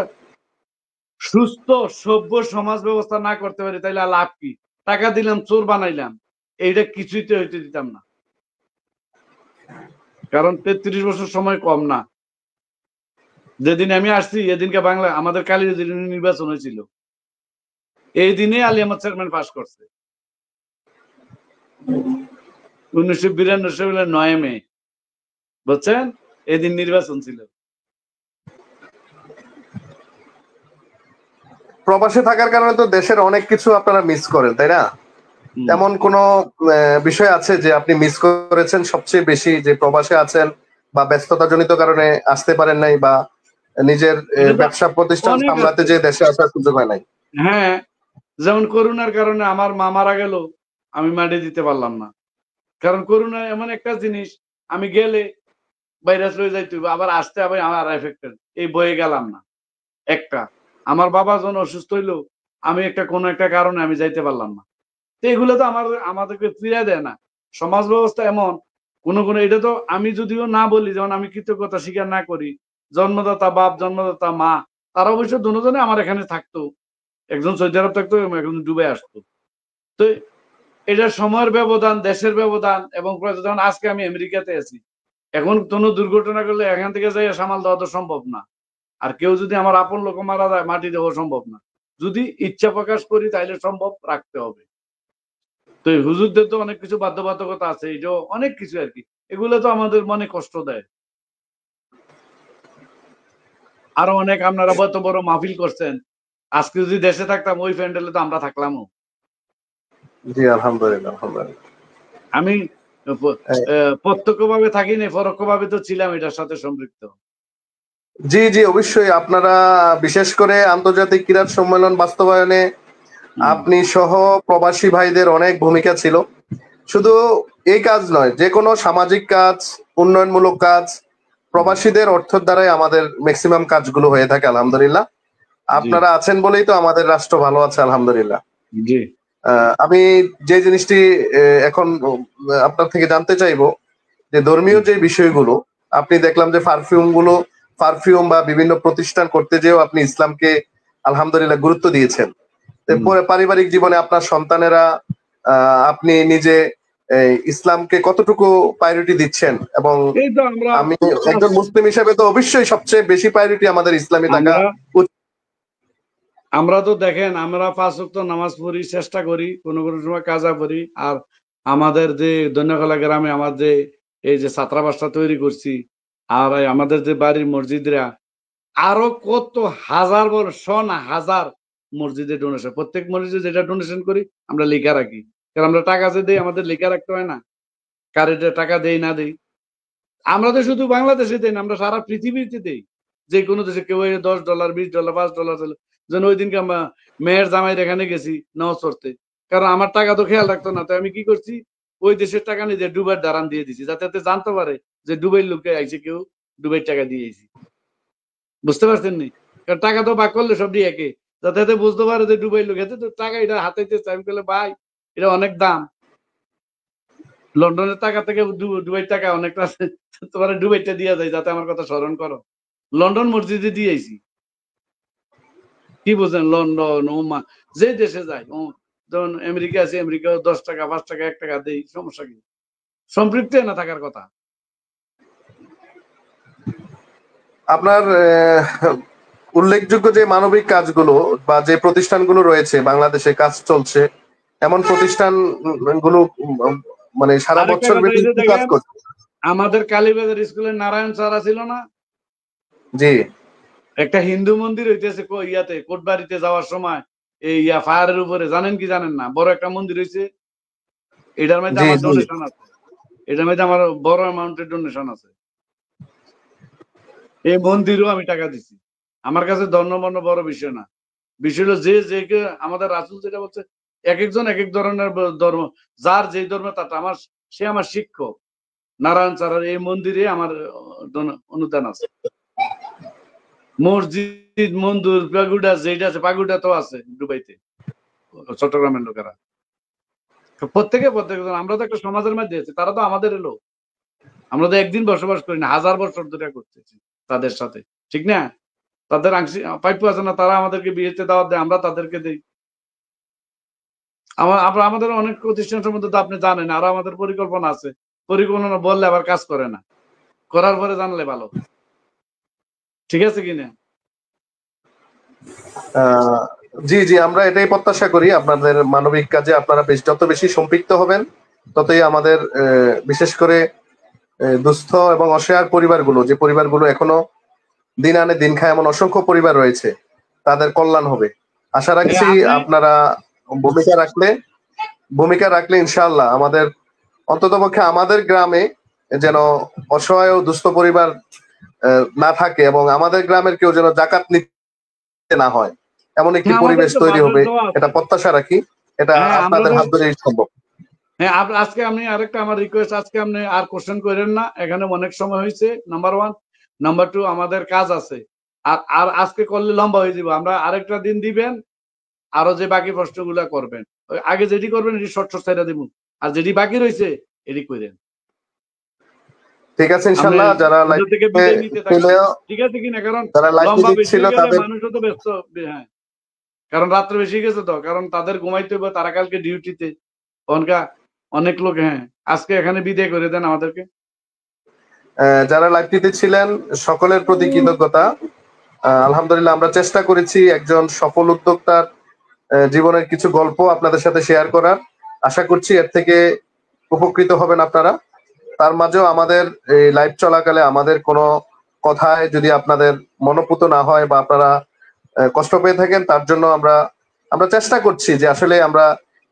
Speaker 2: সুস্থ সভ্য সমাজ ব্যবস্থা না করতে পারি তাহলে লাভ কি? টাকা দিলাম, চোর বানাইলাম, এইটা কিছুই তো হইতে দিতাম না, কারণ 33 বছর সময় কম না। যেদিন আমি আসছি এদিনকে আমাদের কালী নির্বাচন হয়েছিল, এই দিনে আলী আহমদ চেয়ারম্যান পাস করছে। 1992 সালের 9 মে, বুঝছেন? এদিন নির্বাচন ছিল।
Speaker 3: প্রবাসে থাকার কারণে তো দেশের অনেক কিছু আপনারা মিস করেন, তাই না? এমন কোন বিষয় আছে যে আপনি মিস করেছেন সবচেয়ে বেশি, যে প্রবাসে আছেন বা ব্যস্ততা জনিত কারণে আসতে পারেন নাই, বা নিজের ব্যবসা প্রতিষ্ঠান সামলাতে যে দেশে আসার সুযোগ হয় নাই?
Speaker 2: হ্যাঁ, যেমন করোনার কারণে আমার মা মারা গেল, আমি মাটি দিতে পারলাম না। কারণ করোনা এমন একটা জিনিস, আমি গেলে ভাইরাস হয়ে যাইতে হবে, আবার আসতে হবে আমার এফেক্টেড, এই বয়ে গেলাম না। একটা আমার বাবা যখন অসুস্থ হইলো, আমি কোনো একটা কারণে আমি যাইতে পারলাম না। তো এগুলো তো আমাদেরকে ফিরে দেয় না। সমাজ ব্যবস্থা এমন, কোন এটা তো আমি যদিও না বলি, যেমন আমি কৃতজ্ঞতা স্বীকার না করি, জন্মদাতা বাপ, জন্মদাতা মা, তারা অবশ্য দুজনে আমার এখানে থাকতো। একজন সৌদি আরব থাকতো, একজন ডুবে আসতো। তো এটা সময়ের ব্যবধান, দেশের ব্যবধান, এবং যেমন আজকে আমি আমেরিকাতে আছি, এখন কোনো দুর্ঘটনা করলে এখান থেকে যাই সামাল দেওয়া তো সম্ভব না। আর কেউ যদি আমার আপন লোক মারা যায়, মাটি দেওয়া সম্ভব না। যদি ইচ্ছা প্রকাশ করি তাহলে সম্ভব, রাখতে হবে। তো হুজুরদের তো অনেক কিছু বাধ্যবাধকতা আছে, এটা অনেক কিছু আর কি, এগুলো তো আমাদের মনে কষ্ট দেয়। আরো অনেক আপনারা এত বড় মাহফিল করছেন, আজকে যদি দেশে থাকতাম ওই প্যান্ডেলে তো আমরা থাকলামও।
Speaker 3: জি আলহামদুলিল্লাহ, আলহামদুলিল্লাহ।
Speaker 2: আমি প্রত্যক্ষভাবে থাকিনি, পরোক্ষভাবে তো ছিলাম এটার সাথে সম্পৃক্ত।
Speaker 3: জি জি অবশ্যই। আপনারা বিশেষ করে আন্তর্জাতিক ক্রীড়া সম্মেলন বাস্তবায়নে আপনি সহ প্রবাসী ভাইদের অনেক ভূমিকা ছিল। শুধু এই কাজ নয়, যে কোনো সামাজিক কাজ, উন্নয়নমূলক কাজ প্রবাসীদের অর্থের দ্বারাই আমাদের ম্যাক্সিমাম কাজগুলো হয়ে থাকে আলহামদুলিল্লাহ। আপনারা আছেন বলেই তো আমাদের রাষ্ট্র ভালো আছে আলহামদুলিল্লাহ।
Speaker 2: জি।
Speaker 3: আমি যে জিনিসটি এখন আপনার থেকে জানতে চাইবো, যে ধর্মীয় যে বিষয়গুলো, আপনি দেখলাম যে পারফিউম বা বিভিন্ন প্রতিষ্ঠান করতে যেও আপনি ইসলামকে আলহামদুলিল্লাহ গুরুত্ব দিয়েছেন। এরপরে পারিবারিক জীবনে আপনার সন্তানেরা, আপনি নিজে ইসলামকে কতটুকু প্রায়োরিটি দিচ্ছেন? এবং আমি একজন মুসলিম হিসেবে তো অবশ্যই সবচেয়ে বেশি প্রায়োরিটি আমাদের ইসলামী থাকা উচিত।
Speaker 2: আমরা তো দেখেন, আমরা 5 ওয়াক্ত নামাজ পড়ি, চেষ্টা করি, কোনো সময় কাজা করি। আর আমাদের যে দৈন্যকলা গ্রামে আমাদের এই যে ছাত্রাবাসটা তৈরি করছি, আর আমাদের যে বাড়ির মসজিদরা, আরো কত হাজার বড় হাজার মসজিদে ডোনেশন, প্রত্যেক মসজিদে যেটা ডোনেশন করি আমরা লেখা রাখি। কারণ আমরা টাকা যে দেই, আমাদের লেখা রাখতে হয় না, কারেন্টের টাকা দেই না দেই। আমরা তো শুধু বাংলাদেশে দেই না, আমরা সারা পৃথিবীতে দেই। যে কোনো দেশে কেউ $10, $20, $5 যেন ওই দিনকে আমরা মেয়ের জামাইয়ের এখানে গেছি নামাজ পড়তে, কারণ আমার টাকা তো খেয়াল রাখতো না। তো আমি কি করছি, ওই দেশের টাকা নিয়ে ডুবার দাঁড়ান দিয়ে দিছি, যাতে জানতে পারে যে দুবাইয়ের লোকে আইছে, কেউ দুবাইয়ের টাকা দিয়েছি। বুঝতে পারছেন নি? কারণ টাকা তো ভাগ করলে সব দিয়ে একে, যাতে বুঝতে পারে যে দুবাইয়ের লোক, এতে তো টাকা এটা হাতাইতেছে। আমি বলে ভাই, এটা অনেক দাম, লন্ডনের টাকা থেকে দুবাইয়ের টাকা অনেকটা আছে, তোমার দুবাইটা দিয়া যায়, যাতে আমার কথা স্মরণ করো। লন্ডন মসজিদে দিয়েছি, কি বুঝলেন? লন্ডন, ওমা, যে দেশে যায়, যেমন আমেরিকা আছে, আমেরিকা 10 টাকা, 5 টাকা, 1 টাকা দেই, সমস্যা কি? সম্পৃক্ত না থাকার কথা।
Speaker 3: আপনার উল্লেখযোগ্য যে মানবিক কাজগুলো বা যে প্রতিষ্ঠানগুলো রয়েছে বাংলাদেশে কাজ চলছে, এমন প্রতিষ্ঠানগুলো মানে সারা বছর ব্যাপী কাজ করছে।
Speaker 2: আমাদের কালীবাজার স্কুলের নারায়ণ স্যার ছিল না?
Speaker 3: জি।
Speaker 2: একটা হিন্দু মন্দির হইতেছে ইয়াতে, কোটবাড়িতে যাওয়ার সময়, এই ফায়ারের উপরে, জানেন কি জানেন না? বড় একটা মন্দির হয়েছে, এটার মধ্যে আমার ডোনেশন আছে, এটার মধ্যে আমার বড় অ্যামাউন্টের ডোনেশন আছে। এই মন্দিরও আমি টাকা দিছি। আমার কাছে ধর্ম বড় বিষয় না, বিষয় হলো যে আমাদের রাসূল যেটা বলছে, এক একজন এক এক ধরনের ধর্ম, যার যেই ধর্ম তার, সে আমার শিক্ষক। নারায়ণ স্যারের এই মন্দিরে আমার অনুদান আছে। মসজিদ, মন্দির, পাগুডা যেটা আছে, পাগুডা তো আছে দুবাইতে, চট্টগ্রামের লোকেরা। প্রত্যেকে, আমরা তো একটা সমাজের মধ্যে আছি, তারা তো আমাদের লোক। আমরা তো একদিন বসবাস করি না, 1000 বছর ধরে করতেছি তাদের সাথে, ঠিক না? তাদের আংশিক প্রাপ্য আছে না, তারা আমাদেরকে বিয়েতে দাওয়াত দেয়, আমরা তাদেরকে দিই। আমাদের অনেক প্রতিষ্ঠান সম্বন্ধে তো আপনি জানেন, আরো আমাদের পরিকল্পনা আছে। পরিকল্পনা বললে আবার কাজ করে না, করার পরে জানলে ভালো, ঠিক আছে কিনা?
Speaker 3: জি জি, আমরা এটাই প্রত্যাশা করি আপনাদের মানবিক কাজে আপনারা যত বেশি সম্পৃক্ত হবেন, ততই আমাদের বিশেষ করে দুস্থ এবং অসহায় পরিবারগুলো, যে পরিবারগুলো এখনো দিন আনে দিন খায়, এমন অসংখ্য পরিবার রয়েছে, তাদের কল্যাণ হবে। আশা রাখছি আপনারা ভূমিকা রাখলে ইনশাআল্লাহ আমাদের অন্ততপক্ষে আমাদের গ্রামে যেন অসহায় ও দুস্থ পরিবার না থাকে, এবং আমাদের গ্রামের কেউ যেন জাকাত নিতে না হয়, এমন একটি পরিবেশ তৈরি হবে, এটা প্রত্যাশা রাখি। এটা আপনাদের হাত ধরেই সম্ভব।
Speaker 2: হ্যাঁ, আজকে আমি আরেকটা আমার রিকোয়েস্ট, আজকে আপনি আর কোশ্চেন করেন না, এখানে অনেক সময় হয়েছে, নাম্বার 1। নাম্বার 2, আমাদের কাজ আছে, আর আজকে করলে লম্বা হয়ে যাবে। আমরা আরেকটা দিন দিবেন, আরো যে বাকি প্রশ্নগুলা করবেন, আগে যেটি করবেন এটি শর্ট ছাইরা দিব, আর যেটি বাকি রয়েছে এটি করেন।
Speaker 3: ঠিক আছে ইনশাআল্লাহ। যারা লাইভ
Speaker 2: থেকে বিদায় নিতে থাকবে, ঠিক আছে কিনা? কারণ লম্বা বেশি হয়ে গেলে মানুষ তো ব্যস্ত, হ্যাঁ, কারণ রাত্রে বেশি গেছে তো, কারণ তাদের ঘুমাইতে হবে, তারা কালকে ডিউটিতে, অনেক লোক। হ্যাঁ, আজকে এখানে বিদায় করে দেন আমাদেরকে।
Speaker 3: যারা লাইভটিতে ছিলেন সকলের প্রতি কৃতজ্ঞতা। আলহামদুলিল্লাহ, আমরা চেষ্টা করেছি একজন সফল উদ্যোক্তার জীবনের কিছু গল্প আপনাদের সাথে শেয়ার করার। আশা করছি এর থেকে উপকৃত হবেন আপনারা। তার মাঝেও আমাদের এই লাইভ চলাকালে আমাদের কোনো কথায় যদি আপনাদের মনোপুত না হয় বা আপনারা কষ্ট পেয়ে থাকেন, তার জন্য আমরা চেষ্টা করছি যে আসলে আমরা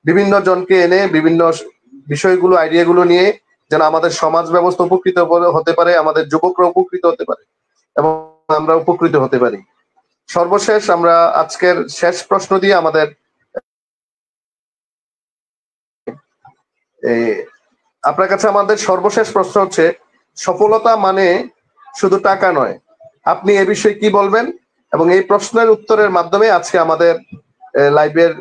Speaker 3: বিভিন্ন জনকে এনে বিভিন্ন বিষয়গুলো, আইডিয়াগুলো নিয়ে যেন আমাদের সমাজ ব্যবস্থা উপকৃত হতে পারে, আমাদের যুবকরা উপকৃত হতে পারে এবং আমরা উপকৃত হতে পারি। সর্বশেষ আমরা আজকের শেষ প্রশ্ন দিয়ে আমাদের আপনার কাছে আমাদের সর্বশেষ প্রশ্ন হচ্ছে, সফলতা মানে শুধু টাকা নয়, আপনি এ বিষয়ে কি বলবেন? এবং এই প্রশ্নের উত্তরের মাধ্যমে আজকে আমাদের লাইভের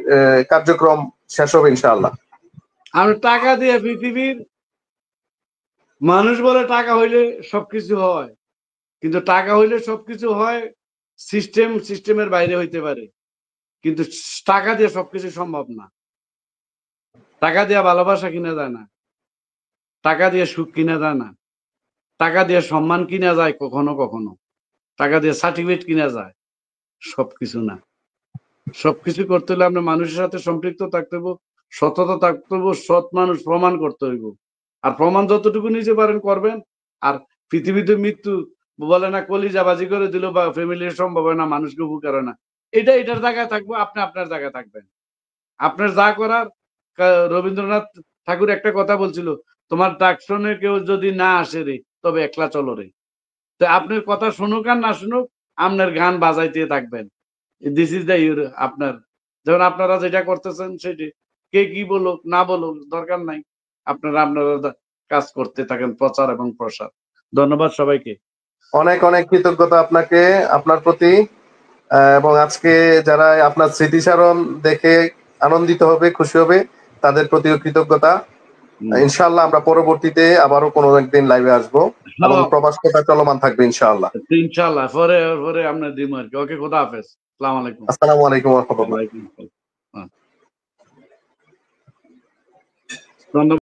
Speaker 3: কার্যক্রম শেষ হবে ইনশাআল্লাহ।
Speaker 2: আমি টাকা দিয়ে পৃথিবীর মানুষ বলে টাকা হইলে সবকিছু হয়, কিন্তু টাকা হইলে সবকিছু হয় সিস্টেমের বাইরে হইতে পারে, কিন্তু টাকা দিয়ে সবকিছু সম্ভব না। টাকা দিয়ে ভালোবাসা কিনা যায় না, টাকা দিয়ে সুখ কিনা যায় না, টাকা দিয়ে সম্মান কিনা যায় কখনো কখনো, টাকা দিয়ে সার্টিফিকেট কিনা যায়, সবকিছু না। সবকিছু করতে হলে আমরা মানুষের সাথে সম্পৃক্ত থাকতে হইব, সততা থাকতে হইব, সৎ মানুষ প্রমাণ করতে হইব। আর প্রমাণ যতটুকু নিতে পারেন করবেন। আর পৃথিবীতে মৃত্যু বলে না, কলিজাবাজি করে দিল বা ফ্যামিলির সম্ভব হয় না, মানুষকে উপকার হয় না। এটার জায়গায় থাকবো, আপনি আপনার জায়গায় থাকবেন। আপনার যা করার, রবীন্দ্রনাথ ঠাকুর একটা কথা বলছিল, তোমার ডাক শুনে কেউ যদি না আসে রে, তবে একলা চলো রে। তো আপনার কথা শুনুক আর না শুনুক, আপনার গান বাজাইতে থাকবেন। দিস ইজ দ্য আপনার, যেমন আপনারা যেটা করতেছেন সেটি, কে কি বলুক না বলুক দরকার নাই, আপনারা কাজ করতে থাকেন, প্রচার এবং প্রসার। ধন্যবাদ সবাইকে।
Speaker 3: অনেক অনেক কৃতজ্ঞতা আপনাকে, আপনার প্রতি। এবং আজকে যারা আপনার স্মৃতিচারণ দেখে আনন্দিত হবে, খুশি হবে, তাদের প্রতিও কৃতজ্ঞতা। ইনশাআল্লাহ আমরা পরবর্তীতে আবারও কোনো একদিন লাইভে আসবো এবং প্রবাসটা চলমান থাকবে ইনশাআল্লাহ।
Speaker 2: ইনশাআল্লাহ পরে আমরা দিন আর কি। ওকে, খোদা হাফেজ। আসসালামু আলাইকুম।
Speaker 3: আসসালামু আলাইকুম ওয়া রাহমাতুল্লাহ।
Speaker 2: ধন্যবাদ।